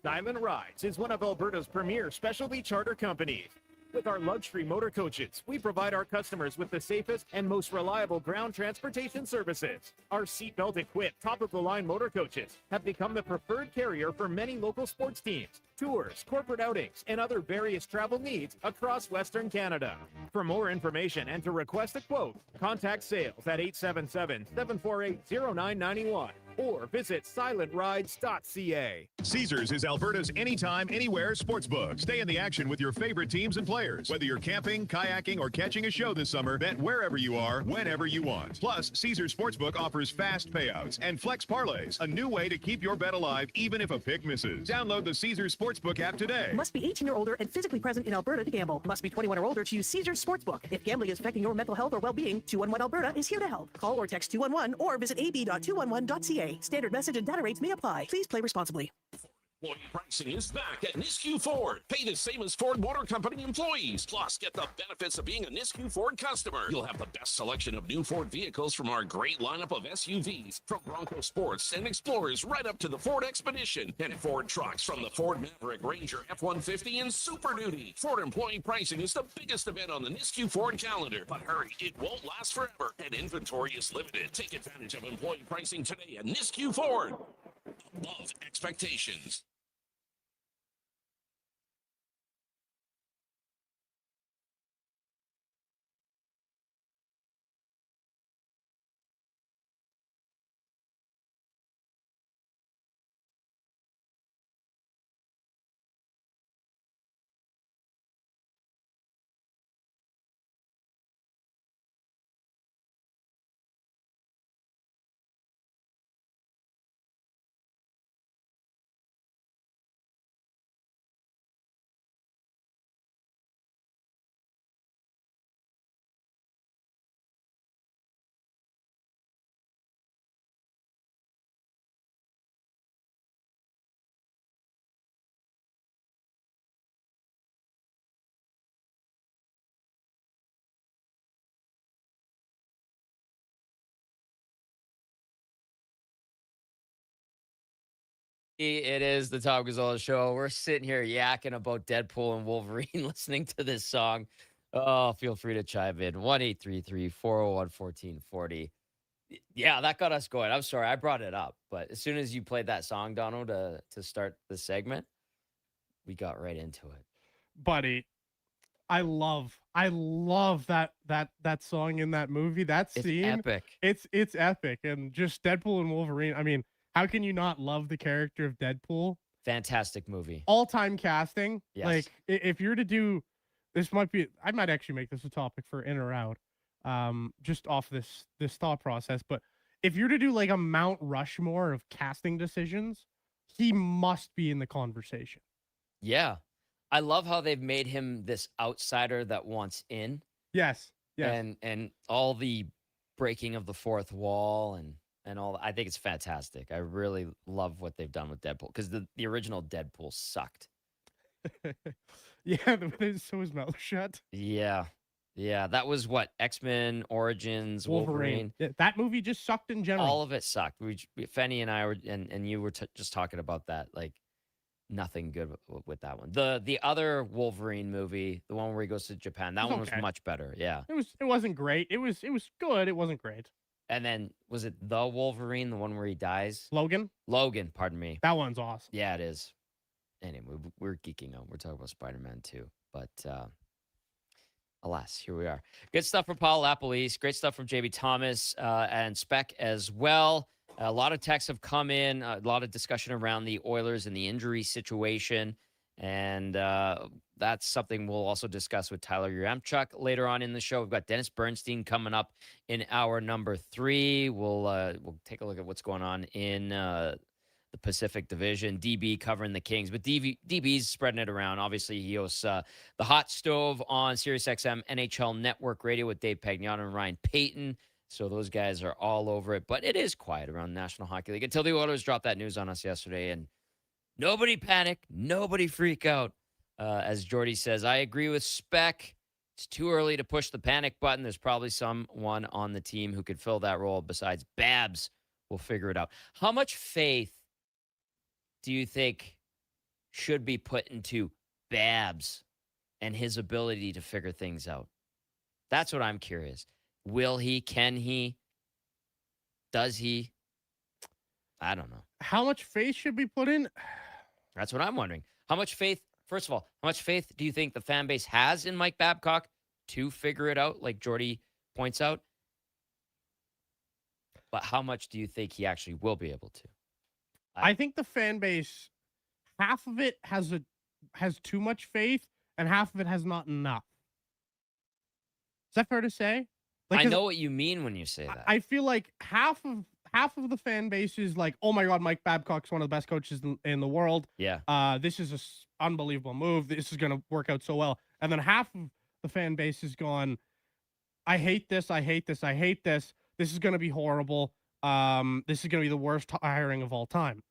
Diamond Rides is one of Alberta's premier specialty charter companies. With our luxury motor coaches, we provide our customers with the safest and most reliable ground transportation services. Our seatbelt equipped, top-of-the-line motor coaches have become the preferred carrier for many local sports teams, tours, corporate outings, and other various travel needs across Western Canada. For more information and to request a quote, contact sales at 877-748-0991 or visit silentrides.ca. Caesars is Alberta's anytime, anywhere sportsbook. Stay in the action with your favorite teams and players. Whether you're camping, kayaking, or catching a show this summer, bet wherever you are, whenever you want. Plus, Caesars Sportsbook offers fast payouts and flex parlays, a new way to keep your bet alive even if a pick misses. Download the Caesars Sportsbook app today. Must be 18 or older and physically present in Alberta to gamble. Must be 21 or older to use Caesars Sportsbook. If gambling is affecting your mental health or well-being, 211 Alberta is here to help. Call or text 211 or visit ab.211.ca. Standard message and data rates may apply. Please play responsibly. Employee pricing is back at Nisku Ford. Pay the same as Ford Motor Company employees. Plus, get the benefits of being a Nisku Ford customer. You'll have the best selection of new Ford vehicles from our great lineup of SUVs, from Bronco Sports and Explorers right up to the Ford Expedition, and Ford trucks from the Ford Maverick, Ranger, F-150, and Super Duty. Ford employee pricing is the biggest event on the Nisku Ford calendar. But hurry, it won't last forever, and inventory is limited. Take advantage of employee pricing today at Nisku Ford. Above expectations. It is the Tom Gazzola Show. We're sitting here yakking about Deadpool and Wolverine, listening to this song. Oh, feel free to chime in. 1-833-401-1440. Yeah, that got us going. I'm sorry, I brought it up, but as soon as you played that song, Donald, to start the segment, we got right into it. Buddy, I love that song in that movie. That scene, epic. It's epic, and just Deadpool and Wolverine. I mean, how can you not love the character of Deadpool? Fantastic movie. All-time casting. Yes. Like, if you're to do, this might be. I might actually make this a topic for in or out, just off this thought process. But if you're to do like a Mount Rushmore of casting decisions, he must be in the conversation. Yeah. I love how they've made him this outsider that wants in. Yes. Yes. And all the breaking of the fourth wall and all. I think it's fantastic. I really love what they've done with Deadpool because the original Deadpool sucked. Yeah, so his mouth shut. Yeah. Yeah. That was what? X-Men Origins, Wolverine. Yeah, that movie just sucked in general. All of it sucked. Fenny and I were, and you were just talking about that. Like, nothing good with that one. The other Wolverine movie, the one where he goes to Japan, that one was much better. Yeah. It wasn't great. It was good. It wasn't great. And then was it the Wolverine, the one where he dies? Logan, pardon me. that one's awesome. Yeah, it is. Anyway, we're geeking out. We're talking about Spider-Man 2. But alas, here we are. Good stuff from Paul Lapalese. Great stuff from JB Thomas and Spec as well. A lot of texts have come in, a lot of discussion around the Oilers and the injury situation. And that's something we'll also discuss with Tyler Yuremchuk later on in the show. We've got Dennis Bernstein coming up in hour number 3. We'll take a look at what's going on in the Pacific Division. DB covering the Kings, but DB's spreading it around. Obviously, he hosts the Hot Stove on SiriusXM NHL Network Radio with Dave Pagnon and Ryan Payton. So those guys are all over it. But it is quiet around the National Hockey League until the Oilers dropped that news on us yesterday. And nobody panic. Nobody freak out. As Jordy says, I agree with Spec. It's too early to push the panic button. There's probably someone on the team who could fill that role besides Babs. We'll figure it out. How much faith do you think should be put into Babs and his ability to figure things out? That's what I'm curious. Will he? Can he? Does he? I don't know. How much faith should be put in? That's what I'm wondering. How much faith, first of all, how much faith do you think the fan base has in Mike Babcock to figure it out, like Jordy points out? But how much do you think he actually will be able to? I think the fan base, half of it has too much faith, and half of it has not enough. Is that fair to say? I know what you mean when you say that. I feel like half of the fan base is like, oh my God, Mike Babcock's one of the best coaches in the world. Yeah. This is an unbelievable move. This is going to work out so well. And then half of the fan base is gone, I hate this. I hate this. I hate this. This is going to be horrible. This is going to be the worst hiring of all time.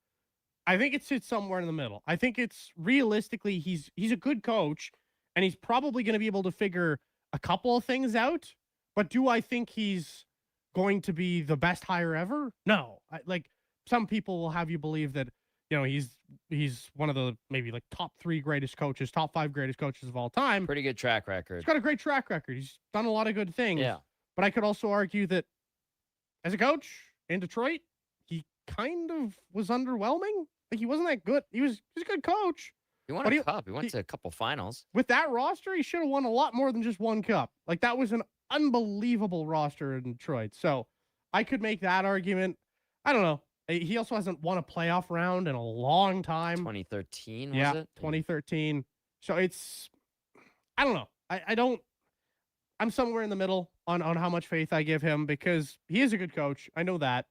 I think it sits somewhere in the middle. I think it's realistically, he's a good coach, and he's probably going to be able to figure a couple of things out. But do I think he's going to be the best hire ever? No. Like, some people will have you believe that, he's one of the maybe like top 3 greatest coaches, top 5 greatest coaches of all time. Pretty good track record. He's got a great track record. He's done a lot of good things. Yeah. But I could also argue that as a coach in Detroit, he kind of was underwhelming. Like, he wasn't that good. He's a good coach. He won a cup. He went to a couple finals. With that roster, he should have won a lot more than just one cup. Like, that was an unbelievable roster in Detroit. So I could make that argument. I don't know. He also hasn't won a playoff round in a long time. 2013, was it? 2013. So I don't know. I'm somewhere in the middle on how much faith I give him, because he is a good coach. I know that.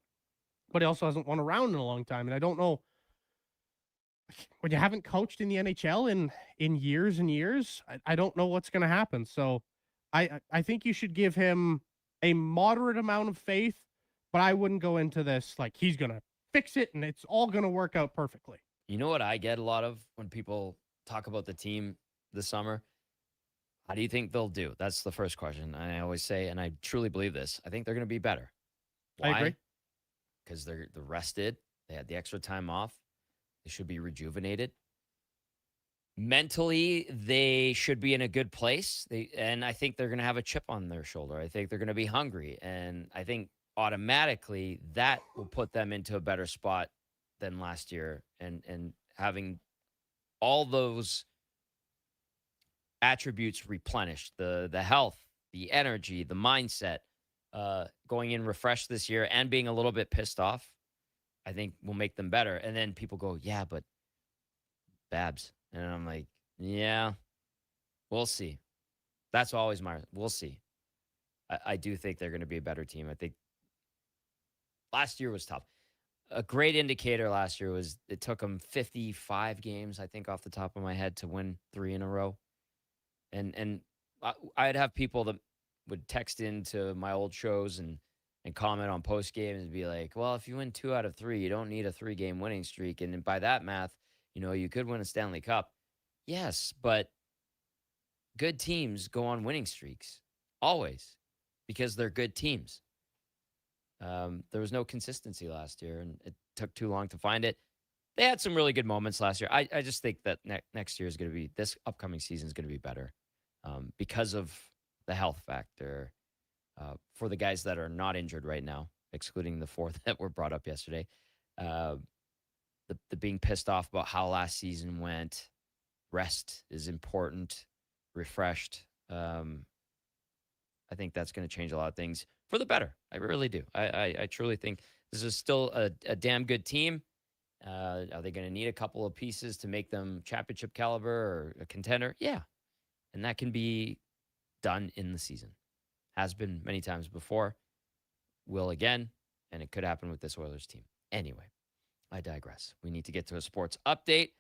But he also hasn't won a round in a long time. And I don't know. When you haven't coached in the NHL in years and years, I don't know what's going to happen. So I think you should give him a moderate amount of faith, but I wouldn't go into this like he's going to fix it and it's all going to work out perfectly. You know what I get a lot of when people talk about the team this summer? How do you think they'll do? That's the first question. I always say, and I truly believe this, I think they're going to be better. Why? I agree. Because they're rested. They had the extra time off. They should be rejuvenated. Mentally, they should be in a good place. And I think they're going to have a chip on their shoulder. I think they're going to be hungry. And I think automatically that will put them into a better spot than last year. And having all those attributes replenished, the health, the energy, the mindset, going in refreshed this year and being a little bit pissed off, I think will make them better. And then people go, yeah, but Babs. And I'm like, yeah, we'll see. That's always we'll see. I do think they're going to be a better team. I think last year was tough. A great indicator last year was it took them 55 games, I think, off the top of my head, to win 3 in a row. And I'd have people that would text into my old shows and comment on post games and be like, well, if you win 2 out of 3, you don't need a 3-game winning streak. And by that math, you could win a Stanley Cup. Yes, but good teams go on winning streaks always because they're good teams. There was no consistency last year, and it took too long to find it. They had some really good moments last year. I just think that next year is going to be, this upcoming season is going to be better because of the health factor for the guys that are not injured right now, excluding the 4 that were brought up yesterday. The being pissed off about how last season went. Rest is important. Refreshed. I think that's going to change a lot of things for the better. I really do. I truly think this is still a damn good team. Are they going to need a couple of pieces to make them championship caliber or a contender? Yeah. And that can be done in the season. Has been many times before. Will again. And it could happen with this Oilers team. Anyway, I digress. We need to get to a sports update.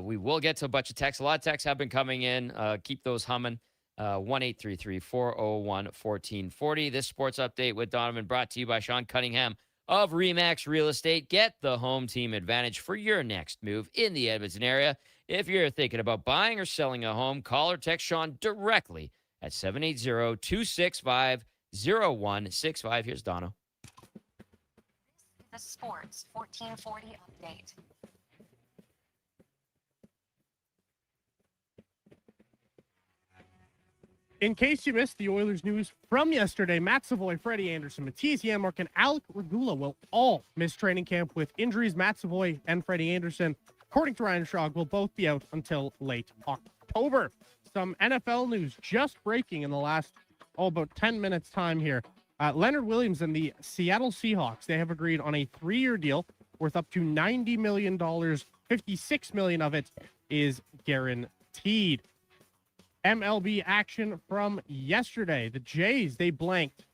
We will get to a bunch of texts. A lot of texts have been coming in. Keep those humming. 1-833-401-1440. This sports update with Donovan brought to you by Sean Cunningham of RE/MAX Real Estate. Get the home team advantage for your next move in the Edmonton area. If you're thinking about buying or selling a home, call or text Sean directly at 780-265-0165. Here's Dono. The Sports 1440 update. In case you missed the Oilers news from yesterday, Matt Savoy, Freddie Anderson, Matisse Janmark, and Alec Regula will all miss training camp with injuries. Matt Savoy and Freddie Anderson, according to Ryan Schrag, will both be out until late October. Some NFL news just breaking in the last, about 10 minutes time here. Leonard Williams and the Seattle Seahawks, they have agreed on a 3-year deal worth up to $90 million. $56 million of it is guaranteed. MLB action from yesterday. The Jays, they blanked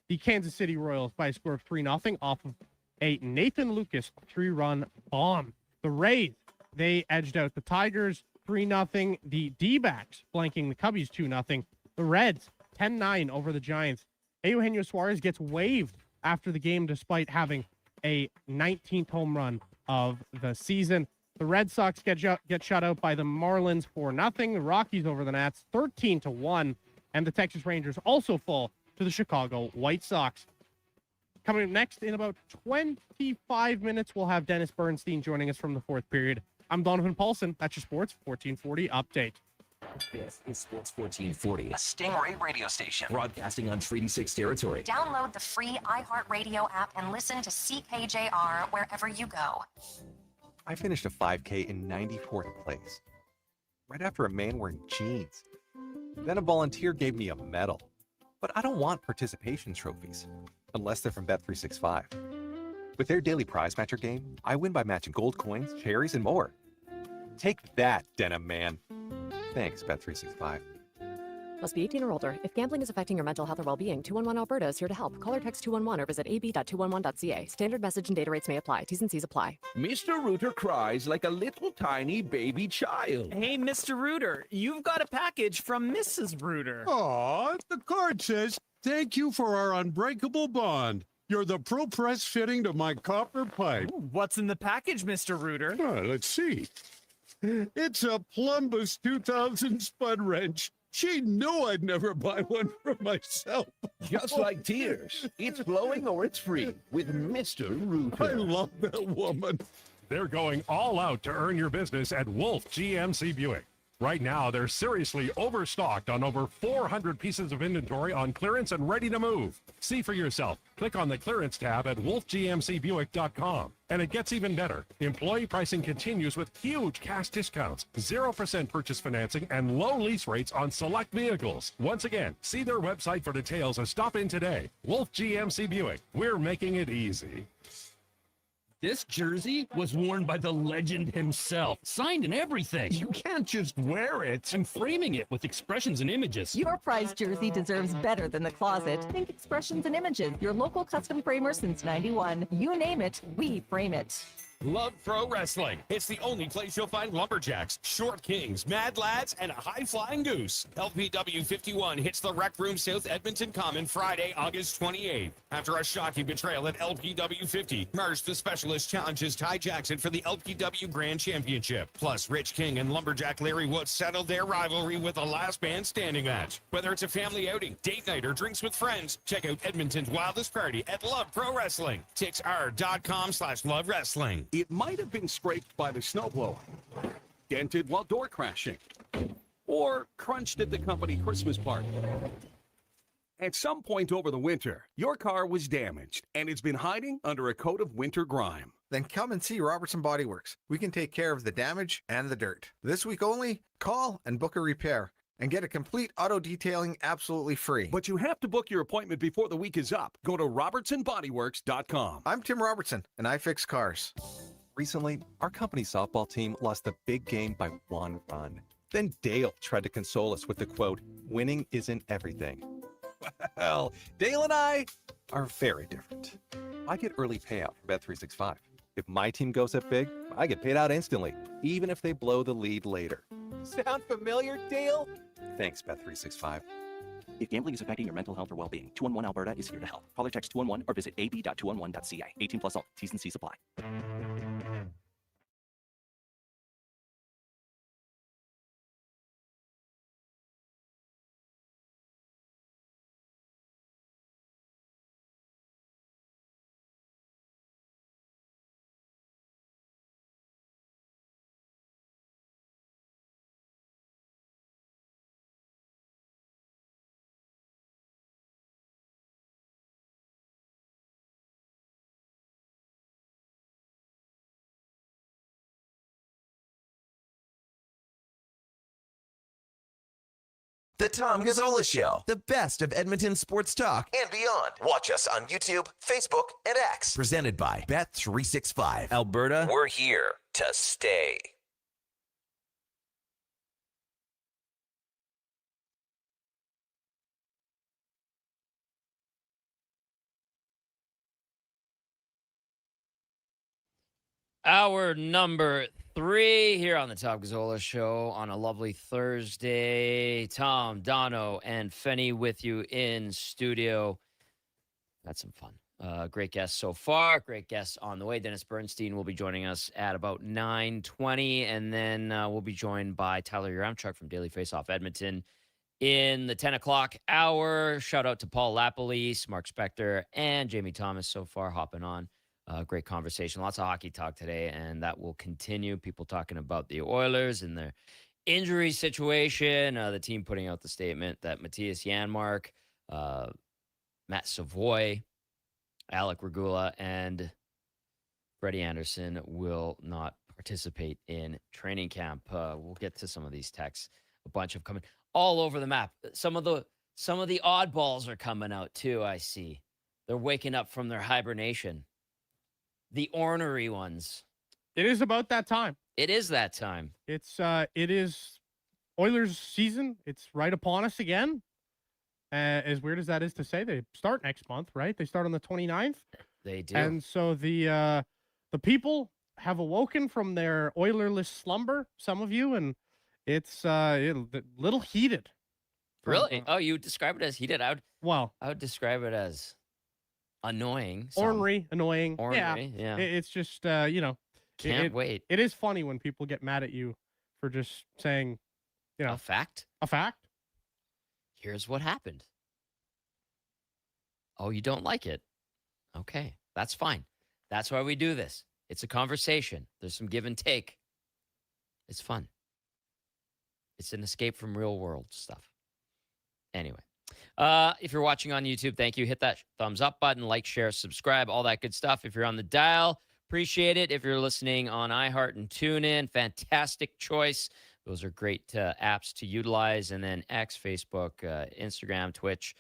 the Kansas City Royals by a score of 3-0 off of a Nathan Lucas 3-run bomb. The Rays, they edged out the Tigers 3-0. The D-backs blanking the Cubbies 2-0. The Reds 10-9 over the Giants. Eugenio Suarez gets waived after the game despite having a 19th home run of the season. The Red Sox get shut out by the Marlins 4-0. The Rockies over the Nats 13-1. And the Texas Rangers also fall to the Chicago White Sox. Coming up next in about 25 minutes, we'll have Dennis Bernstein joining us from the 4th period. I'm Donovan Paulson. That's your Sports 1440 update. This is Sports 1440, A Stingray radio station. broadcasting on Treaty 6 territory. Download the free iHeartRadio app and listen to CKJR wherever you go. I finished a 5K in 94th place, right after a man wearing jeans. Then a volunteer gave me a medal. But I don't want participation trophies, unless they're from Bet365. With their daily prize matcher game, I win by matching gold coins, cherries, and more. Take that, Denim Man. Thanks, Bet365. Must be 18 or older. If gambling is affecting your mental health or well-being, 211 Alberta is here to help. Call or text 211 or visit ab.211.ca. Standard message and data rates may apply. T's and C's apply. Mr. Rooter cries like a little tiny baby child. Hey, Mr. Rooter, you've got a package from Mrs. Rooter. Aw, the card says, thank you for our unbreakable bond. You're the Pro Press fitting to my copper pipe. Ooh, what's in the package, Mr. Rooter? Let's see. It's a Plumbus 2000 spud wrench. She knew I'd never buy one for myself. Just like tears. It's flowing or it's free with Mr. Rooter. I love that woman. They're going all out to earn your business at Wolf GMC Buick. Right now, they're seriously overstocked on over 400 pieces of inventory on clearance and ready to move. See for yourself. Click on the clearance tab at wolfgmcbuick.com. And it gets even better. Employee pricing continues with huge cash discounts, 0% purchase financing, and low lease rates on select vehicles. Once again, see their website for details or stop in today. Wolf GMC Buick. We're making it easy. This jersey was worn by the legend himself, signed and everything. You can't just wear it. I'm framing it with expressions and images. Your prize jersey deserves better than the closet. Think expressions and images. Your local custom framer since 91. You name it, we frame it. Love Pro Wrestling. It's the only place you'll find lumberjacks, short kings, mad lads, and a high-flying goose. LPW 51 hits the Rec Room South Edmonton Common Friday, August 28th. After a shocking betrayal at LPW 50, Marsh the Specialist challenges Ty Jackson for the LPW Grand Championship. Plus, Rich King and lumberjack Larry Woods settled their rivalry with a last man standing match. Whether it's a family outing, date night, or drinks with friends, check out Edmonton's wildest party at Love Pro Wrestling. TixR.com/Love Wrestling. It might have been scraped by the snowblower, dented while door crashing, or crunched at the company Christmas party. At some point over the winter, your car was damaged, and it's been hiding under a coat of winter grime. Then come and see Robertson Body Works. We can take care of the damage and the dirt. This week only, call and book a repair and get a complete auto detailing absolutely free. But you have to book your appointment before the week is up. Go to robertsonbodyworks.com. I'm Tim Robertson, and I fix cars. Recently, our company softball team lost the big game by 1 run. Then Dale tried to console us with the quote, winning isn't everything. Well, Dale and I are very different. I get early payout from Bet365. If my team goes up big, I get paid out instantly, even if they blow the lead later. Sound familiar, Dale? Thanks, Bet365. If gambling is affecting your mental health or well-being, 211 Alberta is here to help. Call or text 211 or visit ab.211.ca. 18 plus only. T's and C's apply. The Tom Gazzola Show, the best of Edmonton sports talk and beyond. Watch us on YouTube, Facebook, and X. Presented by Bet365. Alberta, we're here to stay. Hour number 3 here on the Tom Gazzola Show on a lovely Thursday. Tom, Dono, and Fenny with you in studio. That's some fun. Great guests so far. Great guests on the way. Dennis Bernstein will be joining us at about 9:20, and then we'll be joined by Tyler Yaramchuk from Daily Faceoff Edmonton in the 10 o'clock hour. Shout out to Paul Lapalisse, Mark Spector, and Jamie Thomas so far hopping on. Great conversation. Lots of hockey talk today, and that will continue. People talking about the Oilers and their injury situation. The team putting out the statement that Matthias Janmark, Matt Savoy, Alec Regula, and Freddie Anderson will not participate in training camp. We'll get to some of these texts. A bunch of coming all over the map. Some of the oddballs are coming out too, I see. They're waking up from their hibernation. The ornery ones. It is about that time. It is that time. It is Oilers season. It's right upon us again. As weird as that is to say, they start next month, right? They start on the 29th. They do. And so the people have awoken from their Oilerless slumber, some of you, and it's a little heated. Really? Oh, you describe it as heated. I would describe it as annoying. Ornery, annoying. Ornery, yeah. It's just, Can't wait. It is funny when people get mad at you for just saying, a fact. A fact. Here's what happened. Oh, you don't like it? Okay, that's fine. That's why we do this. It's a conversation. There's some give and take. It's fun. It's an escape from real world stuff. Anyway, if you're watching on YouTube, thank you. Hit that thumbs up button, like, share, subscribe, all that good stuff. If you're on the dial, appreciate it. If you're listening on iHeart and TuneIn, fantastic choice. Those are great apps to utilize. And then X, Facebook, Instagram, Twitch,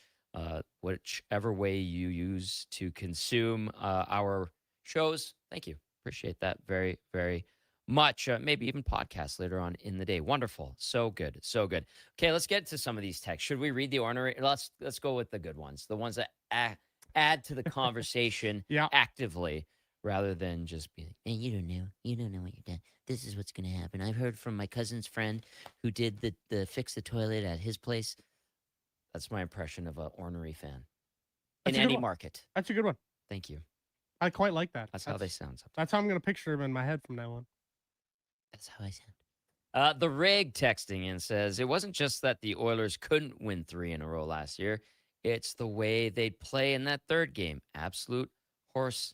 whichever way you use to consume our shows. Thank you. Appreciate that very, very much. Maybe even podcasts later on in the day. Wonderful. So good. So good. Okay, let's get to some of these texts. Should we read the ornery? Let's go with the good ones, the ones that add to the conversation actively rather than just be like, hey, you don't know what you're doing. This is what's going to happen. I've heard from my cousin's friend who did the fix the toilet at his place. That's my impression of an ornery fan in any market. That's a good one. Thank you. I quite like that. That's how they sound. That's how I'm going to picture him in my head from now on. That's how I sound. The Rig texting in says, it wasn't just that the Oilers couldn't win 3 in a row last year. It's the way they'd play in that third game. Absolute horse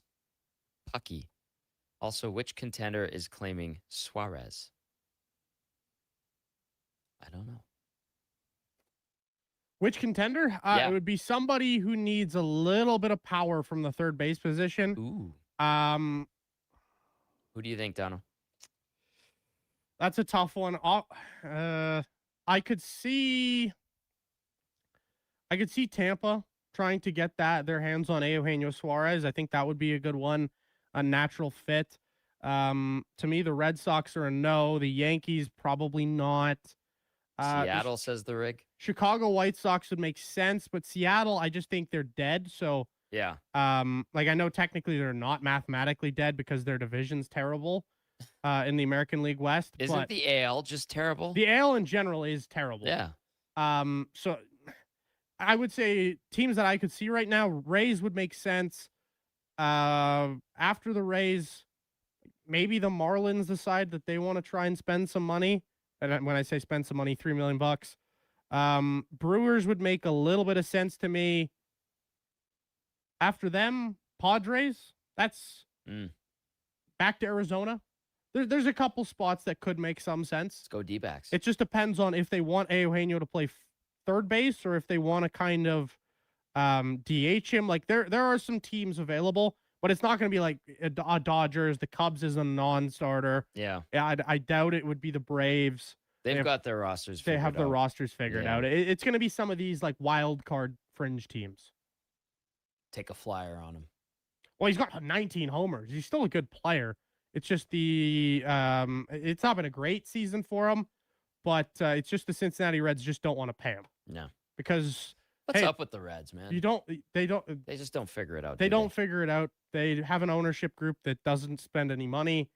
pucky. Also, which contender is claiming Suarez? I don't know. Which contender? It would be somebody who needs a little bit of power from the third base position. Ooh. Who do you think, Donald? That's a tough one. I could see Tampa trying to get their hands on Eugenio Suarez. I think that would be a good one, a natural fit. To me, the Red Sox are a no. The Yankees probably not. Seattle says the Rig. Chicago White Sox would make sense, but Seattle, I just think they're dead. So yeah, I know technically they're not mathematically dead because their division's terrible in the American League West. Isn't the AL just terrible? The AL in general is terrible. Yeah. So I would say teams that I could see right now, Rays would make sense. After the Rays, maybe the Marlins decide that they want to try and spend some money. And when I say spend some money, $3 million. Brewers would make a little bit of sense to me. After them, Padres. That's back to Arizona. There's a couple spots that could make some sense. Let's go D-backs. It just depends on if they want Eugenio to play third base or if they want to kind of DH him. Like there are some teams available, but it's not going to be like a Dodgers. The Cubs is a non-starter. Yeah. I doubt it would be the Braves. They've got their rosters figured out. They have their rosters figured out. It's going to be some of these like wild card fringe teams. Take a flyer on him. Well, he's got 19 homers. He's still a good player. It's just it's not been a great season for him, but it's just the Cincinnati Reds just don't want to pay him. No. Because what's up with the Reds, man? They just don't figure it out. They don't figure it out. They have an ownership group that doesn't spend any money.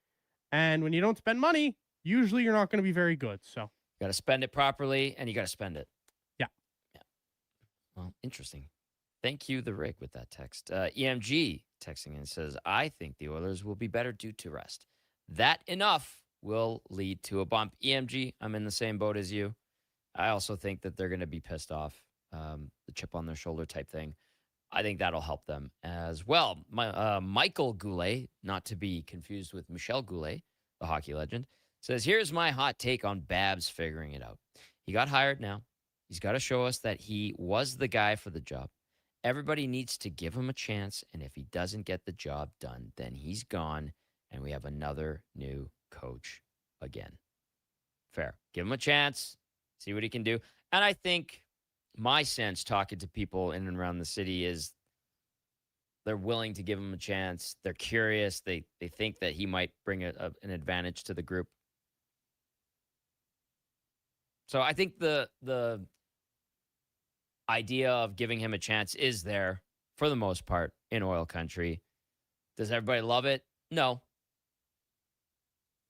And when you don't spend money, usually you're not going to be very good. So you got to spend it properly and you got to spend it. Yeah. Well, interesting. Thank you, the Rig, with that text. EMG texting in says, I think the Oilers will be better due to rest. That enough will lead to a bump. EMG, I'm in the same boat as you. I also think that they're going to be pissed off, the chip on their shoulder type thing. I think that'll help them as well. Michael Goulet, not to be confused with Michel Goulet, the hockey legend, says, here's my hot take on Babs figuring it out. He got hired now. He's got to show us that he was the guy for the job. Everybody needs to give him a chance, and if he doesn't get the job done, then he's gone, and we have another new coach again. Fair. Give him a chance, see what he can do. And I think my sense talking to people in and around the city is they're willing to give him a chance. They're curious. They think that he might bring an advantage to the group. So I think the idea of giving him a chance is there for the most part in oil country. Does everybody love it? No.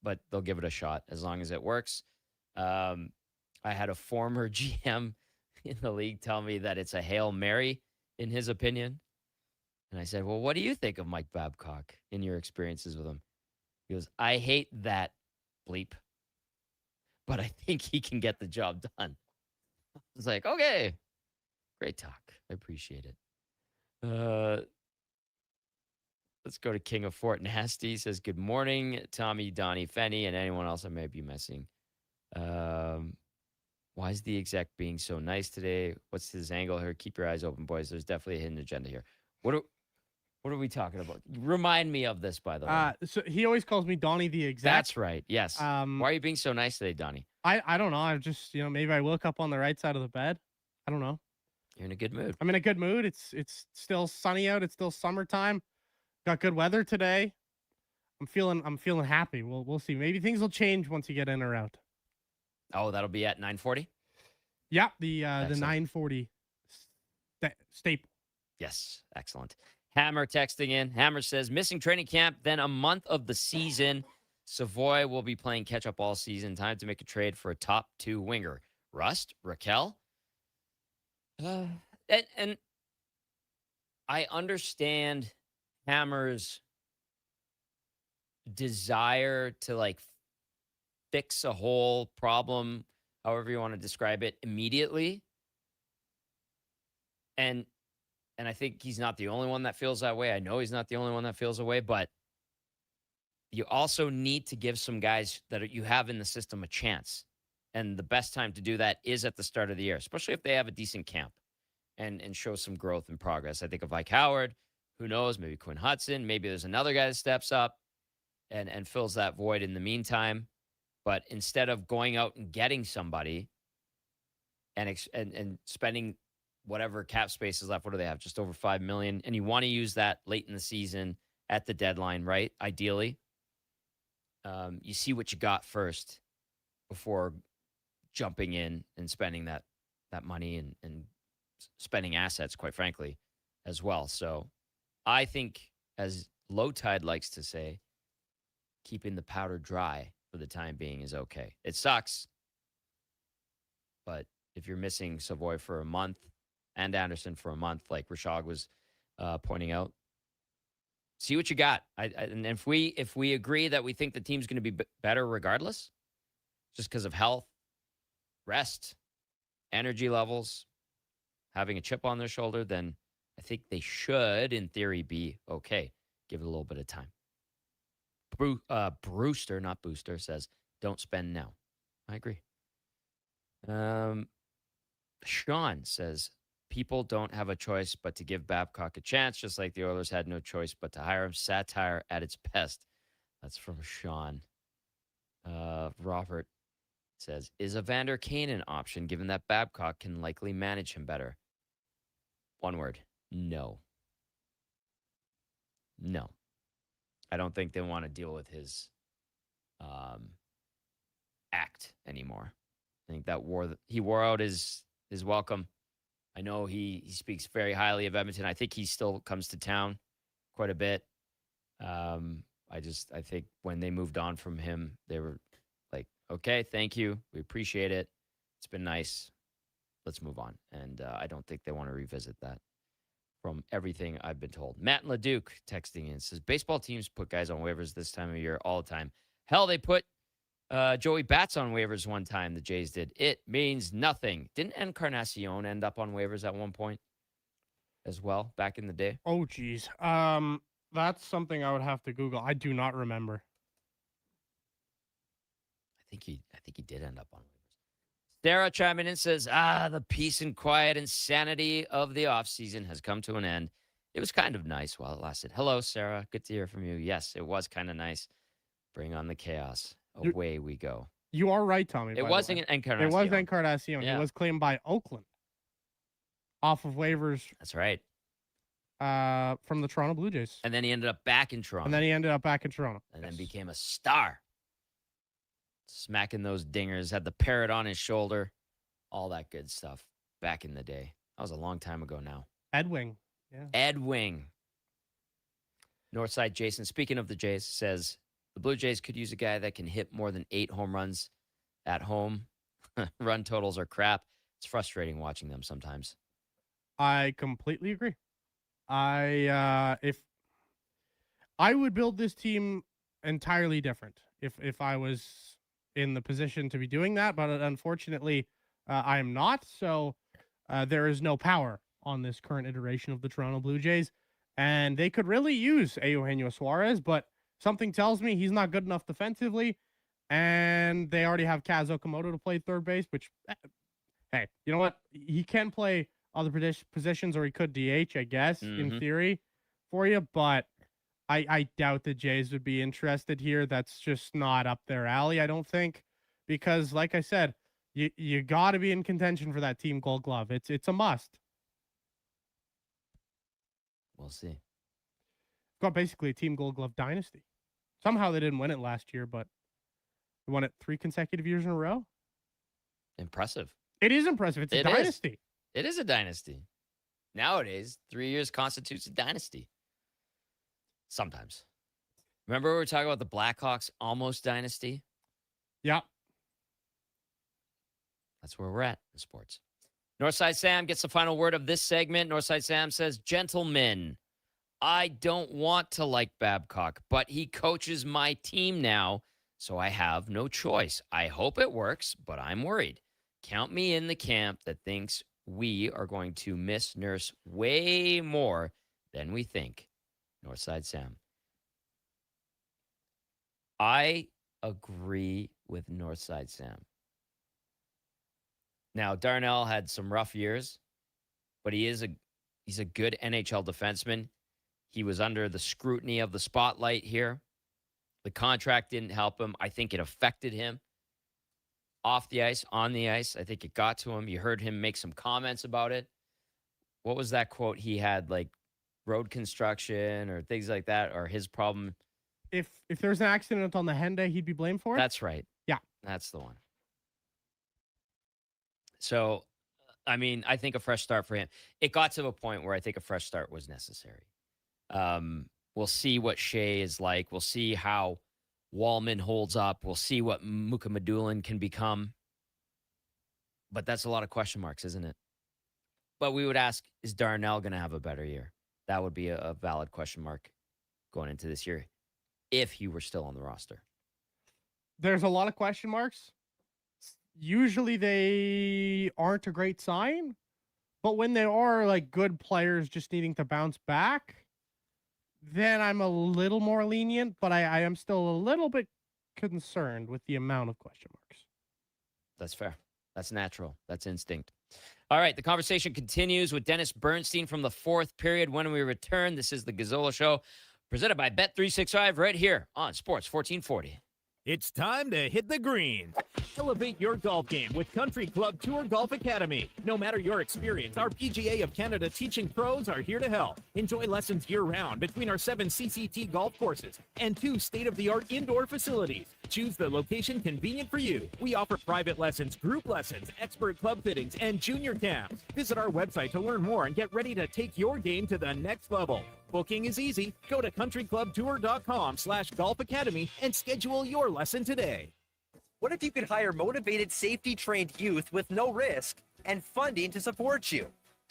But they'll give it a shot as long as it works. I had a former GM in the league tell me that it's a Hail Mary in his opinion. And I said, well, what do you think of Mike Babcock in your experiences with him? He goes, I hate that bleep, but I think he can get the job done. I was like, okay. Great talk. I appreciate it. Let's go to King of Fort Nasty. He says, good morning, Tommy, Donnie, Fenny, and anyone else I may be missing. Why is the exec being so nice today? What's his angle here? Keep your eyes open, boys. There's definitely a hidden agenda here. What are we talking about? Remind me of this, by the way. So he always calls me Donnie the exec. That's right. Yes. Why are you being so nice today, Donnie? I don't know. I'm just, maybe I woke up on the right side of the bed. I don't know. You're in a good mood. I'm in a good mood. It's still sunny out. It's still summertime. Got good weather today. I'm feeling happy. We'll see. Maybe things will change once you get in or out. Oh, that'll be at 9:40? Yeah, the 9:40 staple. Yes, excellent. Hammer texting in. Hammer says, missing training camp, then a month of the season. Savoy will be playing catch-up all season. Time to make a trade for a top 2 winger. Rust? Raquel? And I understand Hammer's desire to, fix a whole problem, however you want to describe it, immediately. And I think he's not the only one that feels that way. I know he's not the only one that feels that way, but you also need to give some guys that you have in the system a chance. And the best time to do that is at the start of the year, especially if they have a decent camp and show some growth and progress. I think of Mike Howard, who knows, maybe Quinn Hudson, maybe there's another guy that steps up and fills that void in the meantime. But instead of going out and getting somebody and spending whatever cap space is left, what do they have? Just over $5 million. And you want to use that late in the season at the deadline, right? Ideally. You see what you got first before jumping in and spending that money and spending assets, quite frankly, as well. So I think, as Low Tide likes to say, keeping the powder dry for the time being is okay. It sucks, but if you're missing Savoy for a month and Anderson for a month, like Rashad was pointing out, see what you got. And if we agree that we think the team's going to be better regardless, just because of health, rest, energy levels, having a chip on their shoulder, then I think they should, in theory, be okay. Give it a little bit of time. Brewster, not Booster, says, don't spend now. I agree. Sean says, people don't have a choice but to give Babcock a chance, just like the Oilers had no choice but to hire him. Satire at its best. That's from Sean. Robert says, is Evander Kane an option, given that Babcock can likely manage him better? One word, no. No. I don't think they want to deal with his act anymore. I think that he wore out his welcome. I know he speaks very highly of Edmonton. I think he still comes to town quite a bit. I think when they moved on from him, they were like, okay, thank you. We appreciate it. It's been nice. Let's move on. And I don't think they want to revisit that, from everything I've been told. Matt Leduc texting in says, baseball teams put guys on waivers this time of year all the time. Hell, they put Joey Bats on waivers one time, the Jays did. It means nothing. Didn't Encarnacion end up on waivers at one point as well, back in the day? Oh, geez. That's something I would have to Google. I do not remember. I think he did end up on waivers. Sarah chiming in says, the peace and quiet and sanity of the offseason has come to an end. It was kind of nice while it lasted. Hello, Sarah. Good to hear from you. Yes, it was kind of nice. Bring on the chaos. Away we go. You are right, Tommy. It wasn't Encarnacion. It was Encarnacion. Yeah. He was claimed by Oakland off of waivers. That's right. From the Toronto Blue Jays. And then he ended up back in Toronto. And then became a star. Smacking those dingers, had the parrot on his shoulder, all that good stuff back in the day. That was a long time ago now. Ed Wing. Yeah. Ed Wing. Northside Jason, speaking of the Jays, says, the Blue Jays could use a guy that can hit more than 8 home runs at home. Run totals are crap. It's frustrating watching them sometimes. I completely agree. If I would build this team entirely different if I was in the position to be doing that, but unfortunately I am not. So there is no power on this current iteration of the Toronto Blue Jays. And they could really use Eugenio Suarez, but something tells me he's not good enough defensively. And they already have Kaz Okamoto to play third base, which, hey, you know what? He can play other positions, or he could DH, I guess, in theory for you. But I doubt the Jays would be interested here. That's just not up their alley, I don't think. Because, like I said, you got to be in contention for that Team Gold Glove. It's a must. We'll see. Got basically a Team Gold Glove dynasty. Somehow they didn't win it last year, but they won it 3 consecutive years in a row. Impressive. It is impressive. It's a dynasty. It is a dynasty. Nowadays, 3 years constitutes a dynasty. Sometimes. Remember we were talking about the Blackhawks almost dynasty? Yeah. That's where we're at in sports. Northside Sam gets the final word of this segment. Northside Sam says, gentlemen, I don't want to like Babcock, but he coaches my team now, so I have no choice. I hope it works, but I'm worried. Count me in the camp that thinks we are going to miss Nurse way more than we think. Northside Sam. I agree with Northside Sam. Now, Darnell had some rough years, but he's a good NHL defenseman. He was under the scrutiny of the spotlight here. The contract didn't help him. I think it affected him off the ice, on the ice. I think it got to him. You heard him make some comments about it. What was that quote he had, like road construction or things like that, or his problem? If there's an accident on the Henday, he'd be blamed for it? That's right. Yeah. That's the one. So, I mean, I think a fresh start for him. It got to a point where I think a fresh start was necessary. We'll see what Shea is like. We'll see how Wallman holds up. We'll see what Mukamadulin can become. But that's a lot of question marks, isn't it? But we would ask, is Darnell going to have a better year? That would be a valid question mark going into this year if he were still on the roster. There's a lot of question marks. Usually they aren't a great sign, but when they are like good players just needing to bounce back, then I'm a little more lenient, but I am still a little bit concerned with the amount of question marks. That's fair. That's natural. That's instinct. All right, the conversation continues with Dennis Bernstein from the fourth period. When we return, this is the Gazzola Show, presented by Bet365 right here on Sports 1440. It's time to hit the green. Elevate your golf game with Country Club Tour Golf Academy. No matter your experience, our PGA of Canada teaching pros are here to help. Enjoy lessons year-round between our 7 CCT golf courses and 2 state-of-the-art indoor facilities. Choose the location convenient for you. We offer private lessons, group lessons, expert club fittings, and junior camps. Visit our website to learn more and get ready to take your game to the next level. Booking is easy. Go to countryclubtour.com/golf academy and schedule your lesson today. What if you could hire motivated, safety-trained youth with no risk and funding to support you?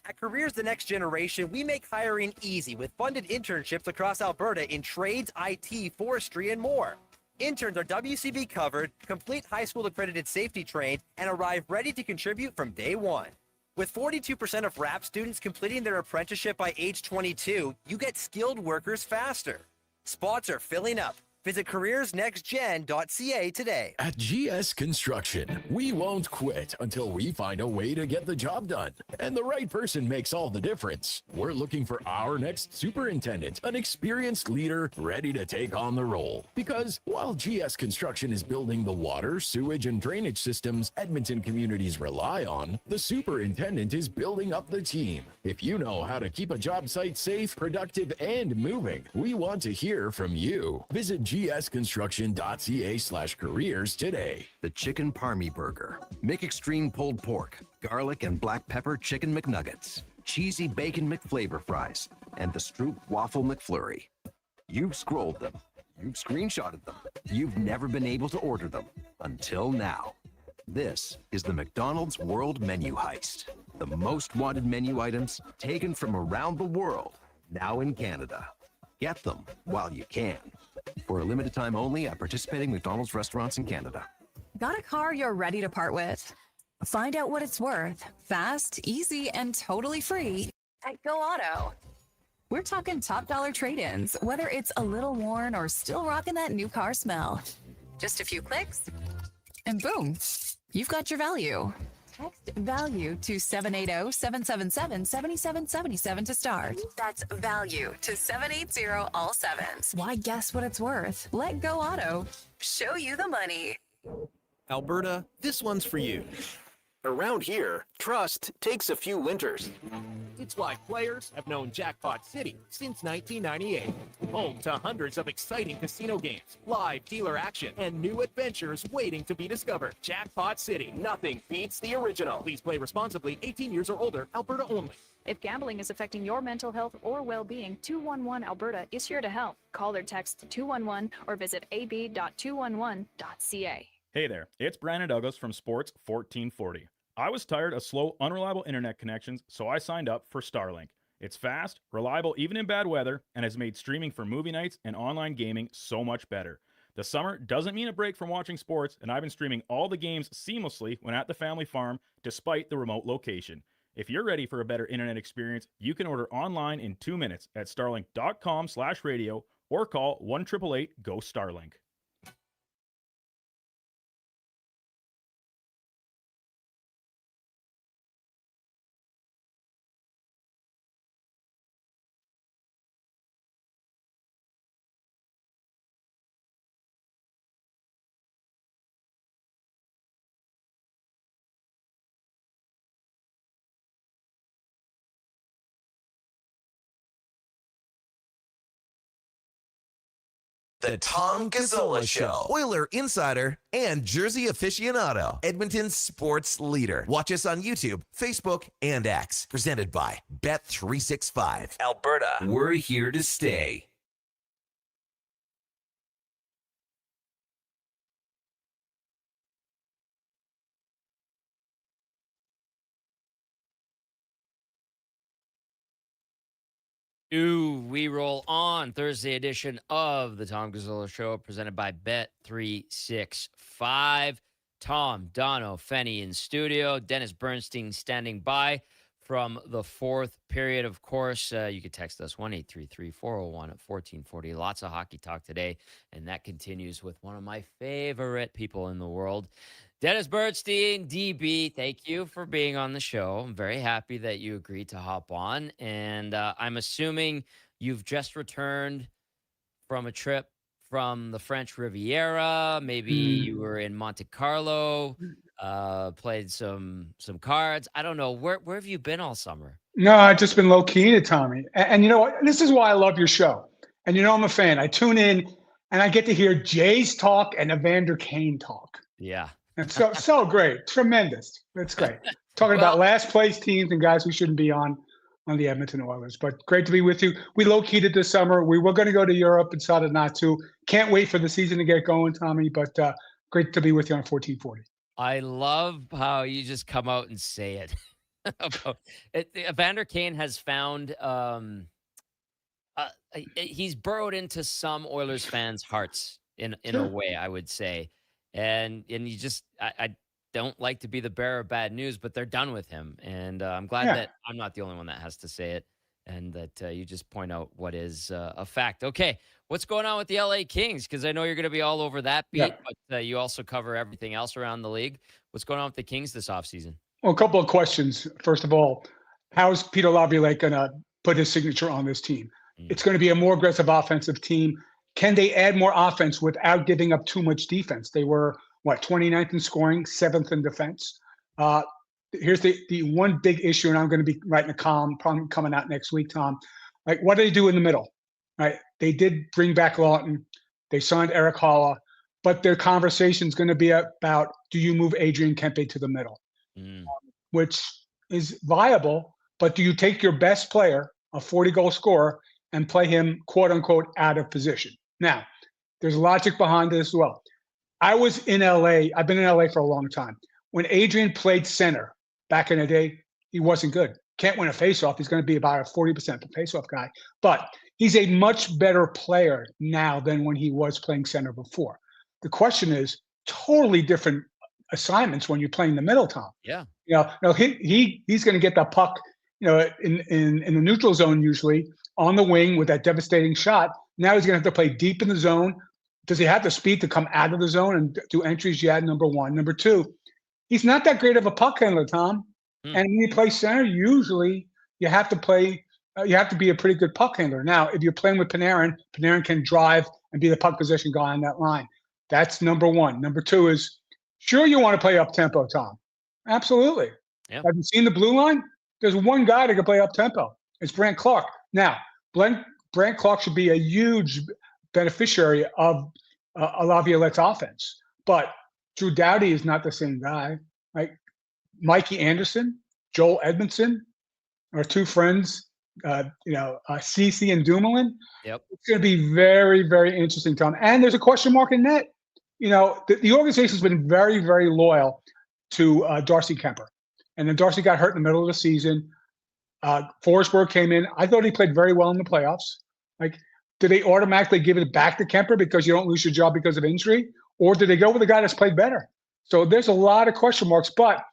At Careers The Next Generation, we make hiring easy with funded internships across Alberta in trades, IT, forestry, and more. Interns are WCB covered, complete high school accredited safety trained, and arrive ready to contribute from day one. With 42% of RAP students completing their apprenticeship by age 22, you get skilled workers faster. Spots are filling up. Visit careersnextgen.ca today. At GS Construction, we won't quit until we find a way to get the job done. And the right person makes all the difference. We're looking for our next superintendent, an experienced leader ready to take on the role. Because while GS Construction is building the water, sewage, and drainage systems Edmonton communities rely on, the superintendent is building up the team. If you know how to keep a job site safe, productive, and moving, we want to hear from you. Visit gsconstruction.ca/careers today. The Chicken Parmy Burger. Mick Extreme pulled pork, garlic and black pepper chicken McNuggets, cheesy bacon McFlavor fries, and the Stroop Waffle McFlurry. You've scrolled them. You've screenshotted them. You've never been able to order them until now. This is the McDonald's World Menu Heist. The most wanted menu items taken from around the world, now in Canada. Get them while you can. For a limited time only at participating McDonald's restaurants in Canada. Got a car you're ready to part with? Find out what it's worth. Fast, easy, and totally free at Go Auto. We're talking top dollar trade-ins, whether it's a little worn or still rocking that new car smell. Just a few clicks, and boom, you've got your value. Text value to 780-777-7777 to start. That's value to 780 all sevens. Why guess what it's worth? Let Go Auto show you the money. Alberta, this one's for you. Around here, trust takes a few winters. It's why players have known Jackpot City since 1998. Home to hundreds of exciting casino games, live dealer action, and new adventures waiting to be discovered. Jackpot City, nothing beats the original. Please play responsibly, 18 years or older, Alberta only. If gambling is affecting your mental health or well-being, 211 Alberta is here to help. Call or text 211 or visit ab.211.ca. Hey there, it's Brandon Douglas from Sports 1440. I was tired of slow, unreliable internet connections, so I signed up for Starlink. It's fast, reliable even in bad weather, and has made streaming for movie nights and online gaming so much better. The summer doesn't mean a break from watching sports, and I've been streaming all the games seamlessly when at the family farm, despite the remote location. If you're ready for a better internet experience, you can order online in 2 minutes at starlink.com/radio or call 1-888-GO-STARLINK. The Tom Gazzola Show. Oiler insider and Jersey aficionado. Edmonton's sports leader. Watch us on YouTube, Facebook, and X. Presented by Bet365. Alberta, we're here to stay. We roll on Thursday edition of the Tom Gazzola Show, presented by Bet365. Tom, Dono, Fenny in studio. Dennis Bernstein standing by from the fourth period. Of course, you could text us 1-833-401-1440. Lots of hockey talk today, and that continues with one of my favorite people in the world, Dennis Bernstein, DB. Thank you for being on the show. I'm very happy that you agreed to hop on, and I'm assuming you've just returned from a trip from the French Riviera. Maybe you were in Monte Carlo, played some cards. I don't know. Where have you been all summer? No, I've just been low-key to Tommy. And you know what? This is why I love your show. And you know I'm a fan. I tune in, and I get to hear Jay's talk and Evander Kane talk. Yeah. It's so great. Tremendous. That's great. Talking about last place teams and guys who shouldn't be on the Edmonton Oilers. But great to be with you. We low-keyed it this summer. We were going to go to Europe and decided not to. Can't wait for the season to get going, Tommy. But great to be with you on 1440. I love how you just come out and say it. Evander Kane has found he's burrowed into some Oilers fans' hearts in a way, I would say. And you just, I don't like to be the bearer of bad news, but they're done with him. And I'm glad that I'm not the only one that has to say it, and that you just point out what is a fact. Okay, what's going on with the LA Kings? Because I know you're going to be all over that beat, but you also cover everything else around the league. What's going on with the Kings this offseason? Well, a couple of questions. First of all, how's Peter Laviolette going to put his signature on this team? It's going to be a more aggressive offensive team. Can they add more offense without giving up too much defense? They were, 29th in scoring, 7th in defense. Here's the one big issue, and I'm going to be writing a column probably coming out next week, Tom. Like, what do they do in the middle? Right? They did bring back Lawton. They signed Eric Halla. But their conversation is going to be about, do you move Adrian Kempe to the middle? Which is viable, but do you take your best player, a 40-goal scorer, and play him, quote-unquote, out of position? Now, there's logic behind this as well. I was in L.A. I've been in L.A. for a long time. When Adrian played center back in the day, he wasn't good. Can't win a faceoff. He's going to be about a 40% faceoff guy. But he's a much better player now than when he was playing center before. The question is totally different assignments when you're playing the middle, Tom. Yeah. He's going to get the puck, in the neutral zone usually, on the wing with that devastating shot. Now he's going to have to play deep in the zone. Does he have the speed to come out of the zone and do entries? Yeah, number one. Number two, he's not that great of a puck handler, Tom. And when you play center, usually you have to play. You have to be a pretty good puck handler. Now, if you're playing with Panarin, Panarin can drive and be the puck possession guy on that line. That's number one. Number two is, sure, you want to play up tempo, Tom. Absolutely. Yeah. Have you seen the blue line? There's one guy that can play up tempo. It's Brant Clark. Now, Brant Clark should be a huge beneficiary of Laviolette's offense, but Drew Doughty is not the same guy. Like Mikey Anderson, Joel Edmondson, our two friends, Cece and Dumoulin. Yep. It's going to be very, very interesting, Tom. And there's a question mark in net. The organization's been very, very loyal to Darcy Kemper. And then Darcy got hurt in the middle of the season. Forsberg came in. I thought he played very well in the playoffs. Like, do they automatically give it back to Kemper because you don't lose your job because of injury? Or do they go with a guy that's played better? So there's a lot of question marks. But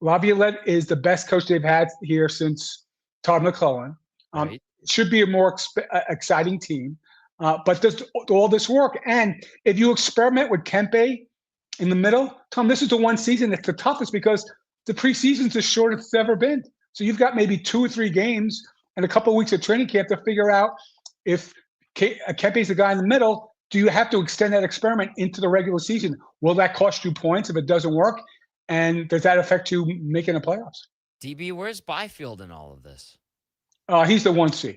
Laviolette is the best coach they've had here since Todd McClellan. Right. It should be a more exciting team. But does all this work? And if you experiment with Kempe in the middle, Tom, this is the one season that's the toughest because the preseason's the shortest it's ever been. So you've got maybe 2 or 3 games and a couple of weeks of training camp to figure out if Kempe's the guy in the middle. Do you have to extend that experiment into the regular season? Will that cost you points if it doesn't work? And does that affect you making the playoffs? DB, where's Byfield in all of this? He's the 1C.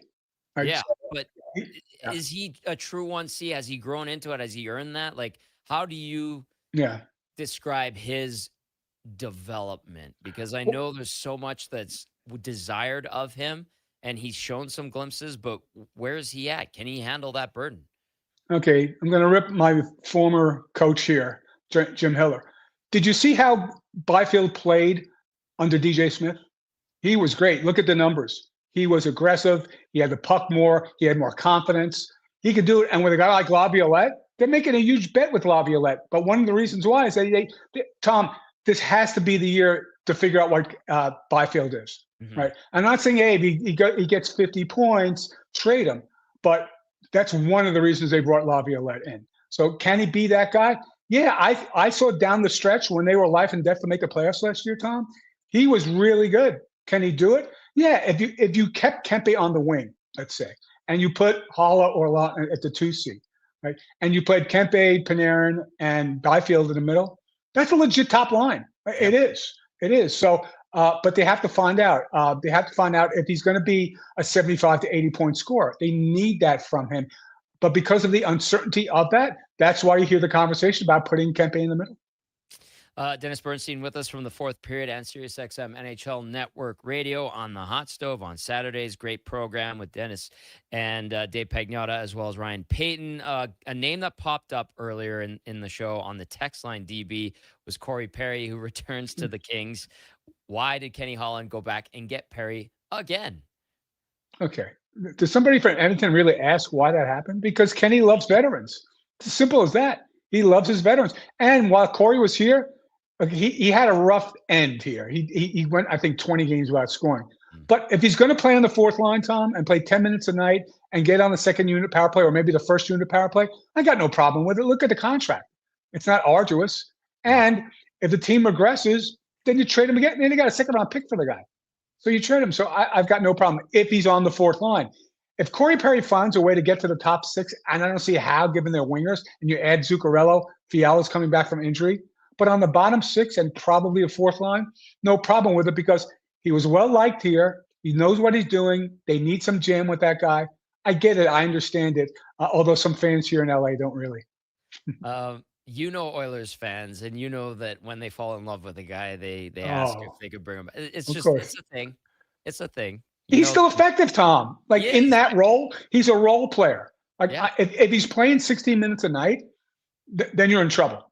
Right? Yeah, but is he a true 1C? Has he grown into it? Has he earned that? Like, how do you describe his development? Because I know there's so much that's desired of him, and he's shown some glimpses, but where is he at? Can he handle that burden? Okay, I'm going to rip my former coach here, Jim Hiller. Did you see how Byfield played under DJ Smith? He was great. Look at the numbers. He was aggressive. He had the puck more. He had more confidence. He could do it. And with a guy like Laviolette, they're making a huge bet with Laviolette. But one of the reasons why is that Tom, this has to be the year to figure out what Byfield is, right? I'm not saying, hey, if he gets 50 points, trade him. But that's one of the reasons they brought Laviolette in. So can he be that guy? Yeah, I saw down the stretch when they were life and death to make the playoffs last year, Tom. He was really good. Can he do it? Yeah, if you kept Kempe on the wing, let's say, and you put Holla or Lawton at the 2C, right? And you played Kempe, Panarin, and Byfield in the middle, that's a legit top line. It is. It is. So, but they have to find out. They have to find out if he's going to be a 75 to 80 point scorer. They need that from him. But because of the uncertainty of that, that's why you hear the conversation about putting Kempe in the middle. Dennis Bernstein with us from the fourth period and SiriusXM NHL Network Radio on the Hot Stove on Saturdays. Great program with Dennis and Dave Pagnotta, as well as Ryan Payton. A name that popped up earlier in the show on the text line, DB, was Corey Perry, who returns to the Kings. Why did Kenny Holland go back and get Perry again? Okay. Does somebody from Edmonton really ask why that happened? Because Kenny loves veterans. It's as simple as that. He loves his veterans. And while Corey was here, he had a rough end here. He went, I think, 20 games without scoring. But if he's going to play on the fourth line, Tom, and play 10 minutes a night and get on the second unit power play or maybe the first unit power play, I got no problem with it. Look at the contract. It's not arduous. And if the team regresses, then you trade him again. And then you got a second-round pick for the guy. So you trade him. So I've got no problem if he's on the fourth line. If Corey Perry finds a way to get to the top 6, and I don't see how, given their wingers, and you add Zuccarello, Fiala's coming back from injury, but on the bottom 6 and probably a fourth line, no problem with it because he was well-liked here. He knows what he's doing. They need some jam with that guy. I get it. I understand it, although some fans here in LA don't really. You know Oilers fans, and you know that when they fall in love with a guy, they ask if they could bring him back. It's just it's a thing. It's a thing. He's still effective, Tom. Like in that role, he's a role player. Like if he's playing 16 minutes a night, then you're in trouble.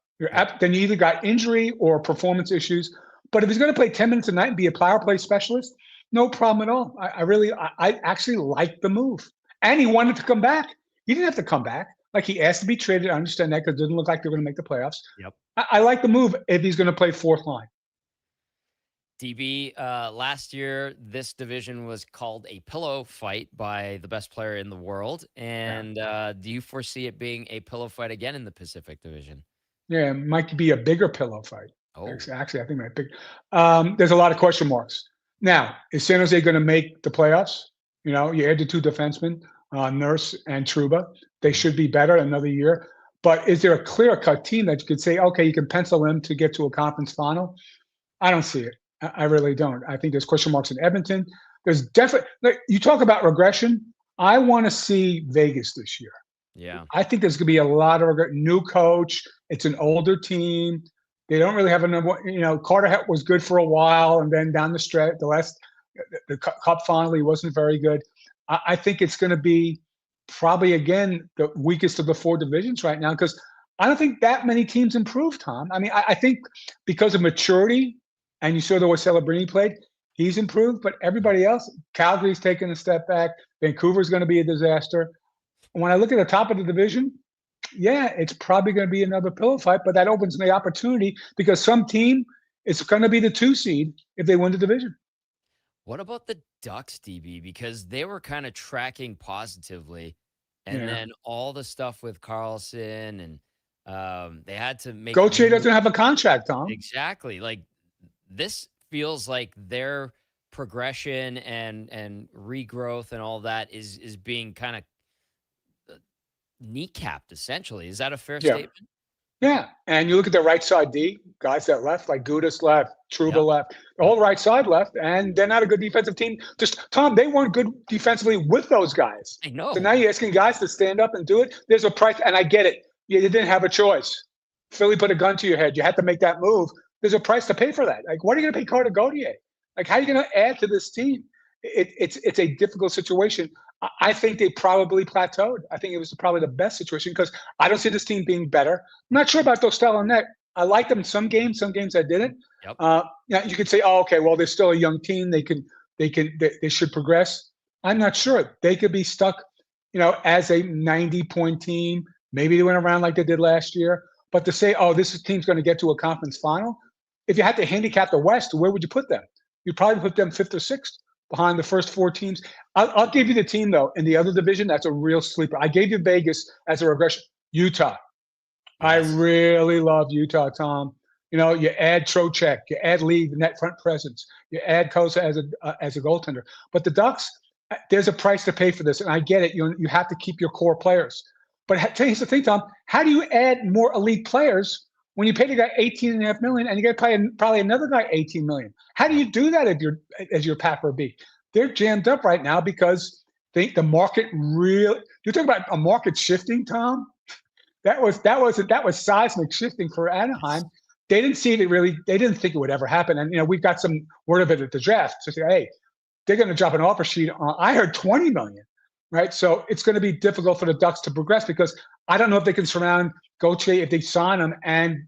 Then you either got injury or performance issues. But if he's going to play 10 minutes a night and be a power play specialist, no problem at all. I actually like the move. And he wanted to come back. He didn't have to come back. Like he asked to be traded. I understand that because it didn't look like they were going to make the playoffs. Yep. I like the move if he's going to play fourth line. DB, last year, this division was called a pillow fight by the best player in the world. And do you foresee it being a pillow fight again in the Pacific Division? Yeah, it might be a bigger pillow fight. Oh, Actually, I think might big. There's a lot of question marks. Now, is San Jose going to make the playoffs? You know, you add the two defensemen, Nurse and Truba. They should be better another year. But is there a clear-cut team that you could say, okay, you can pencil them to get to a conference final? I don't see it. I really don't. I think there's question marks in Edmonton. There's definitely, you talk about regression. I want to see Vegas this year. Yeah. I think there's going to be a lot of new coach. It's an older team. They don't really have a number. You know, Carter was good for a while, and then down the stretch, the cup final, he wasn't very good. I think it's going to be probably again the weakest of the four divisions right now because I don't think that many teams improved, Tom. I mean, I think because of maturity, and you saw the way Celebrini played, he's improved, but everybody else, Calgary's taken a step back. Vancouver's going to be a disaster. When I look at the top of the division, yeah, it's probably going to be another pillow fight, but that opens the opportunity because some team is going to be the 2 seed if they win the division. What about the Ducks, DB? Because they were kind of tracking positively, and then all the stuff with Carlson, and they had to make. Gauthier doesn't have a contract, Tom. Exactly. Like this feels like their progression and regrowth and all that is being kind of kneecapped, essentially. Is that a fair statement? Yeah, and you look at the right side D, guys that left, like Gudas left, Trouba left, the whole right side left, and they're not a good defensive team. Just, Tom, they weren't good defensively with those guys. I know. So now you're asking guys to stand up and do it. There's a price, and I get it. You didn't have a choice. Philly put a gun to your head. You had to make that move. There's a price to pay for that. Like, what are you going to pay Carter Gauthier? Like, how are you going to add to this team? It's a difficult situation. I think they probably plateaued. I think it was probably the best situation because I don't see this team being better. I'm not sure about Dostal and Net. I liked them in some games I didn't. Yep. You could say, oh, okay, well, they're still a young team. They should progress. I'm not sure. They could be stuck, as a 90-point team. Maybe they went around like they did last year. But to say, oh, this team's going to get to a conference final, if you had to handicap the West, where would you put them? You'd probably put them 5th or 6th behind the first 4 teams. I'll give you the team, though, in the other division. That's a real sleeper. I gave you Vegas as a regression. Utah. I really love Utah, Tom. You add Trocheck, you add Lee, the net front presence, you add Kosa as a goaltender. But the Ducks, there's a price to pay for this, and I get it. You have to keep your core players. But here's the thing, Tom. How do you add more elite players when you pay the guy $18.5 million and you got to pay probably another guy $18 million? How do you do that as your Packer B? They're jammed up right now because the market really. You talk about a market shifting, Tom. That was seismic shifting for Anaheim. They didn't see it really. They didn't think it would ever happen. And we've got some word of it at the draft. So say, hey, they're going to drop an offer sheet. I heard $20 million. Right, so it's going to be difficult for the Ducks to progress because I don't know if they can surround Gauthier if they sign him and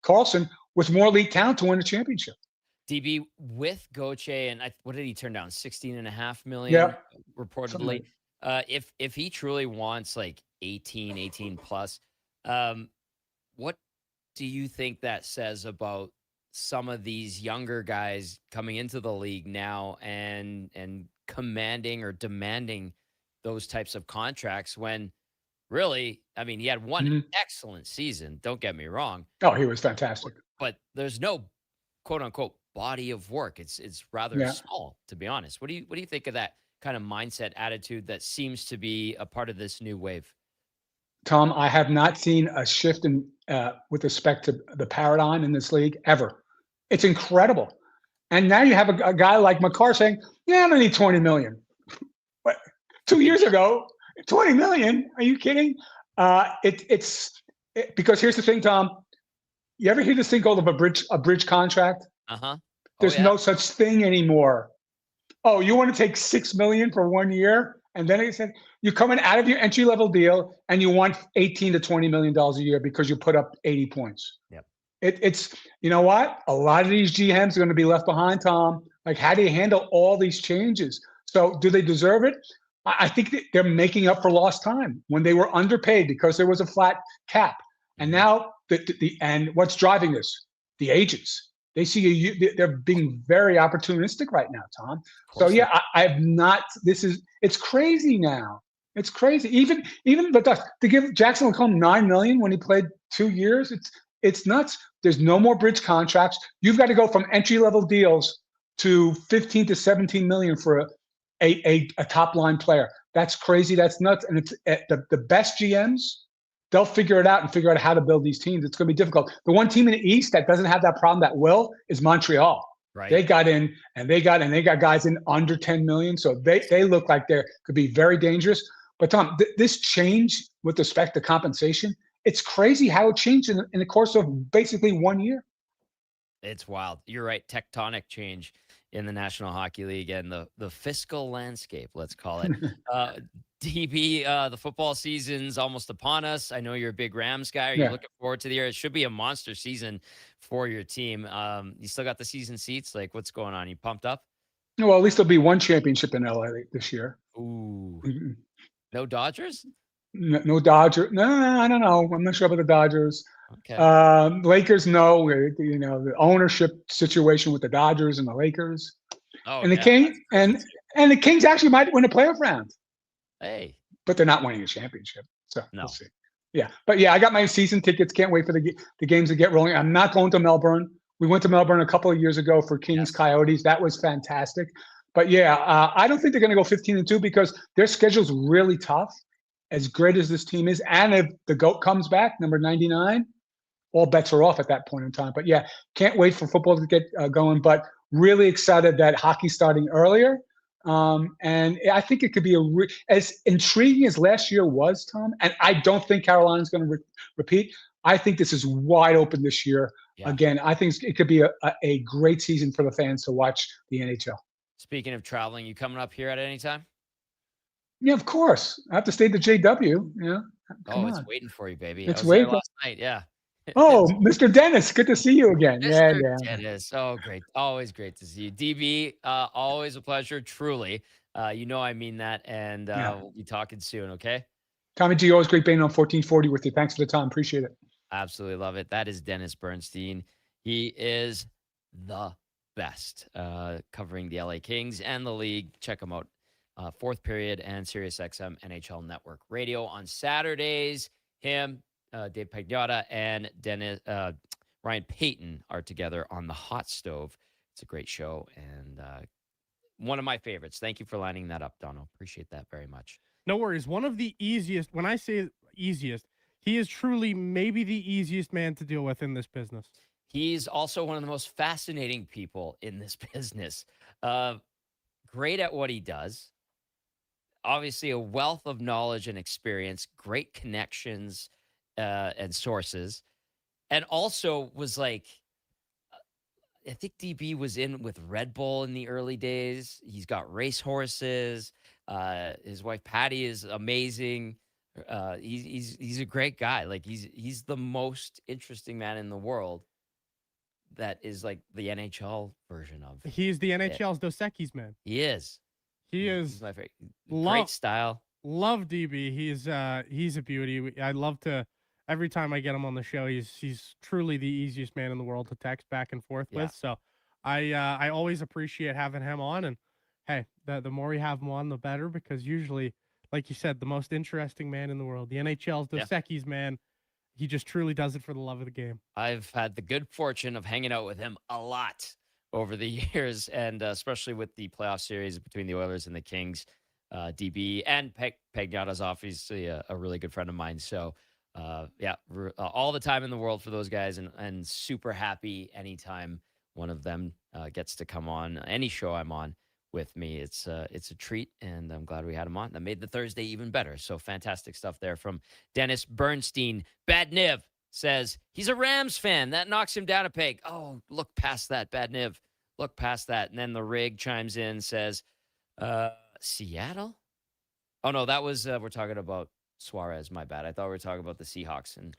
Carlson with more elite talent to win the championship. DB with Gauthier, and what did he turn down? $16.5 million, reportedly. If he truly wants like 18 plus, what do you think that says about some of these younger guys coming into the league now and commanding or demanding those types of contracts when really, I mean, he had one excellent season. Don't get me wrong. Oh, he was fantastic. But there's no quote unquote body of work. It's rather small, to be honest. What do you think of that kind of mindset attitude that seems to be a part of this new wave? Tom, I have not seen a shift in with respect to the paradigm in this league ever. It's incredible. And now you have a guy like McCarr saying, yeah, I don't need $20 million. But 2 years ago, $20 million? Are you kidding? Because here's the thing, Tom. You ever hear this thing called a bridge contract? Uh-huh. There's no such thing anymore. Oh, you want to take $6 million for 1 year? And then it said you're coming out of your entry-level deal and you want $18 to $20 million a year because you put up 80 points. Yep. It's you know what? A lot of these GMs are going to be left behind, Tom. Like, how do you handle all these changes? So do they deserve it? I think that they're making up for lost time when they were underpaid because there was a flat cap. And now and what's driving this? The agents. They see they're being very opportunistic right now, Tom. So yeah, I've not. It's crazy now. It's crazy. Even the Ducks to give Jackson LaCombe $9 million when he played 2 years. It's nuts. There's no more bridge contracts. You've got to go from entry level deals to 15 to 17 million for a top line player. That's crazy. That's nuts. And it's the best GMs. They'll figure it out and figure out how to build these teams. It's going to be difficult. The one team in the East that doesn't have that problem that will is Montreal. Right. They got in and they got guys in under 10 million. So they look like they could be very dangerous. But Tom, this change with respect to compensation, it's crazy how it changed in the course of basically 1 year. It's wild. You're right. Tectonic change in the National Hockey League and the fiscal landscape, let's call it. DB, the football season's almost upon us. I know you're a big Rams guy. Are you looking forward to the year? It should be a monster season for your team. You still got the season seats? Like, what's going on? You pumped up? Well, at least there'll be one championship in LA this year. Ooh. No Dodgers? No Dodger. No, I don't know. I'm not sure about the Dodgers. Okay. Lakers, no. You know, the ownership situation with the Dodgers and the Lakers. Oh, and the Kings and the Kings actually might win a playoff round. Hey. But they're not winning a championship. So no. We'll see. Yeah. But yeah, I got my season tickets. Can't wait for the games to get rolling. I'm not going to Melbourne. We went to Melbourne a couple of years ago for Kings Coyotes. That was fantastic. But yeah, I don't think they're going to go 15-2 because their schedule's really tough. As great as this team is, and if the GOAT comes back, number 99, all bets are off at that point in time. But yeah, can't wait for football to get going. But really excited that hockey's starting earlier. And I think it could be as intriguing as last year was, Tom. And I don't think Carolina's going to repeat. I think this is wide open this year. Yeah. Again, I think it could be a great season for the fans to watch the NHL. Speaking of traveling, you coming up here at any time? Yeah, of course. I have to stay at the JW. Yeah. It's waiting for you, baby. It's waiting last night. Yeah. Oh, Mr. Dennis, good to see you again. Mr. Dennis. Oh, great. Always great to see you. DB, always a pleasure, truly. You know I mean that. And we'll be talking soon, okay? Tommy G, always great being on 1440 with you. Thanks for the time. Appreciate it. Absolutely love it. That is Dennis Bernstein. He is the best covering the LA Kings and the league. Check him out. Fourth Period and SiriusXM NHL Network Radio on Saturdays. Him, Dave Pagnotta, and Ryan Payton are together on The Hot Stove. It's a great show and one of my favorites. Thank you for lining that up, Donald. Appreciate that very much. No worries. One of the easiest, when I say easiest, he is truly maybe the easiest man to deal with in this business. He's also one of the most fascinating people in this business. Great at what he does. Obviously, a wealth of knowledge and experience, great connections and sources. And also was like, I think DB was in with Red Bull in the early days. He's got race horses. His wife, Patty, is amazing. He's a great guy. Like he's the most interesting man in the world. That is like the NHL version of. He's the NHL's Dos Equis, man. He is. He's my favorite. Great style. Love DB. He's a beauty. I love to. Every time I get him on the show, he's truly the easiest man in the world to text back and forth with. So I always appreciate having him on. And hey, the more we have him on, the better, because usually, like you said, the most interesting man in the world, the NHL's Dos Equis, man. He just truly does it for the love of the game. I've had the good fortune of hanging out with him a lot over the years, and especially with the playoff series between the Oilers and the Kings. DB and Pagnotta's obviously a really good friend of mine. So, all the time in the world for those guys, and super happy anytime one of them gets to come on any show I'm on with me. It's a treat, and I'm glad we had him on. That made the Thursday even better. So fantastic stuff there from Dennis Bernstein. Bad Niv says he's a Rams fan. That knocks him down a peg. Oh, look past that, Bad Niv. Look past that. And then the Rig chimes in, says, Seattle? Oh, no, that was, we're talking about Suarez. My bad. I thought we were talking about the Seahawks and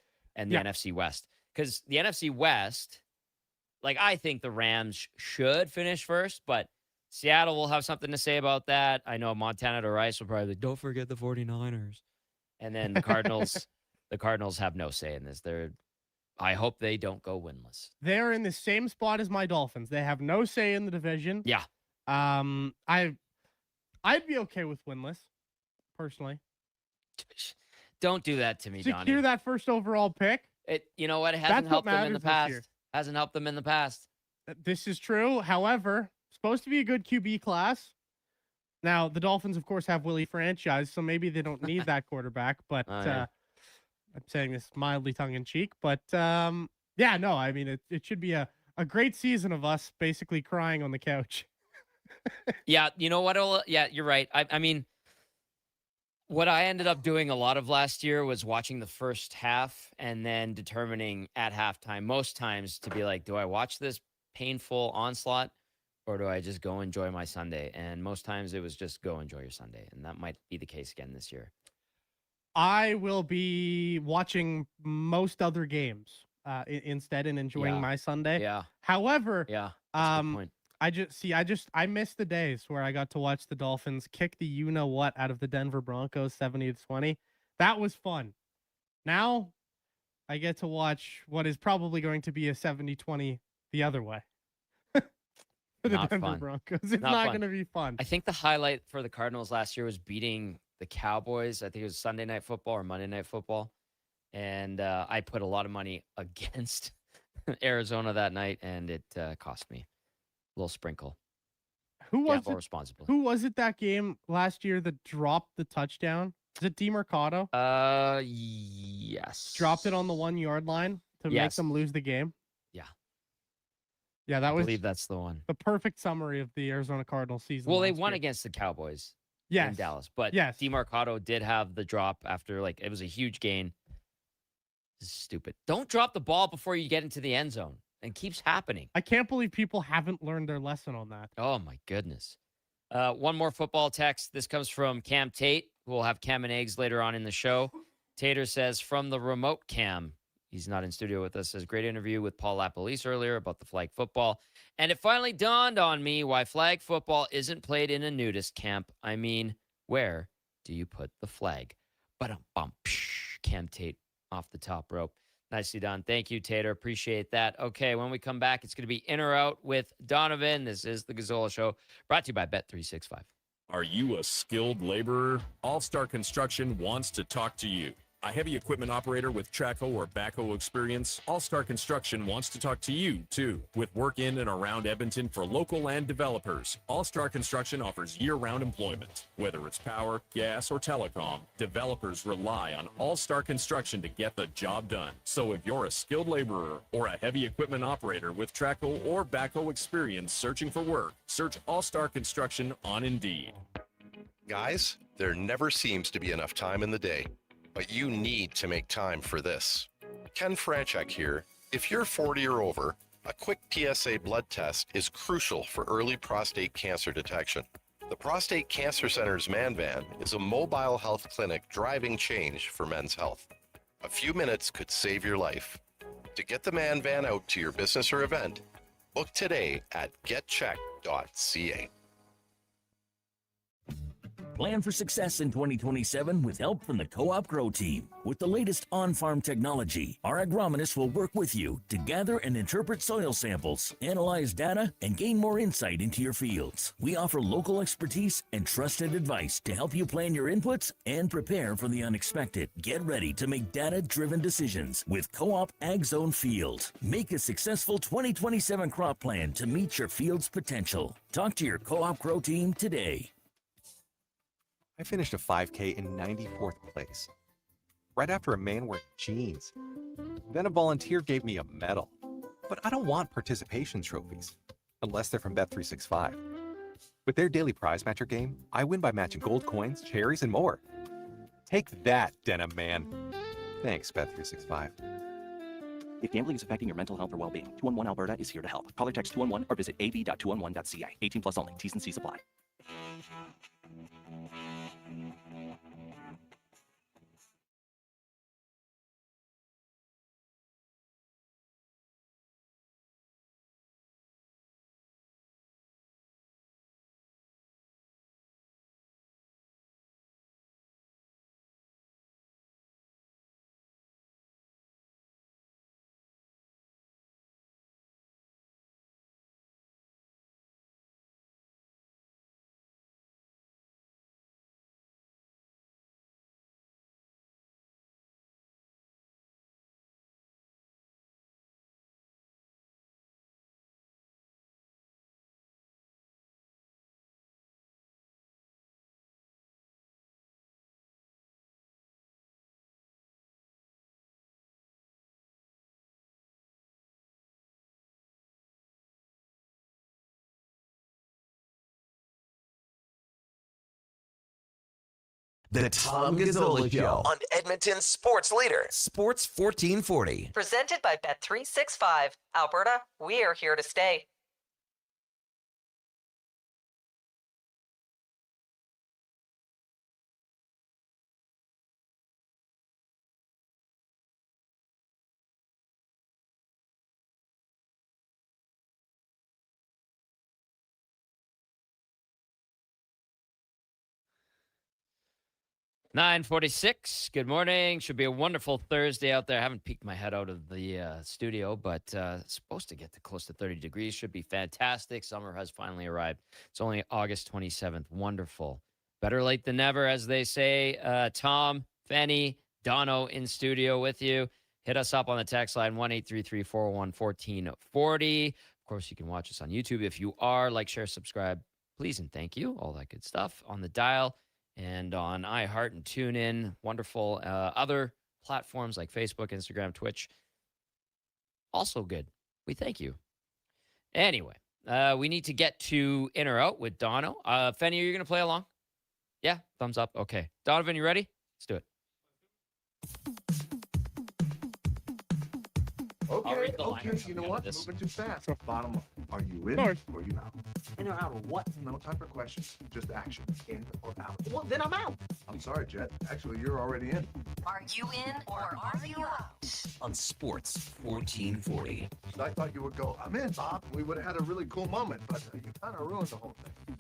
the NFC West. Because the NFC West, like, I think the Rams should finish first, but Seattle will have something to say about that. I know Montana to Rice will probably, don't forget the 49ers. And then the Cardinals, the Cardinals have no say in this. I hope they don't go winless. They're in the same spot as my Dolphins. They have no say in the division. Yeah. I'd be okay with winless, personally. Don't do that to me, Secure Donnie. that first overall pick. You know what? It hasn't That's helped what them in the matters this year. past. Hasn't helped them in the past. This is true. However, supposed to be a good QB class. Now, the Dolphins, of course, have Willie Franchise, so maybe they don't need that quarterback. But Yeah. I'm saying this mildly tongue-in-cheek. But, yeah, no, I mean, it should be a great season of us basically crying on the couch. Yeah, you know what? Yeah, you're right. I mean, what I ended up doing a lot of last year was watching the first half and then determining at halftime, most times, to be like, do I watch this painful onslaught or do I just go enjoy my Sunday? And most times it was just go enjoy your Sunday. And that might be the case again this year. I will be watching most other games instead and enjoying my Sunday. Yeah. However, Yeah. That's a good point. I miss the days where I got to watch the Dolphins kick the you know what out of the Denver Broncos 70-20. That was fun. Now I get to watch what is probably going to be a 70-20 the other way. For the Not Denver fun. Broncos. It's Not not fun. going to be fun. I think the highlight for the Cardinals last year was beating the Cowboys. I think it was Sunday Night Football or Monday Night Football. And I put a lot of money against Arizona that night, and it cost me a little sprinkle. Who was Gamble it? responsibly. Who was it that game last year that dropped the touchdown? Is it DeMercado? Yes. Dropped it on the 1 yard line to make Yes. them lose the game. Yeah. Yeah, that I was believe that's the one. the perfect summary of the Arizona Cardinals season. Well, they last won year. against the Cowboys Yes. in Dallas, but Yes. DeMarcado did have the drop after, like, it was a huge gain. This is stupid. Don't drop the ball before you get into the end zone. And keeps happening. I can't believe people haven't learned their lesson on that. Oh, my goodness. One more football text. This comes from Cam Tate. We'll have Cam and Eggs later on in the show. Tater says, from the remote Cam, he's not in studio with us, says, great interview with Paul Lapalisse earlier about the flag football. And it finally dawned on me why flag football isn't played in a nudist camp. I mean, where do you put the flag? Ba-dum-bum. Cam Tate off the top rope. Nicely done. Thank you, Tater. Appreciate that. Okay, when we come back, it's going to be In or Out with Donovan. This is the Gazzola Show, brought to you by Bet365. Are you a skilled laborer? All Star Construction wants to talk to you. A heavy equipment operator with Traco or backhoe experience, All Star Construction wants to talk to you, too. With work in and around Edmonton for local land developers, All Star Construction offers year-round employment. Whether it's power, gas, or telecom, developers rely on All Star Construction to get the job done. So if you're a skilled laborer or a heavy equipment operator with Traco or backhoe experience searching for work, search All Star Construction on Indeed. Guys, there never seems to be enough time in the day. But you need to make time for this. Ken Franchek here. If you're 40 or over, a quick PSA blood test is crucial for early prostate cancer detection. The Prostate Cancer Center's Man Van is a mobile health clinic driving change for men's health. A few minutes could save your life. To get the Man Van out to your business or event, book today at getcheck.ca. Plan for success in 2027 with help from the Co-op Grow team. With the latest on-farm technology, our agronomists will work with you to gather and interpret soil samples, analyze data, and gain more insight into your fields. We offer local expertise and trusted advice to help you plan your inputs and prepare for the unexpected. Get ready to make data-driven decisions with Co-op Ag Zone Field. Make a successful 2027 crop plan to meet your field's potential. Talk to your Co-op Grow team today. I finished a 5K in 94th place, right after a man wearing jeans. Then a volunteer gave me a medal. But I don't want participation trophies, unless they're from Bet365. With their daily prize matcher game, I win by matching gold coins, cherries, and more. Take that, Denim Man. Thanks, Bet365. If gambling is affecting your mental health or well-being, 211 Alberta is here to help. Call or text 211 or visit av.211.ca. 18 plus only. T's and C's apply. The Tom Gazzola Show on Edmonton's sports leader, Sports 1440. Presented by Bet365. Alberta, we are here to stay. (9:46). Good morning. Should be a wonderful Thursday out there. I haven't peeked my head out of the studio, but it's supposed to get to close to 30 degrees. Should be fantastic. Summer has finally arrived. It's only August 27th. Wonderful. Better late than never, as they say. Tom, Fanny, Dono in studio with you. Hit us up on the text line, 1-833-401-1440. Of course, you can watch us on YouTube if you are. Like, share, subscribe, please, and thank you. All that good stuff on the dial. And on iHeart and TuneIn, wonderful other platforms like Facebook, Instagram, Twitch. Also good. We thank you. Anyway, we need to get to In or Out with Dono. Fenny, are you going to play along? Yeah, thumbs up. Okay. Donovan, you ready? Let's do it. Okay, you know what? Moving too fast. Bottom up. Are you in or are you out? In or out of what? No time for questions. Just action. In or out. Well, then I'm out. I'm sorry, Jet. Actually, you're already in. Are you in or are you out? On Sports 1440. I thought you would go, I'm in, Bob. We would have had a really cool moment, but you kind of ruined the whole thing.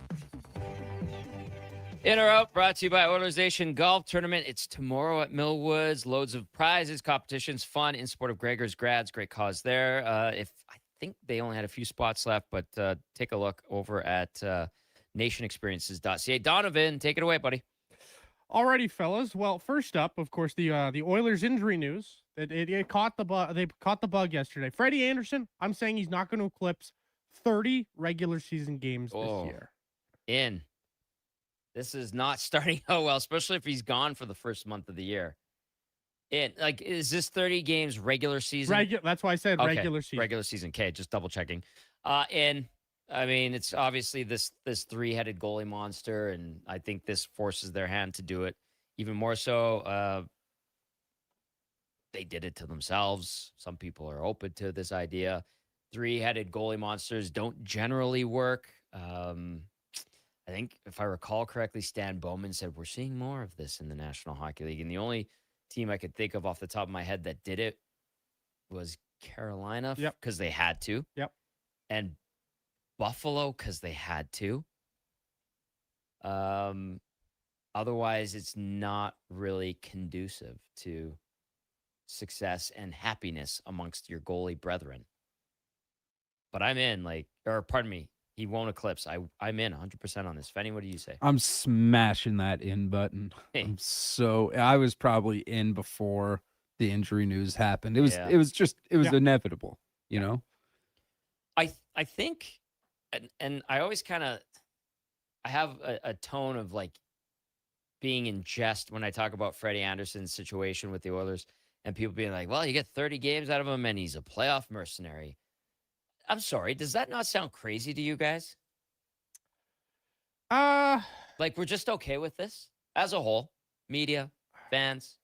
In or Out, brought to you by Oilers Nation Golf Tournament. It's tomorrow at Millwoods. Loads of prizes, competitions, fun in support of Gregor's grads. Great cause there. I think they only had a few spots left, but take a look over at nationexperiences.ca. Donovan, take it away, buddy. Alrighty, fellas. Well, first up, of course, the Oilers injury news. It caught the bug. They caught the bug yesterday. Freddie Anderson. I'm saying he's not going to eclipse 30 regular season games this year. This is not starting out well, especially if he's gone for the first month of the year. Is this 30 games regular season? That's why I said regular season. Regular season. Okay, just double checking. And I mean, it's obviously this three-headed goalie monster, and I think this forces their hand to do it even more so. They did it to themselves. Some people are open to this idea. Three-headed goalie monsters don't generally work. I think, if I recall correctly, Stan Bowman said we're seeing more of this in the National Hockey League. And the only team I could think of off the top of my head that did it was Carolina because they had to. Yep. And Buffalo because they had to. Otherwise, it's not really conducive to success and happiness amongst your goalie brethren. But I'm in, pardon me. He won't eclipse. I'm in 100% on this. Fenny, what do you say? I'm smashing that in button. I was probably in before the injury news happened. It was inevitable, you know? I think, and I always I have a tone of being in jest when I talk about Freddie Anderson's situation with the Oilers and people being like, well, you get 30 games out of him and he's a playoff mercenary. I'm sorry. Does that not sound crazy to you guys? We're just okay with this as a whole. Media, fans,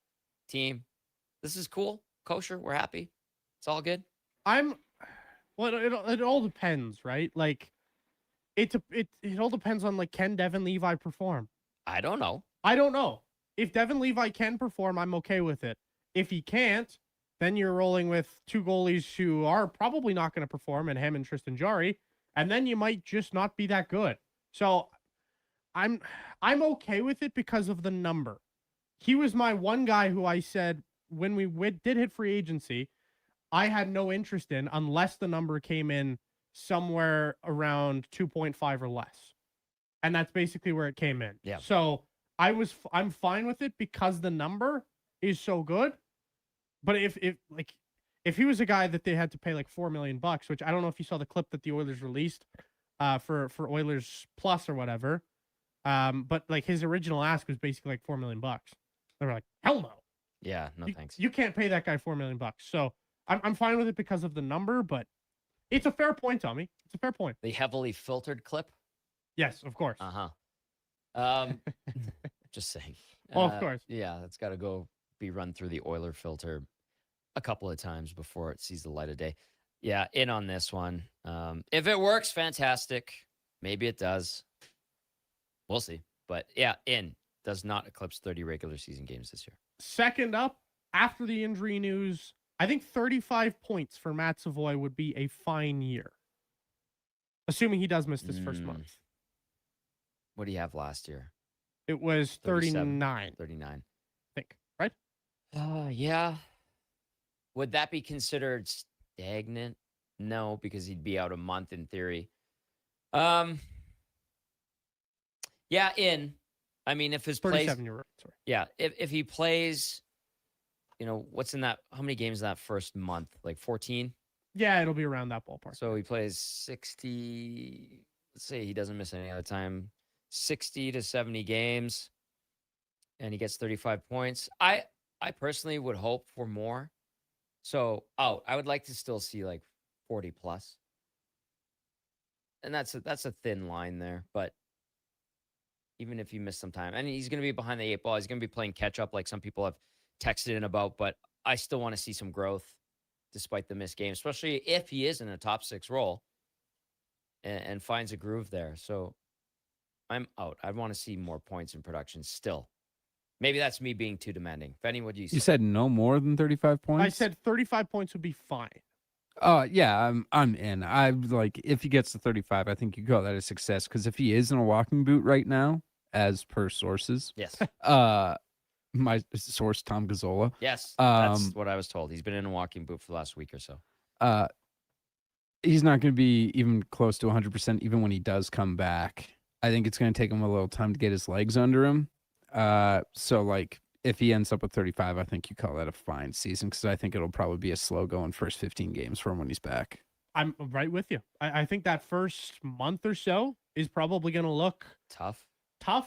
team. This is cool. Kosher. We're happy. It's all good. It all depends, right? It all depends on can Devin Levi perform? I don't know. If Devin Levi can perform, I'm okay with it. If he can't, then you're rolling with two goalies who are probably not going to perform, and him and Tristan Jarry, and then you might just not be that good. So I'm okay with it because of the number. He was my one guy who I said when we did hit free agency, I had no interest in unless the number came in somewhere around 2.5 or less. And that's basically where it came in. Yeah. So I'm fine with it because the number is so good. But if he was a guy that they had to pay $4 million, which I don't know if you saw the clip that the Oilers released for Oilers Plus or whatever, but his original ask was basically $4 million. They were like, hell no. Yeah, no thanks. You can't pay that guy $4 million. So I'm fine with it because of the number, but it's a fair point, Tommy. It's a fair point. The heavily filtered clip? Yes, of course. Just saying. Oh, of course. Yeah, that's got to go be run through the Euler filter a couple of times before it sees the light of day. Yeah, in on this one. If it works, fantastic. Maybe it does. We'll see. But yeah, in. Does not eclipse 30 regular season games this year. Second up, after the injury news, I think 35 points for Matt Savoy would be a fine year. Assuming he does miss this first month. What do you have last year? It was 39. 39. I think, right? Yeah. Would that be considered stagnant? No, because he'd be out a month in theory. Yeah, in. I mean, if his plays, 37 year old. Sorry. yeah, if he plays, what's in that? How many games in that first month? Like 14? Yeah, it'll be around that ballpark. So he plays 60. Let's say he doesn't miss any other time, 60 to 70 games, and he gets 35 points. I personally would hope for more. So I would like to still see like 40 plus, and that's a thin line there, but. Even if you miss some time. And he's going to be behind the 8 ball. He's going to be playing catch up like some people have texted in about, but I still want to see some growth despite the missed game, especially if he is in a top 6 role and finds a groove there. So I'm out. I want to see more points in production still. Maybe that's me being too demanding. Benny, what do you say? You said no more than 35 points? I said 35 points would be fine. Yeah, I'm in. I'm like, if he gets to 35, I think you call that a success. Because if he is in a walking boot right now, as per sources, yes, my source Tom Gazzola, yes, that's what I was told. He's been in a walking boot for the last week or so. He's not going to be even close to 100%, even when he does come back. I think it's going to take him a little time to get his legs under him. So like, if he ends up with 35, I think you call that a fine season, because I think it'll probably be a slow going first 15 games for him when he's back. I'm right with you. I think that first month or so is probably going to look tough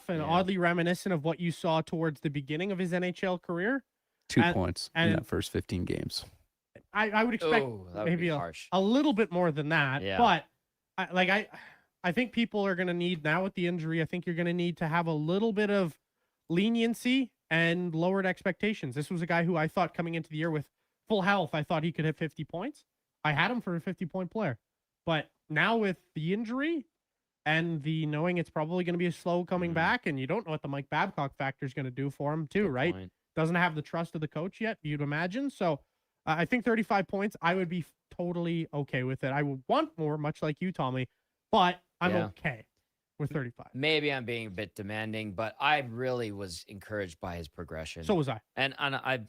and oddly reminiscent of what you saw towards the beginning of his NHL career. 2 points in that first 15 games. I would expect maybe a little bit more than that. Yeah. But I think people are going to need, now with the injury, I think you're going to need to have a little bit of leniency and lowered expectations. This was a guy who I thought coming into the year with full health, I thought he could hit 50 points. I had him for a 50-point player. But now with the injury and the knowing it's probably going to be a slow coming back, and you don't know what the Mike Babcock factor is going to do for him too, right? Doesn't have the trust of the coach yet, you'd imagine. So I think 35 points, I would be totally okay with it. I would want more, much like you, Tommy, but I'm okay with 35. Maybe I'm being a bit demanding, but I really was encouraged by his progression. So was I. And I'm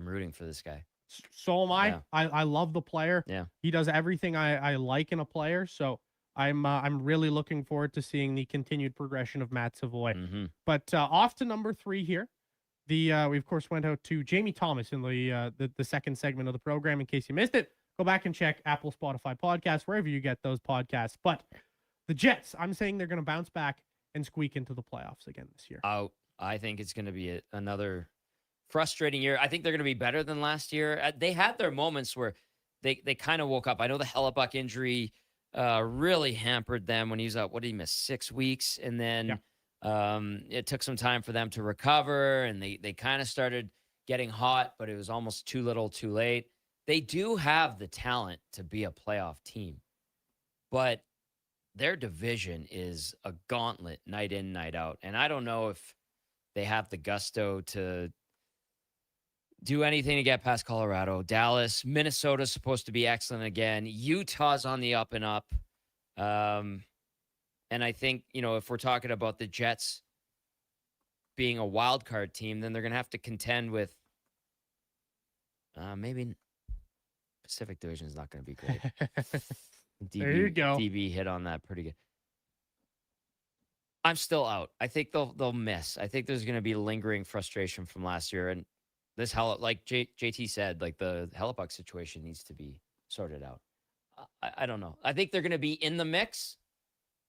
rooting for this guy. So am I. Yeah. I love the player. Yeah. He does everything I like in a player. So I'm really looking forward to seeing the continued progression of Matt Savoy. Mm-hmm. But off to number 3 here. We of course went out to Jamie Thomas in the second segment of the program. In case you missed it, go back and check Apple, Spotify podcasts, wherever you get those podcasts. But the Jets, I'm saying they're going to bounce back and squeak into the playoffs again this year. Out. I think it's going to be another frustrating year. I think they're going to be better than last year. They had their moments where they kind of woke up. I know the Hellebuck injury really hampered them when he was out. What did he miss? 6 weeks. And then it took some time for them to recover, and they kind of started getting hot, but it was almost too little too late. They do have the talent to be a playoff team, but their division is a gauntlet night in, night out. And I don't know if they have the gusto to do anything to get past Colorado. Dallas, Minnesota's supposed to be excellent again. Utah's on the up and up. And I think, if we're talking about the Jets being a wild card team, then they're going to have to contend with maybe Pacific Division is not going to be great. There you go. DB hit on that pretty good. I'm still out. I think they'll miss. I think there's going to be lingering frustration from last year, and this like JT said, like the Hellebuck situation needs to be sorted out. I don't know. I think they're going to be in the mix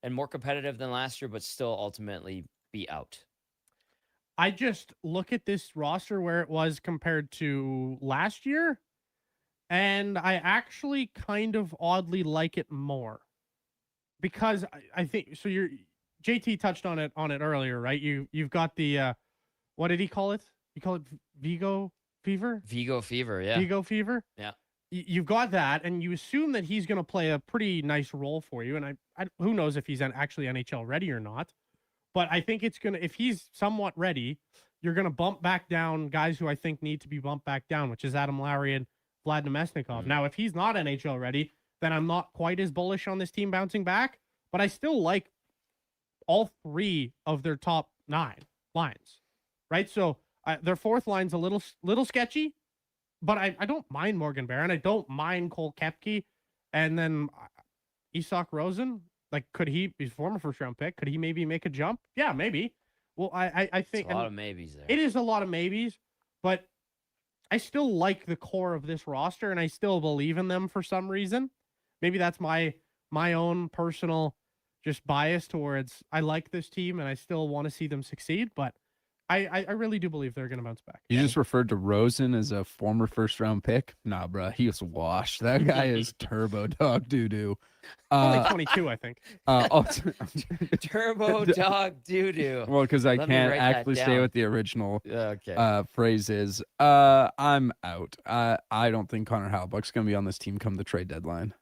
and more competitive than last year, but still ultimately be out. I just look at this roster where it was compared to last year, and I actually kind of oddly like it more, because I think so. JT touched on it earlier, right? You've got the what did he call it? He called it Vigo fever? Vigo fever, yeah. Vigo fever? Yeah. You've got that, and you assume that he's going to play a pretty nice role for you. And I who knows if he's actually NHL ready or not. But I think it's going to, if he's somewhat ready, you're going to bump back down guys who I think need to be bumped back down, which is Adam Lowry and Vlad Nemesnikov. Now, if he's not NHL ready, then I'm not quite as bullish on this team bouncing back. But I still like all three of their top 9 lines, right? So their fourth line's a little sketchy, but I don't mind Morgan Barron. I don't mind Cole Koepke. And then Isak Rosen, like, could he, he's a former first-round pick, could he maybe make a jump? Yeah, maybe. Well, I think... It's a lot of maybes there. It is a lot of maybes, but I still like the core of this roster, and I still believe in them for some reason. Maybe that's my own personal just bias towards, I like this team, and I still want to see them succeed, but I really do believe they're going to bounce back. You just referred to Rosen as a former first-round pick? Nah, bro, he was washed. That guy is turbo dog doo-doo. Only 22, I think. Turbo dog doo-doo. Well, because I Let me can't write that actually say down. what the original Okay. phrase is. I'm out. I don't think Connor Halbuck's going to be on this team come the trade deadline.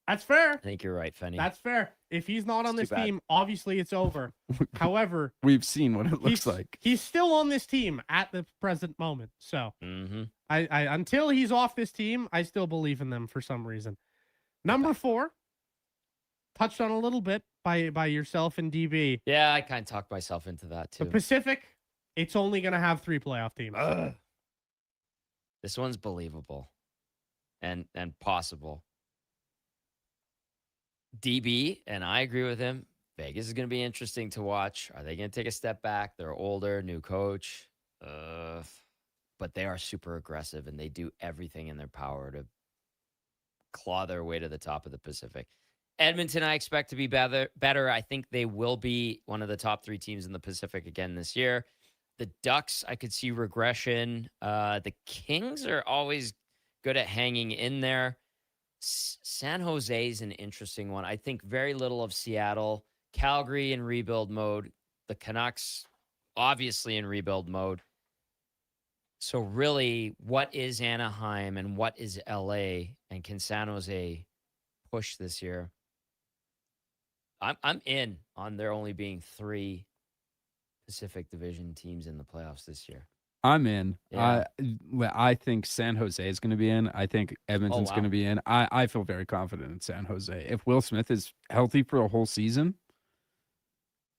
That's fair. I think you're right, Fenny. That's fair. If he's not on It's this too bad. team, obviously it's over. However, We've seen what it looks like. he's still on this team at the present moment. So I until he's off this team, I still believe in them for some reason. Number 4, touched on a little bit by yourself and DB. Yeah, I kind of talked myself into that The too. Pacific, it's only going to have 3 playoff teams. This one's believable and possible. DB, and I agree with him. Vegas is going to be interesting to watch. Are they going to take a step back? They're older, new coach. But they are super aggressive, and they do everything in their power to claw their way to the top of the Pacific. Edmonton, I expect to be better. I think they will be one of the top 3 teams in the Pacific again this year. The Ducks, I could see regression. The Kings are always good at hanging in there. San Jose is an interesting one. I think very little of Seattle. Calgary in rebuild mode. The Canucks, obviously in rebuild mode. So really, what is Anaheim and what is LA? And can San Jose push this year? I'm in on there only being 3 Pacific Division teams in the playoffs this year. I'm in. Yeah. I think San Jose is going to be in. I think Edmonton's wow. going to be in. I feel very confident in San Jose. If Will Smith is healthy for a whole season,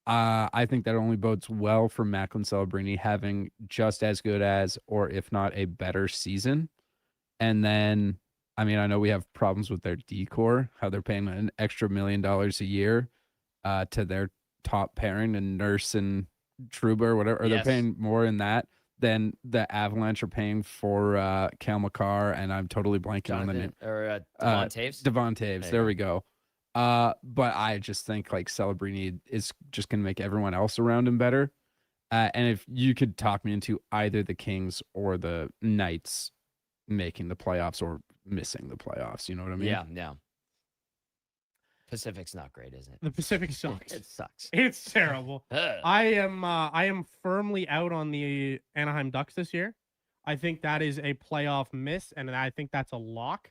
I think that only bodes well for Macklin Celebrini having just as good as, or if not a better season. And then, I mean, I know we have problems with their decor, how they're paying an extra $1 million a year to their top pairing and Nurse and Trouba or whatever, or they're paying more in that than the Avalanche are paying for Cal McCarr, and I'm totally blanking on the name. Or Devon Taves? Devon Taves, there we go. But I just think like Celebrini is just going to make everyone else around him better. And if you could talk me into either the Kings or the Knights making the playoffs or missing the playoffs, you know what I mean? Yeah. Pacific's not great, is it? The Pacific sucks. It sucks. It's terrible. I am firmly out on the Anaheim Ducks this year. I think that is a playoff miss, and I think that's a lock.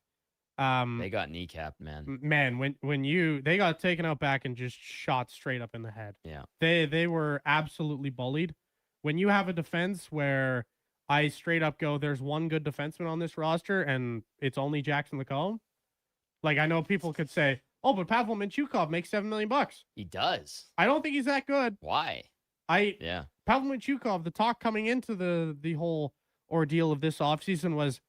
They got kneecapped, man. Man, when they got taken out back and just shot straight up in the head. Yeah. They were absolutely bullied. When you have a defense where I straight up go, there's one good defenseman on this roster, and it's only Jackson Lacombe. Like, I know people could say, oh, but Pavel Mintyukov makes $7 million. He does. I don't think he's that good. Why? Pavel Mintyukov, the talk coming into the whole ordeal of this offseason was,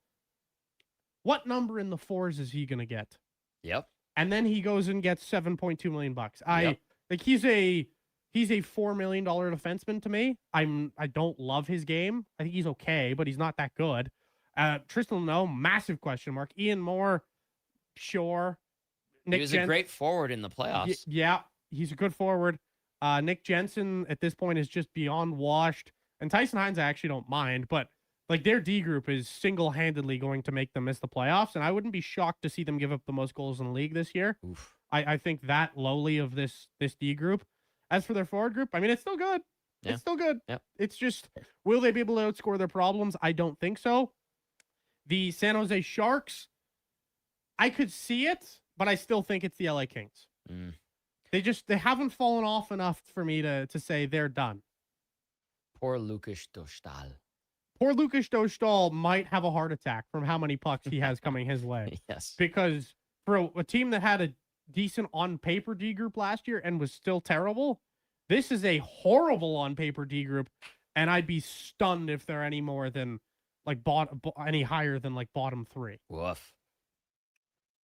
what number in the 4s is he going to get? Yep. And then he goes and gets $7.2 million. Yep. Like, he's a $4 million defenseman to me. I don't love his game. I think he's okay, but he's not that good. Tristan Luneau, massive question mark. Ian Moore, sure. He was a great forward in the playoffs. Yeah, he's a good forward. Nick Jensen at this point is just beyond washed. And Tyson Hines, I actually don't mind, but like their D group is single-handedly going to make them miss the playoffs, and I wouldn't be shocked to see them give up the most goals in the league this year. I think that lowly of this D group. As for their forward group, I mean, it's still good. It's still good. Yep. It's just, will they be able to outscore their problems? I don't think so. The San Jose Sharks, I could see it, but I still think it's the LA Kings. They haven't fallen off enough for me to say they're done. Poor Lukas Dostal. Poor Lukas Dostal might have a heart attack from how many pucks he has coming his way. Yes. Because for a team that had a decent on-paper D group last year and was still terrible, this is a horrible on-paper D group, and I'd be stunned if they're any more than any higher than bottom 3. Woof.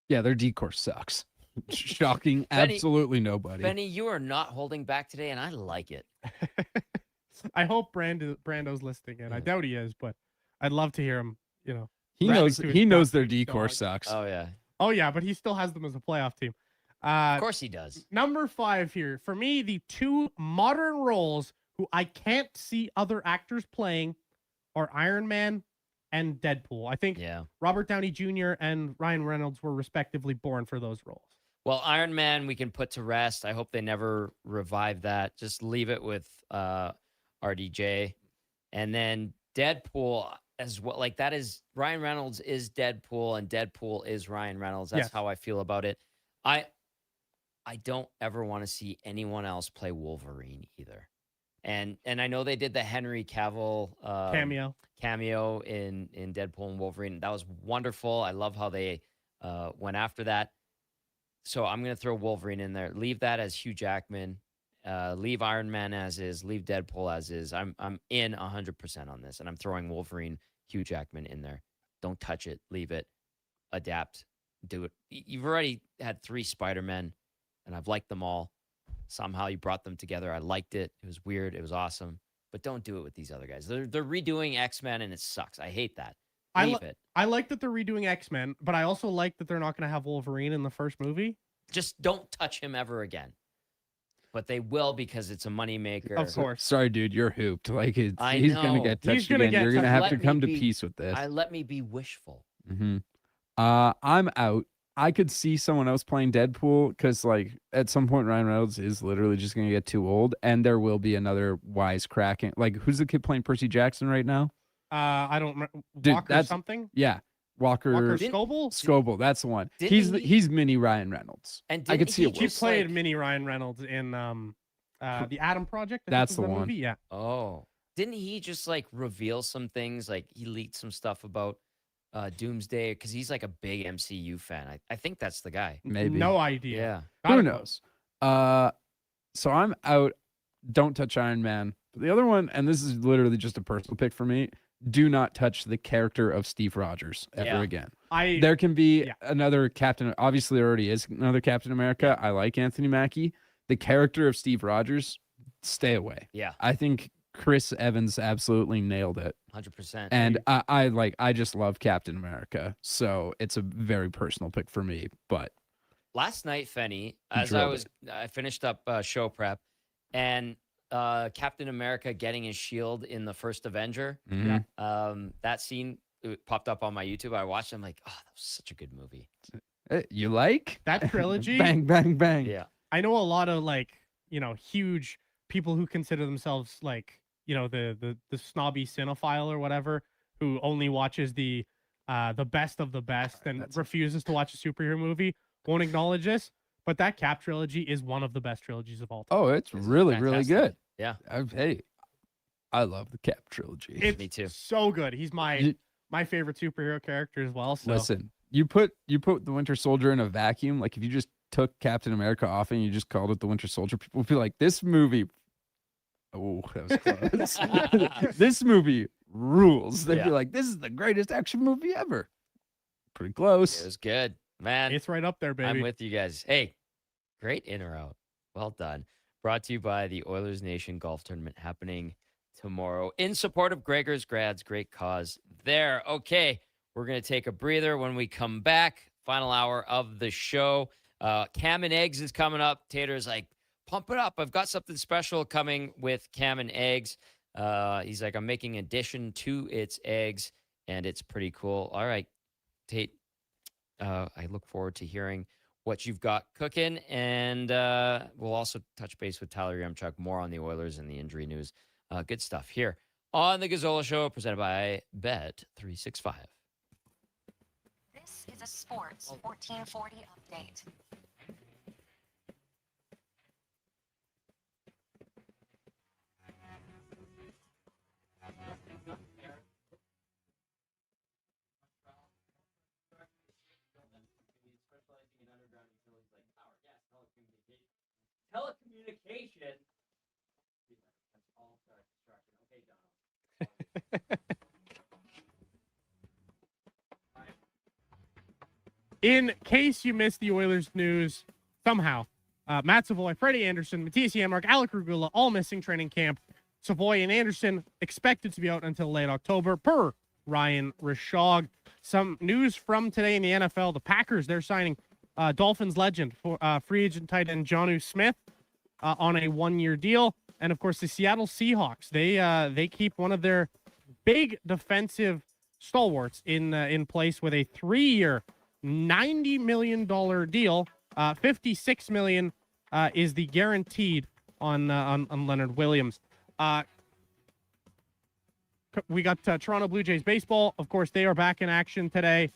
Yeah, their decor sucks. Shocking. Benny, absolutely nobody. Benny, you are not holding back today, and I like it. I hope Brando's listening in. I doubt he is, but I'd love to hear him. He knows their decor sucks. Oh yeah. Oh yeah, but he still has them as a playoff team. Of course he does. Number 5 here for me, the 2 modern roles who I can't see other actors playing are Iron Man and Deadpool. I think Robert Downey Jr. and Ryan Reynolds were respectively born for those roles. Well, Iron Man we can put to rest. I hope they never revive that. Just leave it with RDJ. And then Deadpool as well. Like, that is, Ryan Reynolds is Deadpool and Deadpool is Ryan Reynolds. That's how I feel about it. I don't ever want to see anyone else play Wolverine either. And I know they did the Henry Cavill cameo in Deadpool and Wolverine. That was wonderful. I love how they went after that. So I'm going to throw Wolverine in there. Leave that as Hugh Jackman. Leave Iron Man as is. Leave Deadpool as is. I'm in 100% on this, and I'm throwing Wolverine, Hugh Jackman in there. Don't touch it. Leave it. Adapt. Do it. You've already had 3 Spider-Men, and I've liked them all. Somehow you brought them together. I liked it. It was weird. It was awesome. But don't do it with these other guys. They're redoing X-Men, and it sucks. I hate that. Leave it. I like that they're redoing X-Men, but I also like that they're not going to have Wolverine in the first movie. Just don't touch him ever again. But they will, because it's a moneymaker. Of course. Sorry, dude, you're hooped. Like, he's know. gonna get touched again. You're gonna have to come to peace with this. Let me be wishful. I'm out. I could see someone else playing Deadpool because, like, at some point, Ryan Reynolds is literally just gonna get too old, and there will be another wisecracking. Like, who's the kid playing Percy Jackson right now? I don't remember. Dude, Walker something? Yeah. Walker Scoble? Scoble, that's the one. He's mini Ryan Reynolds. And I could see it. He played mini Ryan Reynolds in the Adam Project. That's the one. Movie. Yeah. Oh, didn't he just reveal some things? Like, he leaked some stuff about Doomsday because he's like a big MCU fan. I think that's the guy. Maybe. No idea. Yeah. Who knows? So I'm out. Don't touch Iron Man. But the other one, and this is literally just a personal pick for me. Do not touch the character of Steve Rogers ever again. There can be another Captain. Obviously, there already is another Captain America. I like Anthony Mackie. The character of Steve Rogers, stay away. Yeah. I think Chris Evans absolutely nailed it. 100%. And I just love Captain America. So it's a very personal pick for me. But last night, Fenny, I finished up show prep, and Captain America getting his shield in the first Avenger. That scene popped up on my YouTube. I watched it. I'm like, oh, that was such a good movie. You like that trilogy? Bang, bang, bang. Yeah. I know a lot of huge people who consider themselves the snobby cinephile or whatever, who only watches the best of the best and refuses to watch a superhero movie. Won't acknowledge this. But that Cap trilogy is one of the best trilogies of all time. Oh, it's really, really good. Yeah. Hey, I love the Cap trilogy. Me too. So good. He's my favorite superhero character as well. So. Listen, you put the Winter Soldier in a vacuum. Like, if you just took Captain America off and you just called it the Winter Soldier, people would be like, this movie. Oh, that was close. This movie rules. They'd be like, this is the greatest action movie ever. Pretty close. It was good, man. It's right up there, baby. I'm with you guys. Hey, great in or out. Well done. Brought to you by the Oilers Nation Golf Tournament happening tomorrow in support of Gregor's Grads. Great cause there. Okay, we're going to take a breather when we come back. Final hour of the show. Cam and Eggs is coming up. Tater's like, pump it up. I've got something special coming with Cam and Eggs. He's like, I'm making an addition to its eggs, and it's pretty cool. All right, Tate, I look forward to hearing what you've got cooking. And we'll also touch base with Tyler Yemchuk more on the Oilers and the injury news. Good stuff here on the Gazzola Show, presented by Bet365. This is a Sports 1440 update. Telecommunication. In case you missed the Oilers news somehow, Matt Savoy, Freddie Anderson, Matthias Janmark, Alec Regula, all missing training camp. Savoy and Anderson expected to be out until late October, per Ryan Rishaug. Some news from today in the NFL: the Packers, they're signing Dolphins legend for free agent tight end Jonnu Smith on a 1-year deal, and of course the Seattle Seahawks. They keep one of their big defensive stalwarts in place with a 3-year, $90 million deal. $56 million is the guaranteed on Leonard Williams. We got Toronto Blue Jays baseball. Of course, they are back in action today,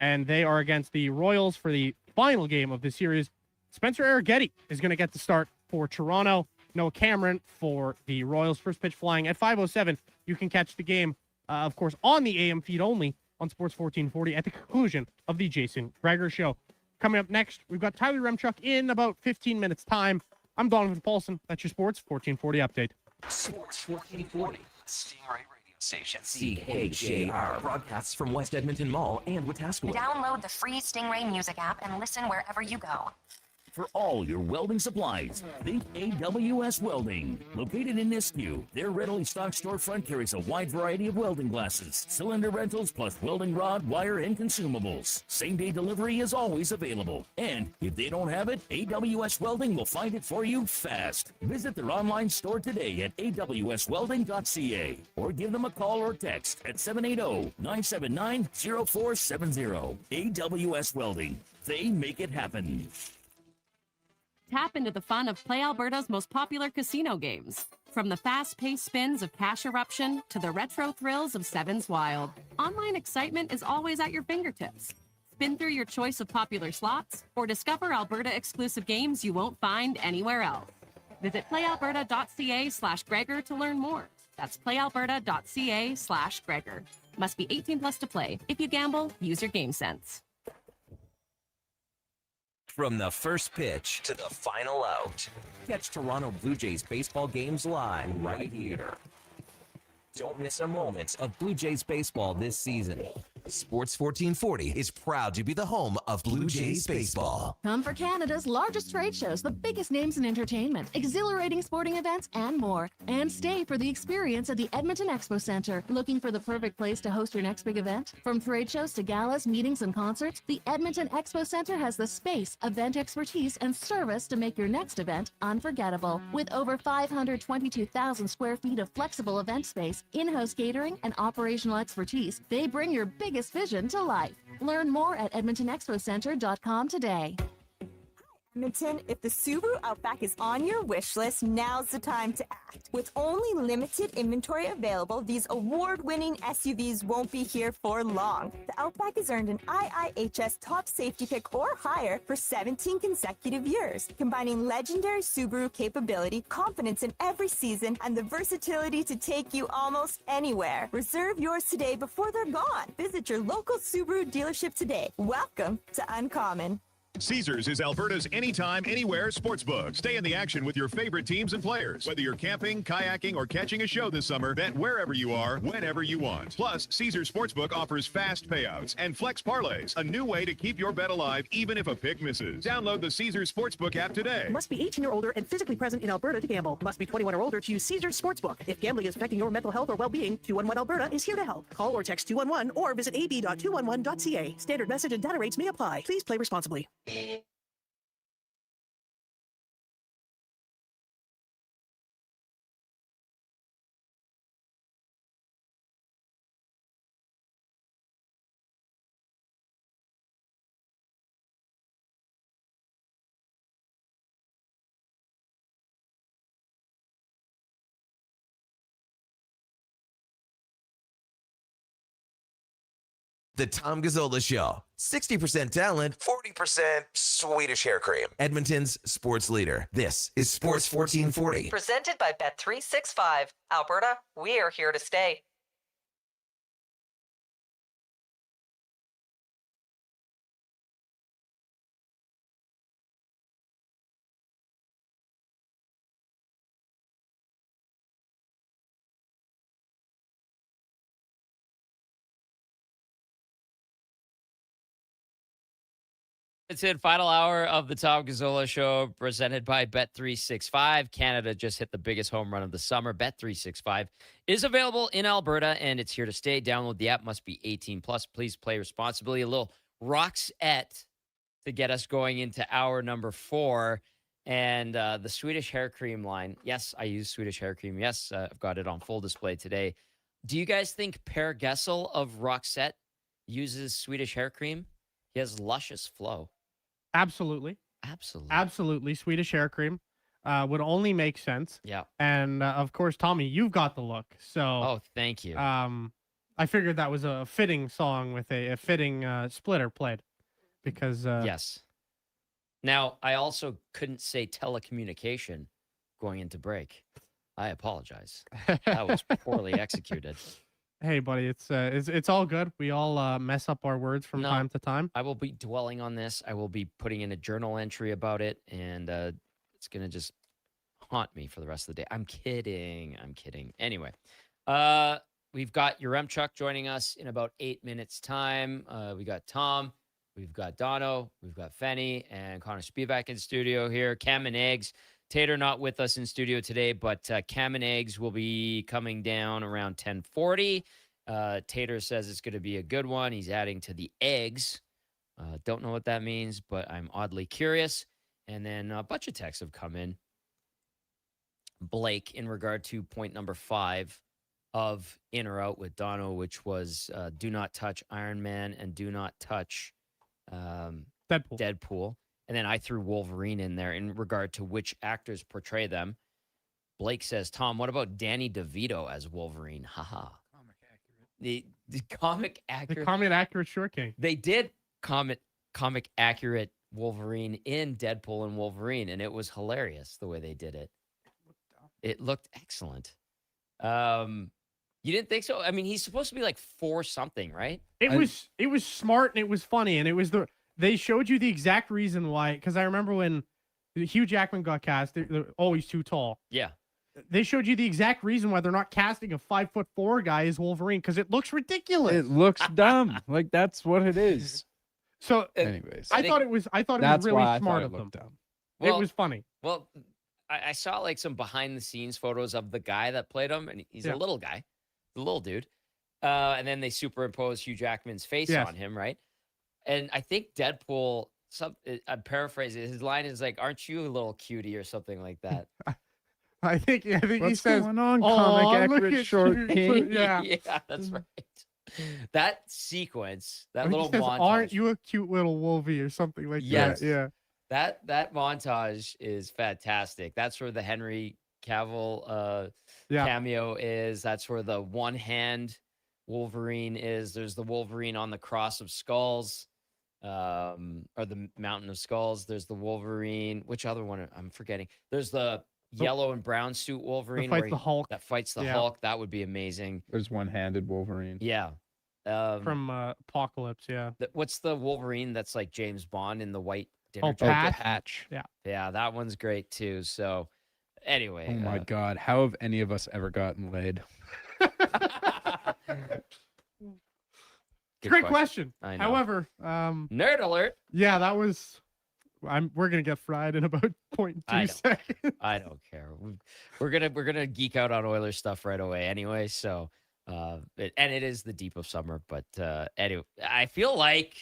and they are against the Royals for the final game of the series. Spencer Arrighetti is going to get the start for Toronto. Noah Cameron for the Royals. First pitch flying at 5:07. You can catch the game, of course, on the AM feed only on Sports 1440 at the conclusion of the Jason Gregor Show. Coming up next, we've got Tyler Remchuk in about 15 minutes' time. I'm Donovan Paulson. That's your Sports 1440 update. Sports 1440, Stingray Radio Station. CHJR broadcasts from West Edmonton Mall and Wetaskiwin. Download the free Stingray music app and listen wherever you go. For all your welding supplies, think AWS Welding. Located in Nisku, their readily stocked storefront carries a wide variety of welding glasses, cylinder rentals, plus welding rod, wire, and consumables. Same-day delivery is always available. And if they don't have it, AWS Welding will find it for you fast. Visit their online store today at awswelding.ca or give them a call or text at 780-979-0470. AWS Welding. They make it happen. Tap into the fun of Play Alberta's most popular casino games. From the fast-paced spins of Cash Eruption to the retro thrills of Sevens Wild, online excitement is always at your fingertips. Spin through your choice of popular slots or discover Alberta-exclusive games you won't find anywhere else. Visit playalberta.ca/Gregor to learn more. That's playalberta.ca/Gregor. Must be 18 plus to play. If you gamble, use your game sense. From the first pitch to the final out, catch Toronto Blue Jays baseball games live right here. Don't miss a moment of Blue Jays baseball this season. Sports 1440 is proud to be the home of Blue Jays baseball. Come for Canada's largest trade shows, the biggest names in entertainment, exhilarating sporting events, and more. And stay for the experience at the Edmonton Expo Centre. Looking for the perfect place to host your next big event? From trade shows to galas, meetings, and concerts, the Edmonton Expo Centre has the space, event expertise, and service to make your next event unforgettable. With over 522,000 square feet of flexible event space, in-house catering, and operational expertise, they bring your biggest vision to life. Learn more at edmontonexpocentre.com today. Edmonton, if the Subaru Outback is on your wish list, now's the time to act. With only limited inventory available, these award-winning SUVs won't be here for long. The Outback has earned an IIHS top safety pick or higher for 17 consecutive years, combining legendary Subaru capability, confidence in every season, and the versatility to take you almost anywhere. Reserve yours today before they're gone. Visit your local Subaru dealership today. Welcome to Uncommon. Caesars is Alberta's anytime, anywhere sportsbook. Stay in the action with your favorite teams and players. Whether you're camping, kayaking, or catching a show this summer, bet wherever you are, whenever you want. Plus, Caesars Sportsbook offers fast payouts and flex parlays, a new way to keep your bet alive even if a pick misses. Download the Caesars Sportsbook app today. Must be 18 or older and physically present in Alberta to gamble. Must be 21 or older to use Caesars Sportsbook. If gambling is affecting your mental health or well-being, 211 Alberta is here to help. Call or text 211 or visit ab.211.ca. Standard message and data rates may apply. Please play responsibly. The Tom Gazzola Show. 60% talent, 40% Swedish hair cream. Edmonton's sports leader. This is Sports 1440. Presented by Bet365. Alberta, we are here to stay. It's in final hour of the Tom Gazzola Show, presented by Bet365. Canada just hit the biggest home run of the summer. Bet365 is available in Alberta, and it's here to stay. Download the app. Must be 18 plus. Please play responsibly. A little Roxette to get us going into hour number 4. And the Swedish hair cream line. Yes, I use Swedish hair cream. Yes, I've got it on full display today. Do you guys think Per Gessel of Roxette uses Swedish hair cream? He has luscious flow. Absolutely. Absolutely. Swedish hair cream would only make sense. Yeah. And of course, Tommy, you've got the look. So Oh, thank you. I figured that was a fitting song with a fitting splitter played because yes. Now, I also couldn't say telecommunication going into break. I apologize. That was poorly executed. Hey, buddy, it's all good. We all mess up our words from time to time. I will be dwelling on this. I will be putting in a journal entry about it, and it's going to just haunt me for the rest of the day. I'm kidding. Anyway, we've got Yaremchuk joining us in about 8 minutes' time. We got Tom, we've got Dono, we've got Fenny, and Connor Spivak in studio here. Cam and Eggs. Tater not with us in studio today, but Cam and Eggs will be coming down around 10:40. Tater says it's going to be a good one. He's adding to the eggs. Don't know what that means, but I'm oddly curious. And then a bunch of texts have come in. Blake, in regard to point number 5 of In or Out with Dono, which was do not touch Iron Man and do not touch Deadpool. And then I threw Wolverine in there in regard to which actors portray them. Blake says, Tom, what about Danny DeVito as Wolverine? Haha. Comic accurate. The comic accurate. The comic accurate Short King. They did comic accurate Wolverine in Deadpool and Wolverine, and it was hilarious the way they did it. It looked excellent. You didn't think so? I mean, he's supposed to be like 4 something, right? It was smart and it was funny and it was they showed you the exact reason why. Because I remember when Hugh Jackman got cast, they're always too tall. Yeah. They showed you the exact reason why they're not casting a 5'4" guy as Wolverine because it looks ridiculous. It looks dumb. Like that's what it is. So, anyways, I thought it was really smart of them. Well, it was funny. Well, I saw like some behind the scenes photos of the guy that played him, and he's a little guy, a little dude. And then they superimposed Hugh Jackman's face on him, right? And I think Deadpool, I'm paraphrasing, his line is like, "Aren't you a little cutie?" or something like that. I think he What's says, going on, "Oh, comic look accurate at Short you." King? Yeah, that's right. That sequence, that little says, montage. "Aren't you a cute little Wolvie?" or something like Yes. that. Yeah. That montage is fantastic. That's where the Henry Cavill cameo is. That's where the one hand Wolverine is. There's the Wolverine on the Cross of Skulls, or the Mountain of Skulls. There's the Wolverine. Which other one? I'm forgetting. There's the yellow and brown suit Wolverine That fights the Hulk. That fights the Hulk. That would be amazing. There's one-handed Wolverine. Yeah. From Apocalypse. Yeah. What's the Wolverine that's like James Bond in the white dinner Oh, jacket? Patch. Yeah. Yeah, that one's great too. So anyway. Oh my God. How have any of us ever gotten laid? Great question. I know. However, nerd alert. Yeah, that was. We're gonna get fried in about 0.2 seconds. I don't care. We're gonna geek out on Oilers stuff right away anyway. So, it is the deep of summer. But anyway, I feel like,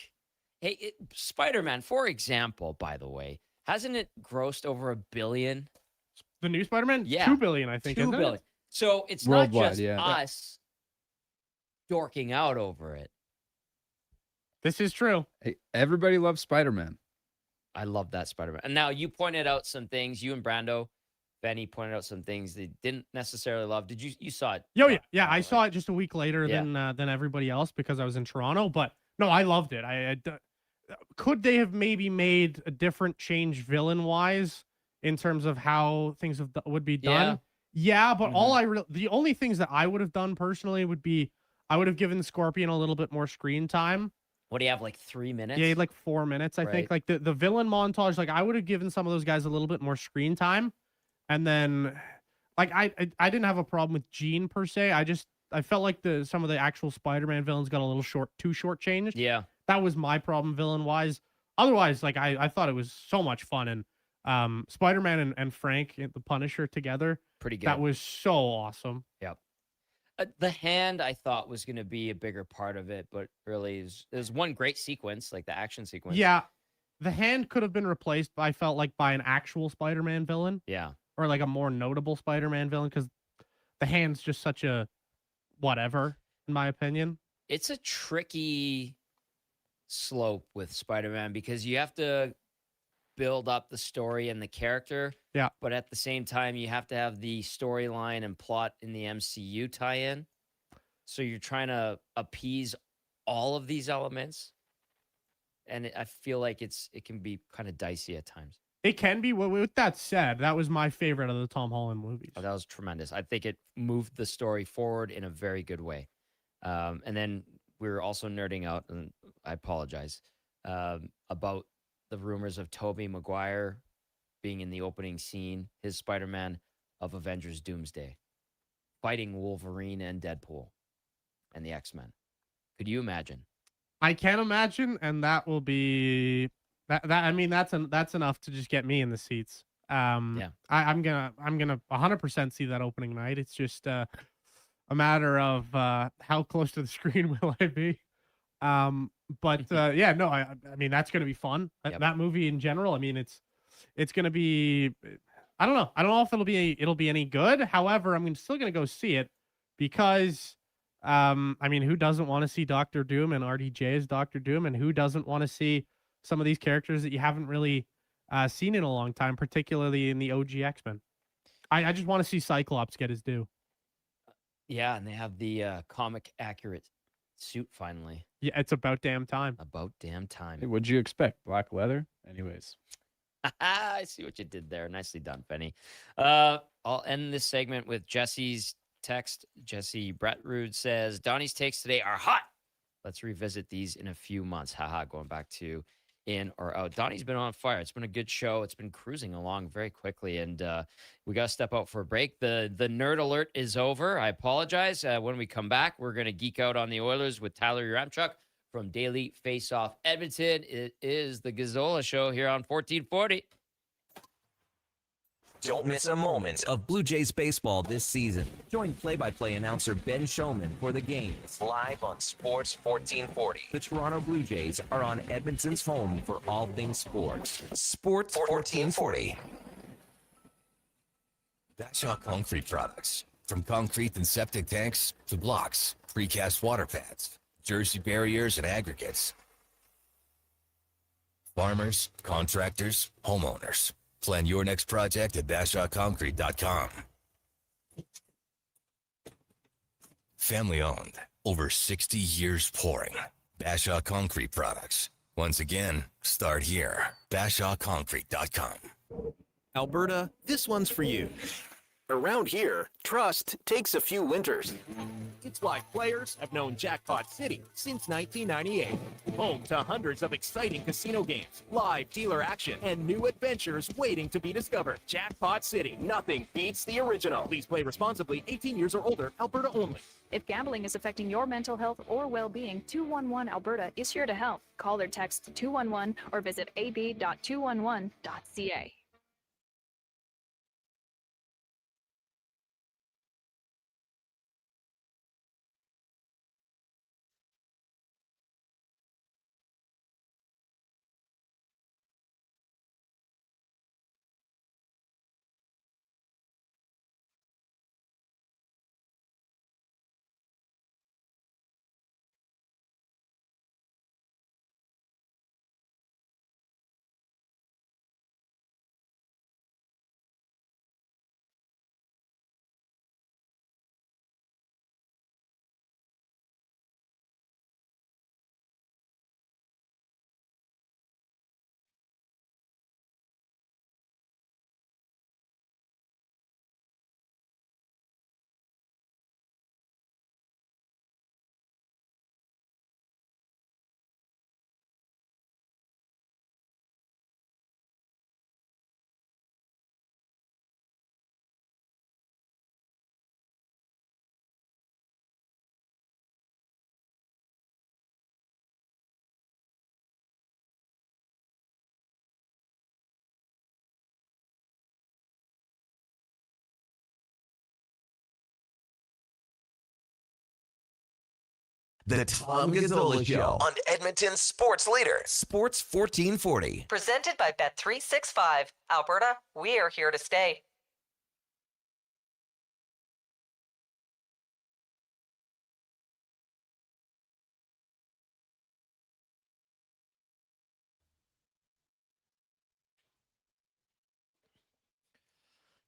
hey, Spider-Man, for example, by the way, hasn't it grossed over $1 billion? The new Spider-Man, Yeah, 2 billion, I think. $2 billion. So it's Worldwide, not just yeah. us dorking out over it. This is true. Hey, everybody loves Spider-Man. I love that Spider-Man. And now you pointed out some things. You and Brando, Benny pointed out some things they didn't necessarily love. Did you saw it? Yeah. I saw it just a week later than everybody else because I was in Toronto. But No, I loved it. Could they have maybe made a different change villain wise in terms of how things would be done? Yeah, but the only things that I would have done personally would be I would have given Scorpion a little bit more screen time. What do you have, like 3 minutes? Yeah, he had like 4 minutes, I think. Right. Like the villain montage, like I would have given some of those guys a little bit more screen time. And then like I didn't have a problem with Gene per se. I felt like some of the actual Spider-Man villains got a little too short changed. Yeah. That was my problem villain wise. Otherwise, like I thought it was so much fun. And Spider-Man and Frank, the Punisher together, Pretty good. that was so awesome. Yep. The hand I thought was going to be a bigger part of it, but really there's one great sequence, like the action sequence. Yeah. The hand could have been replaced, I felt like, by an actual Spider-Man villain. Yeah. Or like a more notable Spider-Man villain, because the hand's just such a whatever, in my opinion. It's a tricky slope with Spider-Man because you have to build up the story and the character. Yeah. But at the same time, you have to have the storyline and plot in the MCU tie-in. So you're trying to appease all of these elements. And I feel like it can be kind of dicey at times. It can be. With that said, that was my favorite of the Tom Holland movies. Oh, that was tremendous. I think it moved the story forward in a very good way. And then we were also nerding out, and I apologize, about the rumors of Tobey Maguire being in the opening scene, his Spider-Man of Avengers Doomsday, fighting Wolverine and Deadpool and the X-Men. Could you imagine? I can imagine, and that will be I mean, that's enough to just get me in the seats. Yeah. I'm gonna 100% see that opening night. It's just a matter of how close to the screen will I be. But yeah, no, I mean that's gonna be fun. That movie in general, I mean, it's gonna be. I don't know. I don't know if it'll be any good. However, I'm still gonna go see it because, I mean, who doesn't want to see Doctor Doom and RDJ as Doctor Doom, and who doesn't want to see some of these characters that you haven't really seen in a long time, particularly in the OG X-Men. I just want to see Cyclops get his due. Yeah, and they have the comic accurate suit finally. Yeah, it's about damn time. About damn time. Hey, what'd you expect? Black leather? Anyways. I see what you did there. Nicely done, Penny. I'll end this segment with Jesse's text. Jesse Bretrude says, Donnie's takes today are hot. Let's revisit these in a few months. Haha, going back to in or out. Donnie's been on fire. It's been a good show. It's been cruising along very quickly, and we got to step out for a break. The nerd alert is over. I apologize. When we come back, we're going to geek out on the Oilers with Tyler Uramchuk from Daily Faceoff Edmonton. It is the Gazzola Show here on 1440. Don't miss a moment of Blue Jays baseball this season. Join play-by-play announcer Ben Showman for the games live on Sports 1440. The Toronto Blue Jays are on Edmonton's home for all things sports. Sports 1440. Bashaw Concrete Products. From concrete and septic tanks to blocks, precast water pads, Jersey barriers and aggregates. Farmers, contractors, homeowners. Plan your next project at BashawConcrete.com. Family owned, over 60 years pouring. Bashaw Concrete Products. Once again, start here. BashawConcrete.com. Alberta, this one's for you. Around here, trust takes a few winters. It's why players have known Jackpot City since 1998. Home to hundreds of exciting casino games, live dealer action, and new adventures waiting to be discovered. Jackpot City, nothing beats the original. Please play responsibly, 18 years or older, Alberta only. If gambling is affecting your mental health or well-being, 211 Alberta is here to help. Call or text 211 or visit ab.211.ca. The Tom Gazzola Show on Edmonton's sports leader, Sports 1440. Presented by Bet365. Alberta, we are here to stay.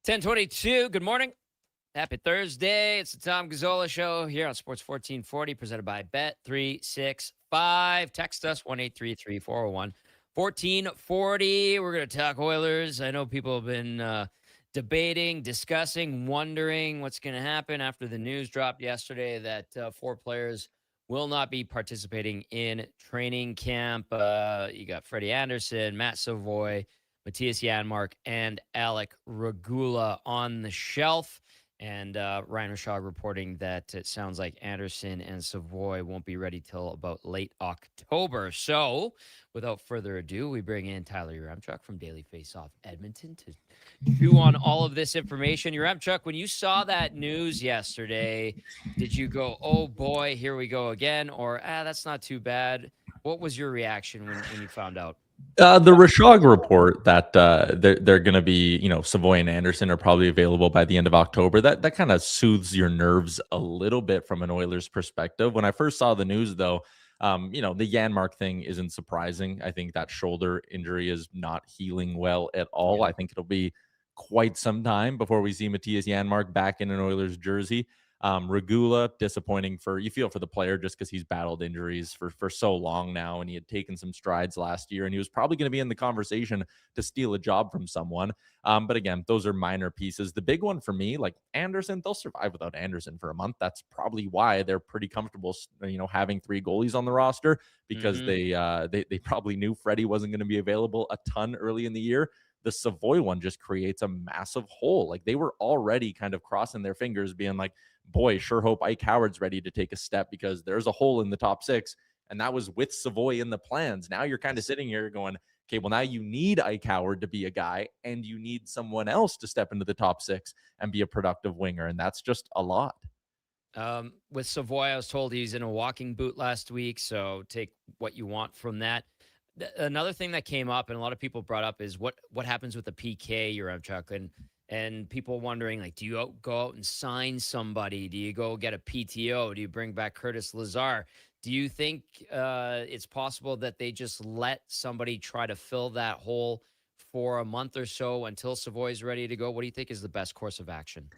$10:22. Good morning. Happy Thursday. It's the Tom Gazzola Show here on Sports 1440, presented by Bet365. Text us 1-833-401-1440. We're going to talk Oilers. I know people have been debating, discussing, wondering what's going to happen after the news dropped yesterday that 4 players will not be participating in training camp. You got Freddie Anderson, Matt Savoy, Matthias Janmark, and Alec Regula on the shelf. And Ryan Rishaug reporting that it sounds like Anderson and Savoy won't be ready till about late October. So, without further ado, we bring in Tyler Yaremchuk from Daily Faceoff Edmonton to chew on all of this information. Yaremchuk, when you saw that news yesterday, did you go, oh boy, here we go again? Or, that's not too bad? What was your reaction when you found out? The Rishaug report that they're going to be, Savoy and Anderson are probably available by the end of October. That kind of soothes your nerves a little bit from an Oilers perspective. When I first saw the news, though, the Janmark thing isn't surprising. I think that shoulder injury is not healing well at all. I think it'll be quite some time before we see Matthias Janmark back in an Oilers jersey. Regula, disappointing you feel for the player just because he's battled injuries for so long now, and he had taken some strides last year, and he was probably going to be in the conversation to steal a job from someone. But again, those are minor pieces. The big one for me, like Anderson, they'll survive without Anderson for a month. That's probably why they're pretty comfortable, having 3 goalies on the roster, because they probably knew Freddie wasn't going to be available a ton early in the year. The Savoy one just creates a massive hole. Like, they were already kind of crossing their fingers, being like, boy, sure hope Ike Howard's ready to take a step, because there's a hole in the top 6. And that was with Savoy in the plans. Now you're kind of sitting here going, okay, well, now you need Ike Howard to be a guy, and you need someone else to step into the top 6 and be a productive winger. And that's just a lot. With Savoy, I was told he's in a walking boot last week, so take what you want from that. Another thing that came up, and a lot of people brought up, is what happens with the PK, Yaremchuk, and people wondering, like, do you go out and sign somebody? Do you go get a PTO? Do you bring back Curtis Lazar? Do you think it's possible that they just let somebody try to fill that hole for a month or so until Savoy is ready to go? What do you think is the best course of action?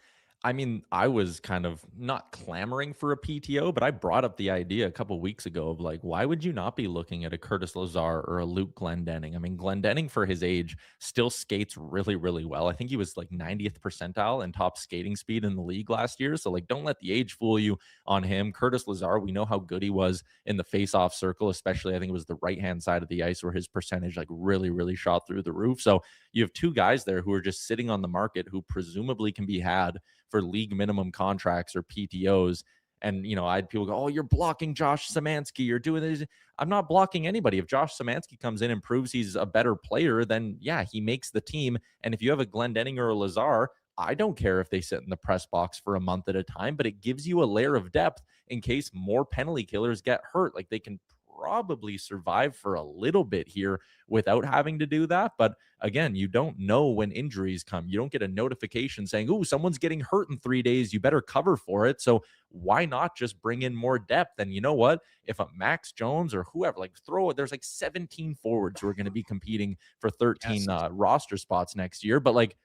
I mean, I was kind of not clamoring for a PTO, but I brought up the idea a couple weeks ago of like, why would you not be looking at a Curtis Lazar or a Luke Glendening? I mean, Glendening for his age still skates really, really well. I think he was like 90th percentile in top skating speed in the league last year. So like, don't let the age fool you on him. Curtis Lazar, we know how good he was in the face-off circle, especially I think it was the right-hand side of the ice where his percentage like really, really shot through the roof. So you have 2 guys there who are just sitting on the market who presumably can be had for league minimum contracts or PTOs. And, I had people go, oh, you're blocking Josh Szymanski. You're doing this. I'm not blocking anybody. If Josh Szymanski comes in and proves he's a better player, then yeah, he makes the team. And if you have a Glendening or a Lazar, I don't care if they sit in the press box for a month at a time, but it gives you a layer of depth in case more penalty killers get hurt. Like, they can probably survive for a little bit here without having to do that. But again, you don't know when injuries come. You don't get a notification saying, oh, someone's getting hurt in 3 days. You better cover for it. So why not just bring in more depth? And you know what? If a Max Jones or whoever, like, throw it, there's like 17 forwards who are going to be competing for 13 roster spots next year. But like,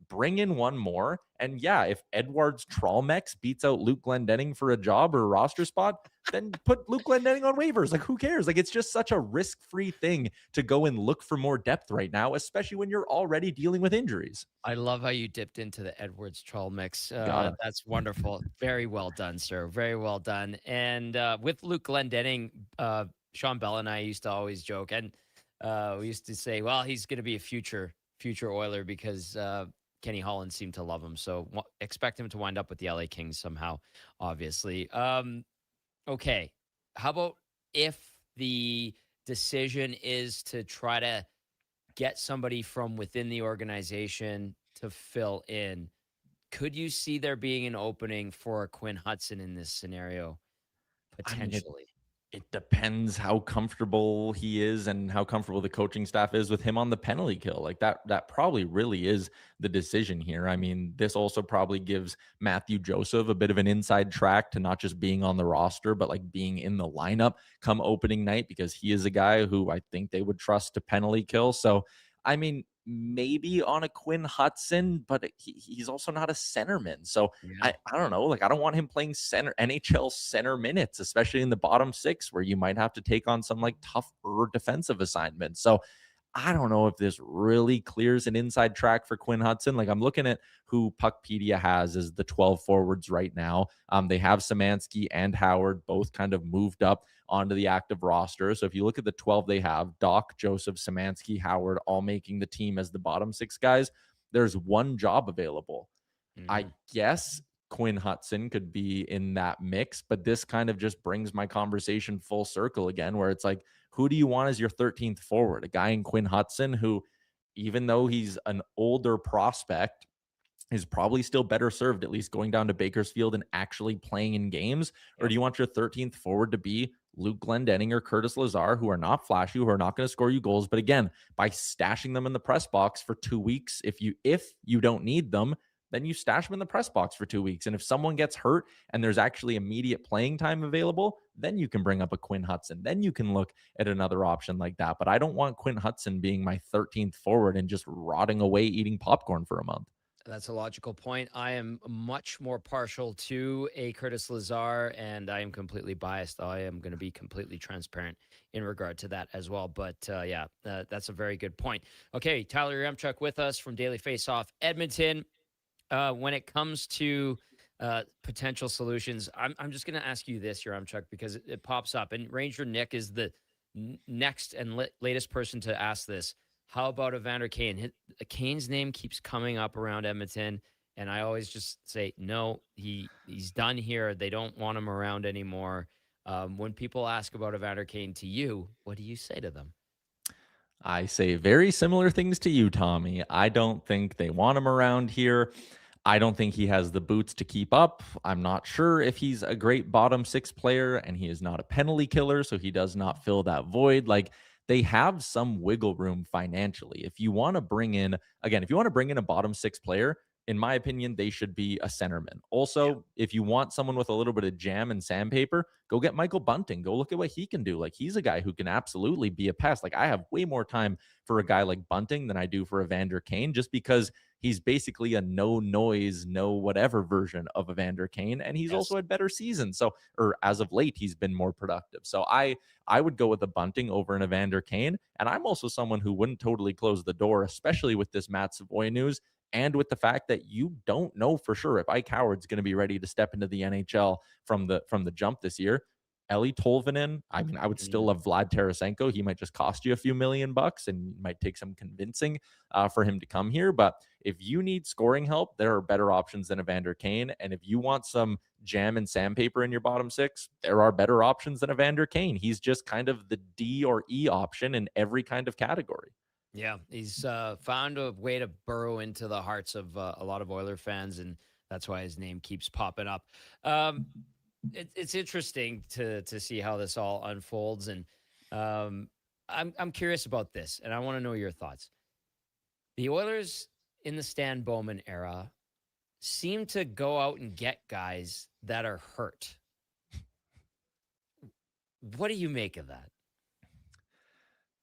bring in one more. And yeah, if Edwards Trollmex beats out Luke Glendening for a job or a roster spot, then put Luke Glendening on waivers. Like, who cares? Like, it's just such a risk-free thing to go and look for more depth right now, especially when you're already dealing with injuries. I love how you dipped into the Edwards Trollmex. Got it. That's wonderful. Very well done, sir. Very well done. And with Luke Glendening, Sean Bell and I used to always joke, and we used to say, well, he's going to be a future Oiler because Kenny Holland seemed to love him. So expect him to wind up with the LA Kings somehow, obviously. Okay. How about if the decision is to try to get somebody from within the organization to fill in? Could you see there being an opening for a Quinn Hudson in this scenario? Potentially. It depends how comfortable he is and how comfortable the coaching staff is with him on the penalty kill. Like that probably really is the decision here. I mean, this also probably gives Matthew Joseph a bit of an inside track to not just being on the roster, but like being in the lineup come opening night, because he is a guy who I think they would trust to penalty kill. So, I mean, maybe on a Quinn Hudson, but he's also not a centerman. So I don't know. Like, I don't want him playing center NHL center minutes, especially in the bottom six where you might have to take on some like tougher defensive assignments. So I don't know if this really clears an inside track for Quinn Hudson. Like, I'm looking at who Puckpedia has as the 12 forwards right now. They have Szymanski and Howard both kind of moved up onto the active roster. So if you look at the 12 they have, Doc, Joseph, Szymanski, Howard, all making the team as the bottom six guys, there's one job available. I guess Quinn Hudson could be in that mix, but this kind of just brings my conversation full circle again, where it's like, who do you want as your 13th forward? A guy in Quinn Hudson who, even though he's an older prospect, is probably still better served at least going down to Bakersfield and actually playing in games? Or do you want your 13th forward to be Luke Glendening or Curtis Lazar, who are not flashy, who are not going to score you goals, but again, by stashing them in the press box for 2 weeks, if you don't need them, then you stash them in the press box for 2 weeks. And if someone gets hurt and there's actually immediate playing time available, then you can bring up a Quinn Hudson. Then you can look at another option like that. But I don't want Quinn Hudson being my 13th forward and just rotting away eating popcorn for a month. That's a logical point. I am much more partial to a Curtis Lazar, and I am completely biased. I am going to be completely transparent in regard to that as well. But that's a very good point. Okay, Tyler Yaremchuk with us from Daily Faceoff Edmonton. When it comes to potential solutions, I'm just going to ask you this, Yaremchuk, because it pops up. And Ranger Nick is the next and latest person to ask this. How about Evander Kane? Kane's name keeps coming up around Edmonton, and I always just say, no, he's done here. They don't want him around anymore. When people ask about Evander Kane to you, what do you say to them? I say very similar things to you, Tommy. I don't think they want him around here. I don't think he has the boots to keep up. I'm not sure if he's a great bottom six player, and he is not a penalty killer, so he does not fill that void. Like, they have some wiggle room financially. If you want to bring in, again, if you want to bring in a bottom six player, in my opinion, they should be a centerman. Also, if you want someone with a little bit of jam and sandpaper, go get Michael Bunting. Go look at what he can do. Like, he's a guy who can absolutely be a pest. Like, I have way more time for a guy like Bunting than I do for Evander Kane, just because he's basically a no noise, no whatever version of Evander Kane. And he's also had better seasons. So, or as of late, he's been more productive. So I would go with a Bunting over an Evander Kane. And I'm also someone who wouldn't totally close the door, especially with this Matt Savoy news. And with the fact that you don't know for sure if Ike Howard's going to be ready to step into the NHL from the jump this year. Ellie Tolvanen, I mean, I would still love Vlad Tarasenko. He might just cost you a few $1,000,000 and might take some convincing for him to come here. But if you need scoring help, there are better options than Evander Kane. And if you want some jam and sandpaper in your bottom six, there are better options than Evander Kane. He's just kind of the D or E option in every kind of category. Yeah, he's found a way to burrow into the hearts of a lot of Oiler fans, and that's why his name keeps popping up. It's interesting to see how this all unfolds, and I'm curious about this, and I want to know your thoughts. The Oilers in the Stan Bowman era seem to go out and get guys that are hurt. What do you make of that?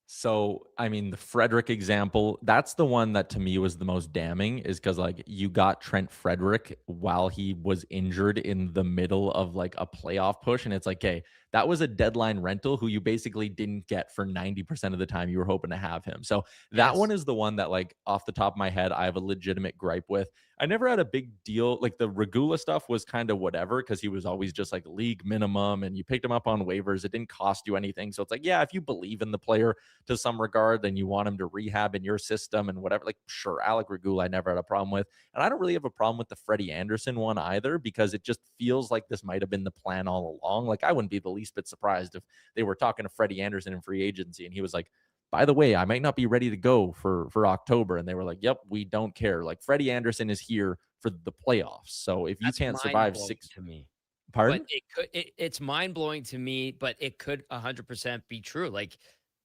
So, I mean, the Frederick example, that's the one that to me was the most damning, is because like you got Trent Frederick while he was injured in the middle of like a playoff push. And it's like, okay, that was a deadline rental who you basically didn't get for 90% of the time you were hoping to have him. So that one is the one that, like, off the top of my head, I have a legitimate gripe with. I never had a big deal. Like, the Regula stuff was kind of whatever, because he was always just like league minimum and you picked him up on waivers. It didn't cost you anything. So it's like, yeah, if you believe in the player to some regard, then you want him to rehab in your system and whatever. Like, sure, Alec Regula, I never had a problem with. And I don't really have a problem with the Freddie Anderson one either, because it just feels like this might have been the plan all along. Like, I wouldn't be the least bit surprised if they were talking to Freddie Anderson in free agency and he was like, by the way, I might not be ready to go for October. And they were like, yep, we don't care. Like, Freddie Anderson is here for the playoffs. So if you can't survive to me. Pardon? But it's mind blowing to me, but it could 100% be true. Like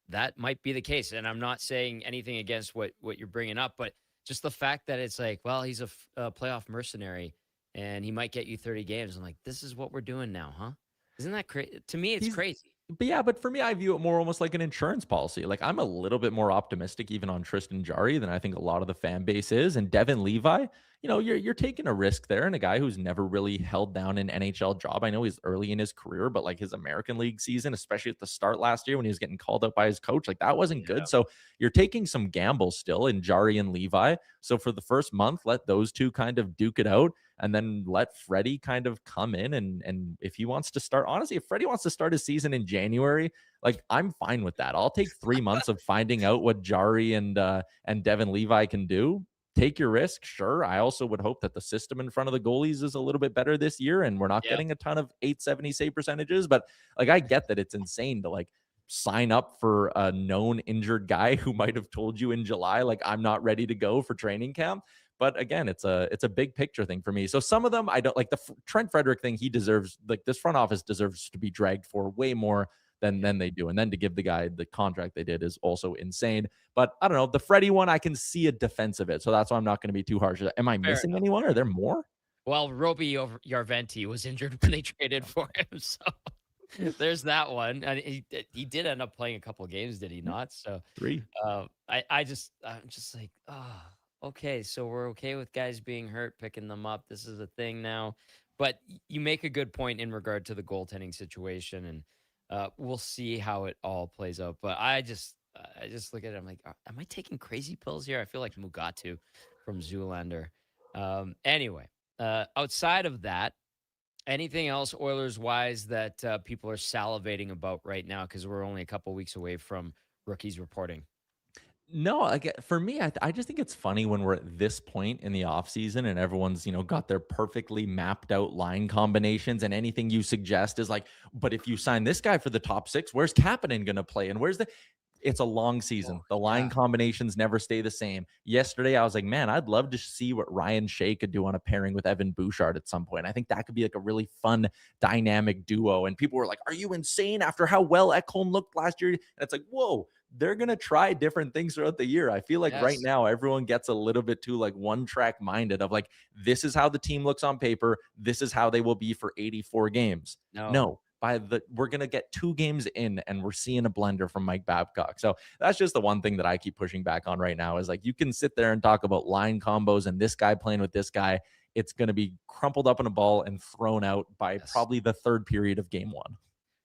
that might be the case. And I'm not saying anything against what you're bringing up, but just the fact that it's like, well, he's a playoff mercenary and he might get you 30 games. I'm like, this is what we're doing now, huh? Isn't that crazy? To me, it's crazy. But yeah, but for me, I view it more almost like an insurance policy. Like I'm a little bit more optimistic even on Tristan Jari than I think a lot of the fan base is. And Devin Levi, you're taking a risk there, and a guy who's never really held down an NHL job. I know he's early in his career, but like his American League season, especially at the start last year when he was getting called up by his coach, like that wasn't good. So you're taking some gambles still in Jari and Levi. So for the first month, let those two kind of duke it out. And then let Freddie kind of come in and if he wants to start, honestly, if Freddie wants to start his season in January, like I'm fine with that. I'll take 3 months of finding out what Jari and Devin Levi can do. Take your risk, sure. I also would hope that the system in front of the goalies is a little bit better this year, and we're not getting a ton of 870 save percentages. But like, I get that it's insane to like sign up for a known injured guy who might have told you in July, like I'm not ready to go for training camp. But again, it's a big picture thing for me. So some of them I don't like. The Trent Frederick thing, he deserves, like this front office deserves to be dragged for way more than they do. And then to give the guy the contract they did is also insane. But I don't know, the Freddie one, I can see a defense of it. So that's why I'm not going to be too harsh. Am I missing anyone? Are there more? Well, Roby Yarventi was injured when they traded for him. So there's that one. And he did end up playing a couple of games, did he not? So 3. I'm just like, okay, so we're okay with guys being hurt, picking them up. This is a thing now. But you make a good point in regard to the goaltending situation, and we'll see how it all plays out. But I just look at it, I'm like, am I taking crazy pills here? I feel like Mugatu from Zoolander. Anyway, outside of that, anything else Oilers-wise that people are salivating about right now? Because we're only a couple weeks away from rookies reporting. No, like for me, I just think it's funny when we're at this point in the offseason and everyone's, got their perfectly mapped out line combinations, and anything you suggest is like, but if you sign this guy for the top 6, where's Kapanen going to play? And it's a long season. The line combinations never stay the same. Yesterday, I was like, man, I'd love to see what Ryan Shea could do on a pairing with Evan Bouchard at some point. I think that could be like a really fun dynamic duo. And people were like, are you insane after how well Ekholm looked last year? And it's like, whoa, they're going to try different things throughout the year. I feel like right now, everyone gets a little bit too like one track minded of like, this is how the team looks on paper. This is how they will be for 84 games. No. We're going to get 2 games in and we're seeing a blender from Mike Babcock. So that's just the one thing that I keep pushing back on right now is like, you can sit there and talk about line combos and this guy playing with this guy. It's going to be crumpled up in a ball and thrown out by probably the 3rd period of game 1.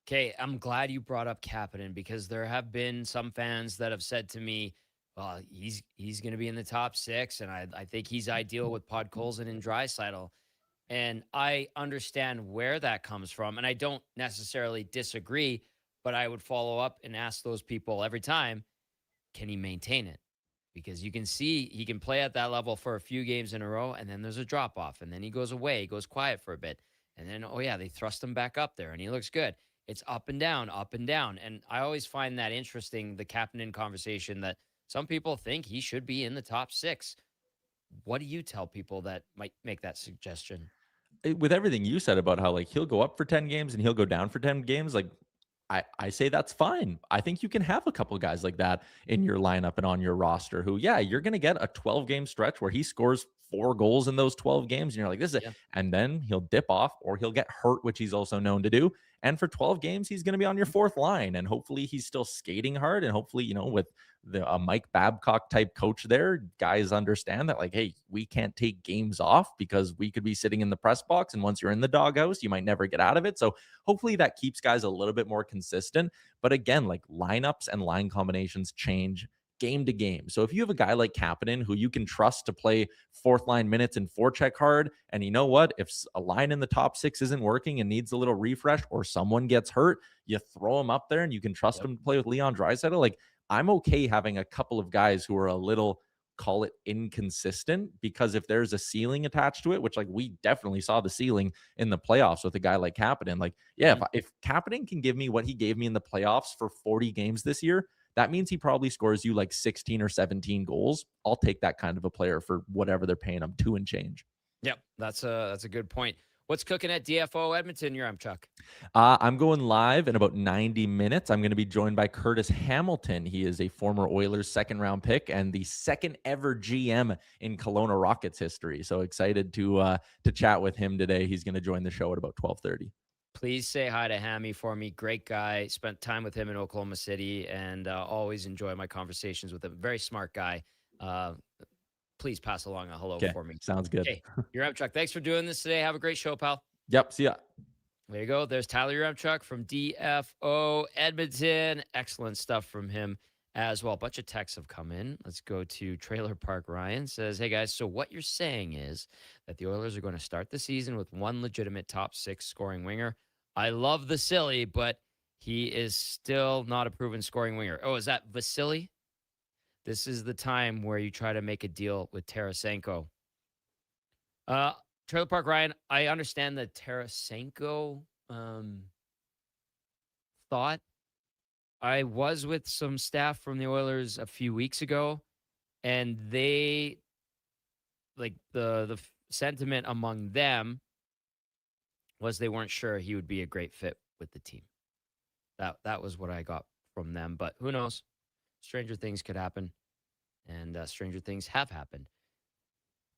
Okay, I'm glad you brought up Kapanen, because there have been some fans that have said to me, well, he's going to be in the top 6, and I think he's ideal with Podkolzin and Draisaitl. And I understand where that comes from, and I don't necessarily disagree, but I would follow up and ask those people every time, can he maintain it? Because you can see he can play at that level for a few games in a row, and then there's a drop-off, and then he goes away, he goes quiet for a bit, and then, they thrust him back up there, and he looks good. It's up and down, up and down. And I always find that interesting, the Kapanen conversation, that some people think he should be in the top 6. What do you tell people that might make that suggestion? With everything you said about how like he'll go up for 10 games and he'll go down for 10 games, like I say that's fine. I think you can have a couple of guys like that in your lineup and on your roster who, you're going to get a 12-game stretch where he scores 4 goals in those 12 games. And you're like, this is it. And then he'll dip off or he'll get hurt, which he's also known to do. And for 12 games, he's going to be on your 4th line. And hopefully he's still skating hard. And hopefully, with a Mike Babcock type coach there, guys understand that like, hey, we can't take games off because we could be sitting in the press box. And once you're in the doghouse, you might never get out of it. So hopefully that keeps guys a little bit more consistent. But again, like lineups and line combinations change game to game. So if you have a guy like Kapanen who you can trust to play 4th line minutes and forecheck hard, and you know what, if a line in the top 6 isn't working and needs a little refresh or someone gets hurt, you throw him up there and you can trust him to play with Leon Draisaitl. Like I'm okay having a couple of guys who are a little, call it inconsistent, because if there's a ceiling attached to it, which like we definitely saw the ceiling in the playoffs with a guy like Kapanen, like, if Kapanen can give me what he gave me in the playoffs for 40 games this year, that means he probably scores you like 16 or 17 goals. I'll take that kind of a player for whatever they're paying him, 2 and change. Yep, that's a good point. What's cooking at DFO Edmonton? You're on, Chuck. I'm going live in about 90 minutes. I'm going to be joined by Curtis Hamilton. He is a former Oilers second-round pick and the second ever GM in Kelowna Rockets history. So excited to chat with him today. He's going to join the show at about 12:30. Please say hi to Hammy for me. Great guy. Spent time with him in Oklahoma City and always enjoy my conversations with him. Very smart guy. Please pass along a hello for me. Sounds good. Okay, you're up, Chuck. Thanks for doing this today. Have a great show, pal. Yep. See ya. There you go. There's Tyler Chuck from DFO Edmonton. Excellent stuff from him as well. A bunch of texts have come in. Let's go to Trailer Park Ryan. Says, hey, guys, so what you're saying is that the Oilers are going to start the season with one legitimate top 6 scoring winger. I love the silly, but he is still not a proven scoring winger. Oh, is that Vasily? This is the time where you try to make a deal with Tarasenko. Trailer Park Ryan, I understand the Tarasenko thought. I was with some staff from the Oilers a few weeks ago, and they, like, the sentiment among them was they weren't sure he would be a great fit with the team. That was what I got from them, but who knows? Stranger things could happen, and stranger things have happened.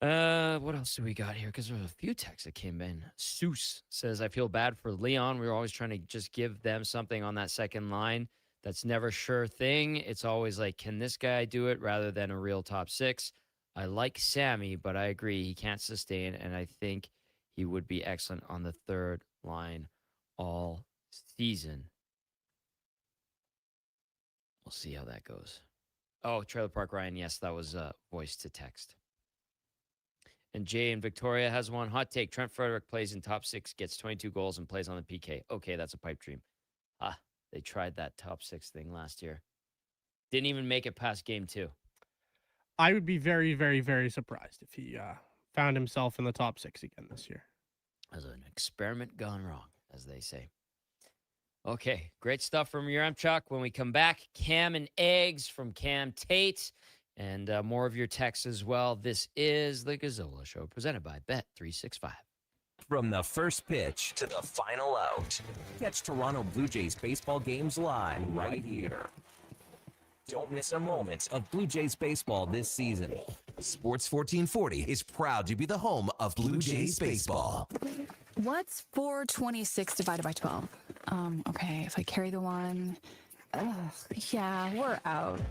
What else do we got here? Because there's a few texts that came in. Seuss says, I feel bad for Leon. We're always trying to just give them something on that second line. That's never sure thing. It's always like, can this guy do it rather than a real top 6? I like Sammy, but I agree he can't sustain, and I think he would be excellent on the third line all season. We'll see how that goes. Oh, Trailer Park Ryan, yes, that was voice to text. And Jay in Victoria has one hot take. Trent Frederick plays in top 6, gets 22 goals, and plays on the PK. Okay, that's a pipe dream. They tried that top 6 thing last year. Didn't even make it past game 2. I would be very, very, very surprised if he found himself in the top 6 again this year. As an experiment gone wrong, as they say. Okay, great stuff from your Chuck. When we come back, Cam and Eggs from Cam Tate. And more of your texts as well. This is the Gazzola Show, presented by Bet365. From the first pitch to the final out, catch Toronto Blue Jays baseball games live right here. Don't miss a moment of Blue Jays baseball this season. Sports 1440 is proud to be the home of Blue Jays baseball. What's 426 divided by 12? Okay, if I carry the 1, yeah, we're out.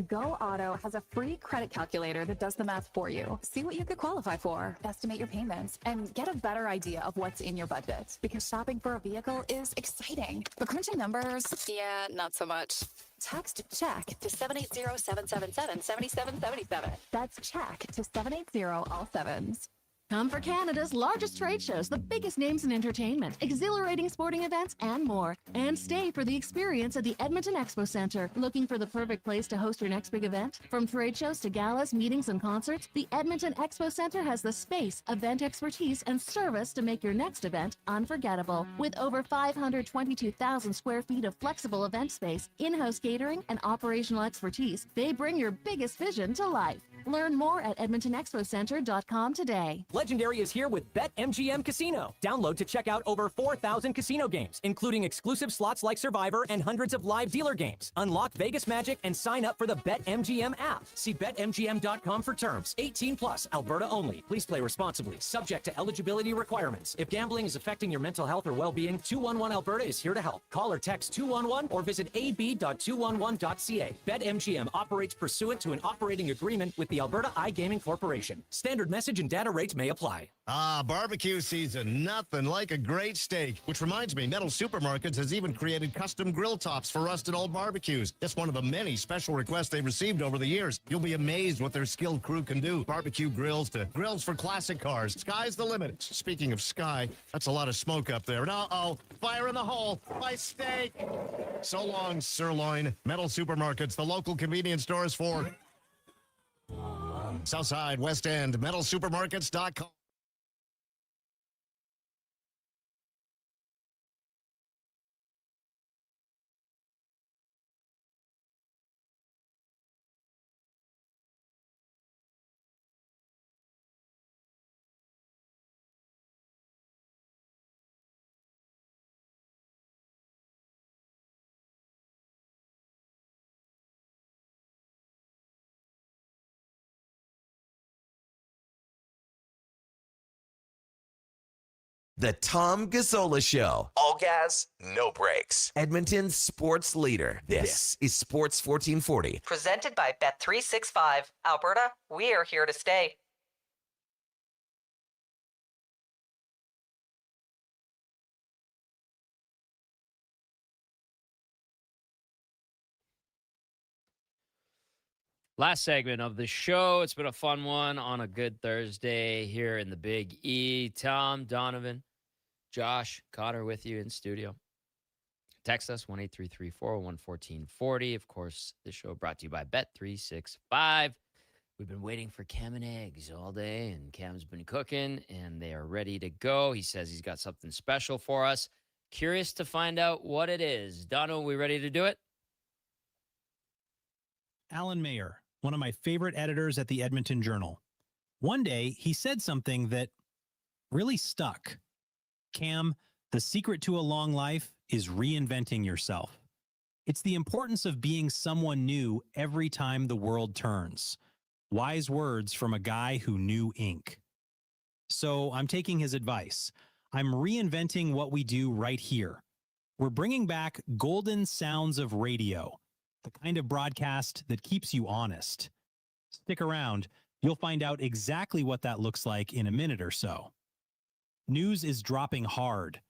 Go Auto has a free credit calculator that does the math for you. See what you could qualify for, estimate your payments, and get a better idea of what's in your budget. Because shopping for a vehicle is exciting, but crunching numbers, yeah, not so much. Text CHECK to 780-777-7777. That's CHECK to 780 all sevens. Come for Canada's largest trade shows, the biggest names in entertainment, exhilarating sporting events, and more. And stay for the experience at the Edmonton Expo Centre. Looking for the perfect place to host your next big event? From trade shows to galas, meetings, and concerts, the Edmonton Expo Centre has the space, event expertise, and service to make your next event unforgettable. With over 522,000 square feet of flexible event space, in-house catering, and operational expertise, they bring your biggest vision to life. Learn more at edmontonexpocentre.com today. Legendary is here with BetMGM Casino. Download to check out over 4,000 casino games, including exclusive slots like Survivor and hundreds of live dealer games. Unlock Vegas magic and sign up for the BetMGM app. See BetMGM.com for terms. 18 plus, Alberta only. Please play responsibly. Subject to eligibility requirements. If gambling is affecting your mental health or well-being, 211 Alberta is here to help. Call or text 211 or visit ab.211.ca. BetMGM operates pursuant to an operating agreement with the Alberta iGaming Corporation. Standard message and data rates may apply. Barbecue season. Nothing like a great steak. Which reminds me, Metal Supermarkets has even created custom grill tops for rusted old barbecues. That's one of the many special requests they've received over the years. You'll be amazed what their skilled crew can do. Barbecue grills to grills for classic cars. Sky's the limit. Speaking of sky, that's a lot of smoke up there. And fire in the hole. My steak. So long, sirloin. Metal Supermarkets, the local convenience stores for Southside, West End, metalsupermarkets.com. The Tom Gazzola Show. All gas, no brakes. Edmonton's sports leader. This is Sports 1440. Presented by Bet365. Alberta, we are here to stay. Last segment of the show. It's been a fun one on a good Thursday here in the Big E. Tom, Donovan, Josh, Connor with you in studio. Text us 1-833-401-1440. Of course, the show brought to you by Bet365. We've been waiting for Cam and eggs all day, and Cam's been cooking, and they are ready to go. He says he's got something special for us. Curious to find out what it is. Dono, we ready to do it? Alan Mayer, one of my favorite editors at the Edmonton Journal. One day, he said something that really stuck. Cam, the secret to a long life is reinventing yourself. It's the importance of being someone new every time the world turns. Wise words from a guy who knew ink. So I'm taking his advice. I'm reinventing what we do right here. We're bringing back golden sounds of radio, the kind of broadcast that keeps you honest. Stick around. You'll find out exactly what that looks like in a minute or so. News is dropping hard.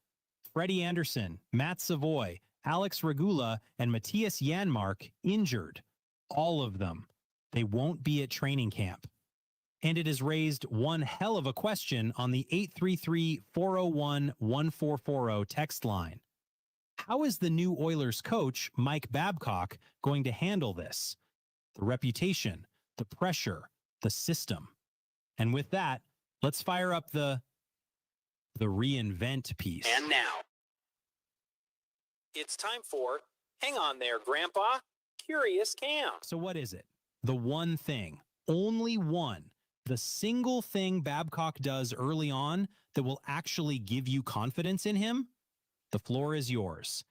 Freddie Anderson, Matt Savoy, Alex Regula, and Matthias Janmark injured. All of them. They won't be at training camp. And it has raised one hell of a question on the 833-401-1440 text line. How is the new Oilers coach, Mike Babcock, going to handle this? The reputation, the pressure, the system. And with that, let's fire up the reinvent piece. And now, it's time for Hang On There, Grandpa, Curious Cam. So what is it? The one thing, only one, the single thing Babcock does early on that will actually give you confidence in him? The floor is yours.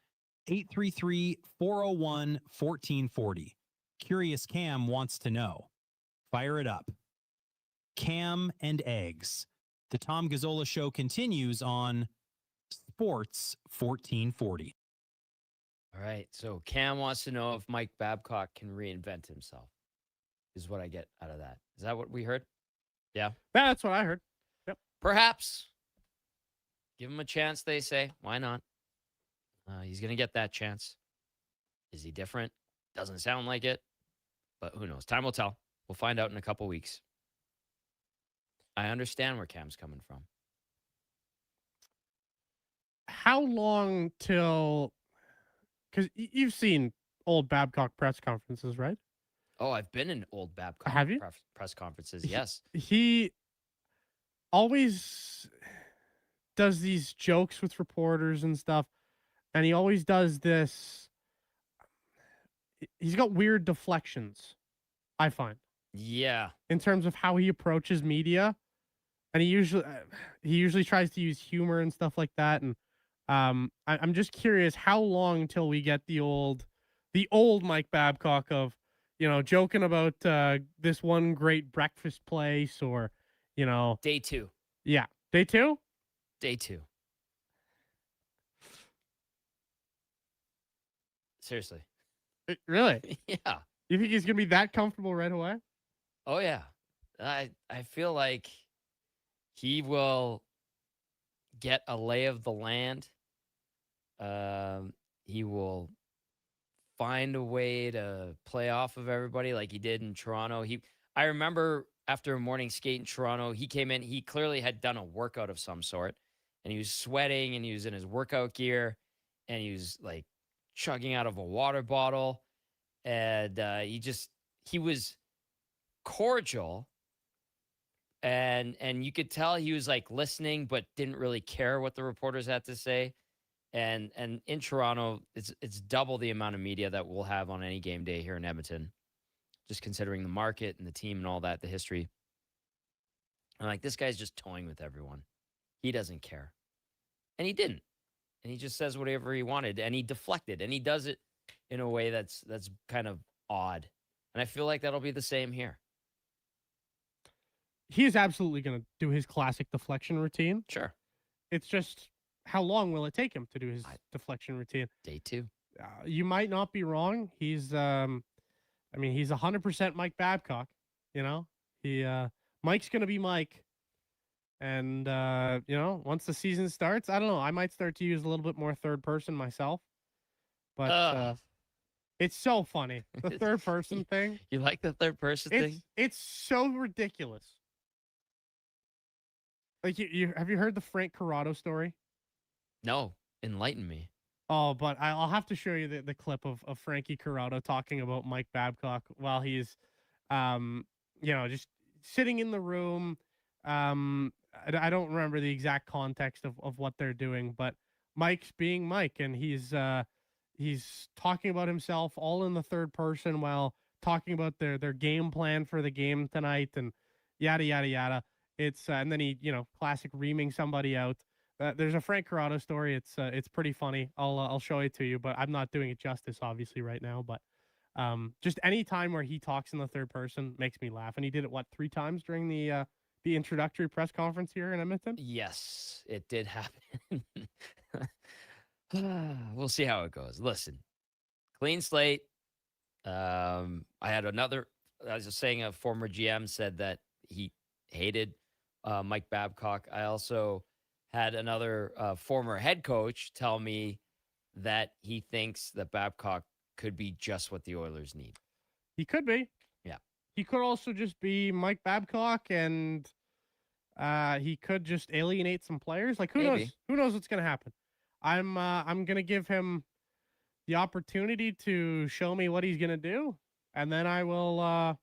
833-401-1440. Curious Cam wants to know. Fire it up. Cam and eggs. The Tom Gazzola Show continues on Sports 1440. All right. So Cam wants to know if Mike Babcock can reinvent himself, is what I get out of that. Is that what we heard? Yeah. That's what I heard. Yep. Perhaps. Give him a chance, they say. Why not? He's going to get that chance. Is he different? Doesn't sound like it. But who knows? Time will tell. We'll find out in a couple weeks. I understand where Cam's coming from. How long till... Because you've seen old Babcock press conferences, right? Oh, I've been in old Babcock Have you? press conferences, yes. He always does these jokes with reporters and stuff, and he always does this. He's got weird deflections, I find. Yeah. In terms of how he approaches media, and he usually tries to use humor and stuff like that. And I'm just curious how long till we get the old Mike Babcock of, joking about this one great breakfast place, or, Day 2. Yeah. Day 2? Day 2. Seriously. Really? Yeah. You think he's going to be that comfortable right away? Oh, yeah. I feel like he will get a lay of the land. He will find a way to play off of everybody like he did in Toronto. I remember after a morning skate in Toronto, he came in, he clearly had done a workout of some sort, and he was sweating, and he was in his workout gear, and he was like chugging out of a water bottle, and he was cordial, and you could tell he was like listening but didn't really care what the reporters had to say. And in Toronto, it's double the amount of media that we'll have on any game day here in Edmonton, just considering the market and the team and all that, the history. I'm like, this guy's just toying with everyone. He doesn't care. And he didn't. And he just says whatever he wanted, and he deflected, and he does it in a way that's kind of odd. And I feel like that'll be the same here. He is absolutely going to do his classic deflection routine. Sure. It's just how long will it take him to do his deflection routine? Day 2. You might not be wrong. He's, he's 100% Mike Babcock. You know, Mike's gonna be Mike. And once the season starts, I don't know. I might start to use a little bit more third person myself. But it's so funny. The third person thing. You like the third person thing? It's so ridiculous. Like you have you heard the Frank Corrado story? No, enlighten me. Oh, but I'll have to show you the clip of Frankie Corrado talking about Mike Babcock while he's, just sitting in the room. I don't remember the exact context of what they're doing, but Mike's being Mike, and he's talking about himself all in the third person while talking about their game plan for the game tonight and yada yada yada. It's and then he classic reaming somebody out. There's a Frank Corrado story. It's pretty funny. I'll show it to you, but I'm not doing it justice obviously right now. But just any time where he talks in the third person makes me laugh, and he did it 3 times during the introductory press conference here in Edmonton. Yes, it did happen. We'll see how it goes. Listen, clean slate. I had another. I was just saying, a former GM said that he hated Mike Babcock. I also had another former head coach tell me that he thinks that Babcock could be just what the Oilers need. He could be. Yeah. He could also just be Mike Babcock, and he could just alienate some players. Like who knows? Who knows what's gonna happen? I'm gonna give him the opportunity to show me what he's gonna do, and then I'll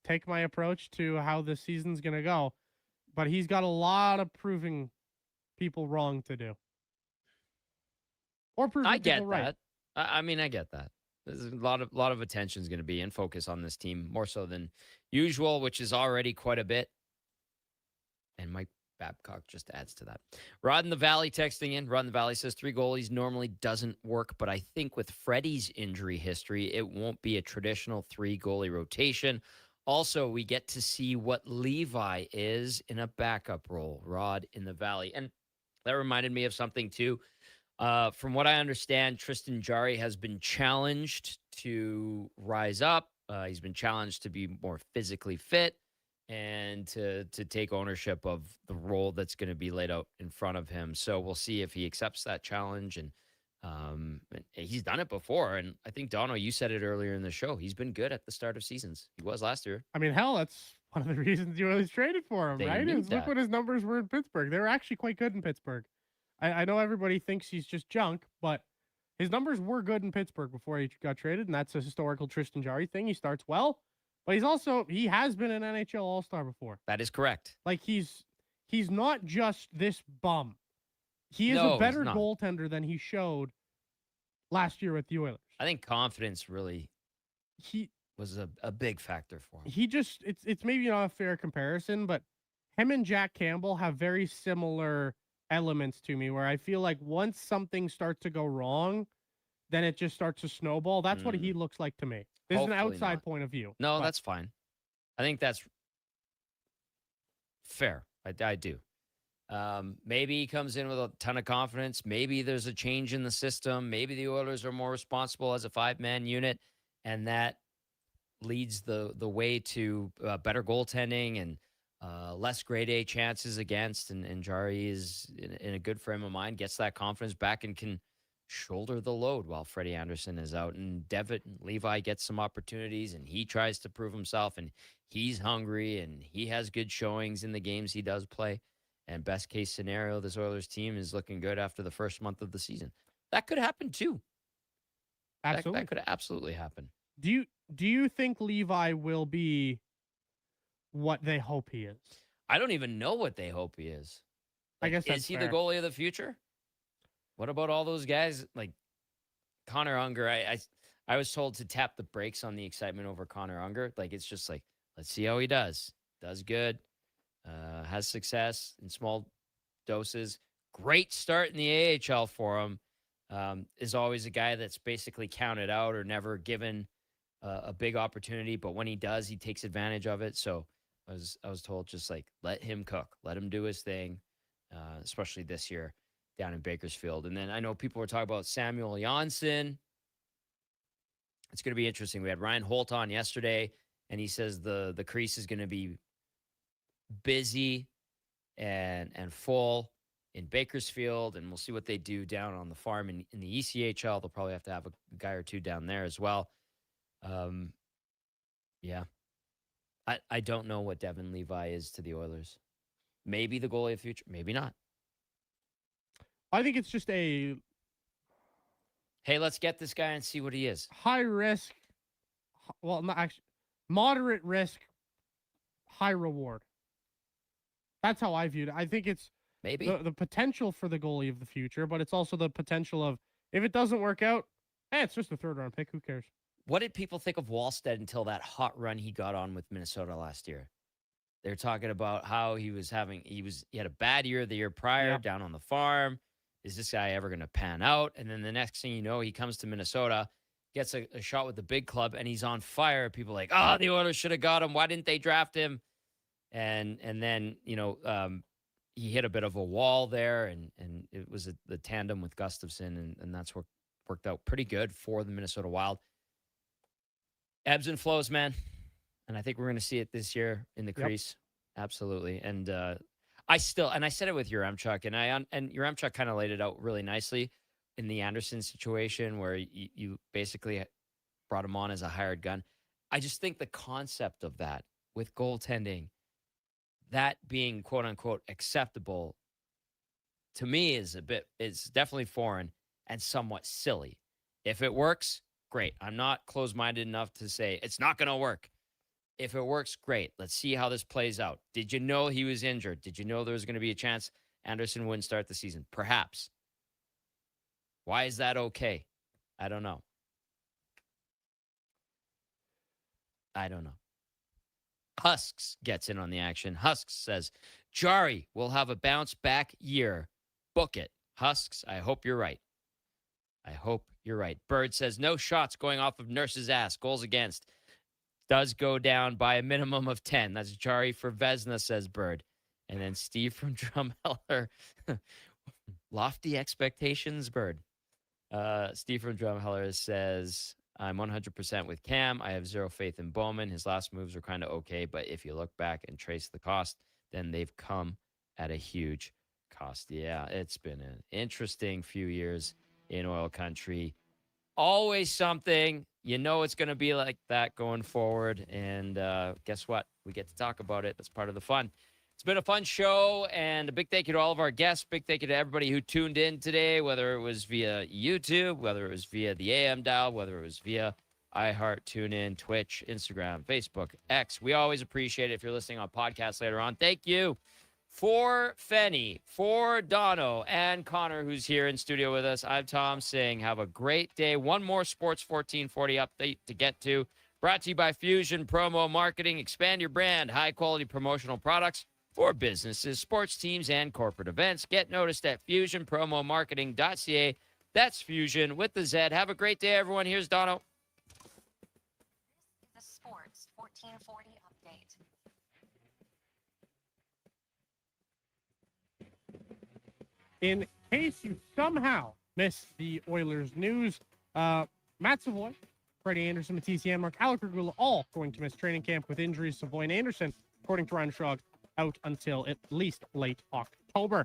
take my approach to how the season's gonna go. But he's got a lot of proving people wrong to do. Or proving I get people that. right. I get that. There's a lot of attention is going to be in focus on this team, more so than usual, which is already quite a bit. And Mike Babcock just adds to that. Rod in the Valley texting in. Rod in the Valley says 3 goalies normally doesn't work, but I think with Freddie's injury history, it won't be a traditional 3 goalie rotation. Also, we get to see what Levi is in a backup role. Rod in the Valley. And that reminded me of something too. From what I understand, Tristan Jarry has been challenged to rise up. He's been challenged to be more physically fit and to take ownership of the role that's going to be laid out in front of him. So we'll see if he accepts that challenge. And he's done it before. And I think, Dono, you said it earlier in the show. He's been good at the start of seasons. He was last year. I mean, hell, that's one of the reasons you always traded for him, They right? need Look that. what his numbers were in Pittsburgh. They were actually quite good in Pittsburgh. I know everybody thinks he's just junk, but his numbers were good in Pittsburgh before he got traded, and that's a historical Tristan Jarry thing. He starts well, but he has been an NHL All-Star before. That is correct. Like he's not just this bum. He is a better goaltender than he showed last year with the Oilers. I think confidence really was a big factor for him. It's maybe not a fair comparison, but him and Jack Campbell have very similar elements to me, where I feel like once something starts to go wrong, then it just starts to snowball. That's what he looks like to me. This is an outside point of view. No, that's fine. I think that's fair. I do. Maybe he comes in with a ton of confidence. Maybe there's a change in the system. Maybe the Oilers are more responsible as a 5-man unit, and that leads the way to better goaltending and less grade A chances against. And Jarry is in a good frame of mind, gets that confidence back, and can shoulder the load while Freddie Anderson is out. And Devitt Levi gets some opportunities, and he tries to prove himself, and he's hungry, and he has good showings in the games he does play. And best case scenario, this Oilers team is looking good after the first month of the season. That could happen too. Absolutely. That could absolutely happen. Do you think Levi will be what they hope he is? I don't even know what they hope he is. I guess that's is he fair. the goalie of the future? What about all those guys like Connor Unger? I was told to tap the brakes on the excitement over Connor Unger. Like, it's just like, let's see how he does. Does good. Has success in small doses. Great start in the AHL for him. Is always a guy that's basically counted out or never given a big opportunity. But when he does, he takes advantage of it. So I was told just like let him cook, let him do his thing, especially this year down in Bakersfield. And then I know people were talking about Samuel Janssen. It's going to be interesting. We had Ryan Holt on yesterday, and he says the crease is going to be busy and full in Bakersfield, and we'll see what they do down on the farm in the ECHL. They'll probably have to have a guy or two down there as well. Yeah. I don't know what Devin Levi is to the Oilers. Maybe the goalie of the future, maybe not. I think it's just a Hey, let's get this guy and see what he is. high risk, well, not actually, moderate risk, high reward. That's how I viewed it. I think it's maybe the potential for the goalie of the future, but it's also the potential of if it doesn't work out, hey, it's just a third round pick. Who cares? What did people think of Wallstead until that hot run he got on with Minnesota last year? They're talking about how he had a bad year the year prior down on the farm. Is this guy ever going to pan out? And then the next thing you know, he comes to Minnesota, gets a shot with the big club, and he's on fire. People are like, oh, the Oilers should have got him. Why didn't they draft him? And then, he hit a bit of a wall there, and it was the tandem with Gustafsson, and that's what worked out pretty good for the Minnesota Wild. Ebbs and flows, man. And I think we're going to see it this year in the crease. Absolutely. And I said it with Yaremchuk, and Yaremchuk kind of laid it out really nicely in the Anderson situation where you basically brought him on as a hired gun. I just think the concept of that with goaltending, that being quote unquote acceptable, to me is definitely foreign and somewhat silly. If it works, great. I'm not closed-minded enough to say it's not going to work. If it works, great. Let's see how this plays out. Did you know he was injured? Did you know there was going to be a chance Anderson wouldn't start the season? Perhaps. Why is that okay? I don't know. Husks gets in on the action. Husks says, Jari will have a bounce back year. Book it. Husks, I hope you're right. Bird says, no shots going off of Nurse's ass. Goals against. Does go down by a minimum of 10. That's Jari for Vesna, says Bird. And then Steve from Drumheller. Lofty expectations, Bird. Steve from Drumheller says, I'm 100% with Cam. I have zero faith in Bowman. His last moves were kind of okay, but if you look back and trace the cost, then they've come at a huge cost. Yeah, it's been an interesting few years in oil country. Always something. It's going to be like that going forward. And guess what? We get to talk about it. That's part of the fun. It's been a fun show, and a big thank you to all of our guests. Big thank you to everybody who tuned in today, whether it was via YouTube, whether it was via the AM dial, whether it was via iHeart, TuneIn, Twitch, Instagram, Facebook, X. We always appreciate it if you're listening on podcasts later on. Thank you. For Fenny, for Dono, and Connor, who's here in studio with us, I'm Tom saying have a great day. One more Sports 1440 update to get to. Brought to you by Fusion Promo Marketing. Expand your brand, high-quality promotional products for businesses, sports teams, and corporate events. Get noticed at fusionpromomarketing.ca. That's Fusion with the Z. Have a great day, everyone. Here's Dono. The Sports 1440 update. In case you somehow missed the Oilers news, Matt Savoy, Freddie Anderson, Matisse Janmark, Alec Regula, all going to miss training camp with injuries. Savoy and Anderson, according to Ryan Schrog, out until at least late October.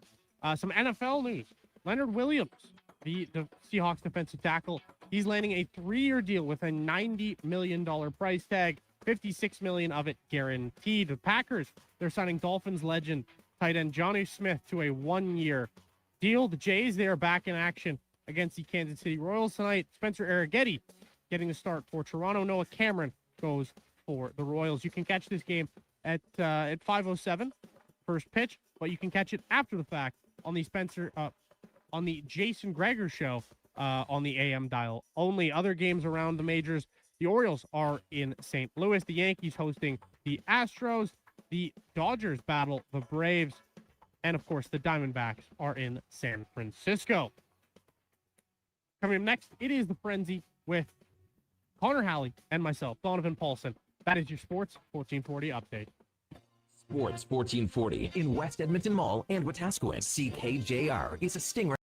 Some NFL news. Leonard Williams, the Seahawks defensive tackle, he's landing a 3-year deal with a $90 million price tag, $56 million of it guaranteed. The Packers, they're signing Dolphins legend tight end Jonnu Smith to a 1-year deal. The Jays, they are back in action against the Kansas City Royals tonight. Spencer Arrighetti getting the start for Toronto. Noah Cameron goes for the Royals. You can catch this game at 5:07 first pitch, but you can catch it after the fact on the Jason Greger show on the AM dial only. Other games around the majors, the Orioles are in St. Louis, the Yankees hosting the Astros, the Dodgers battle the Braves, and of course the Diamondbacks are in San Francisco. Coming up next, it is the Frenzy with Connor Halley and myself, Donovan Paulson. That is your Sports 1440 update. Sports 1440 in West Edmonton Mall and Wetaskiwin. CKJR is a Stingray.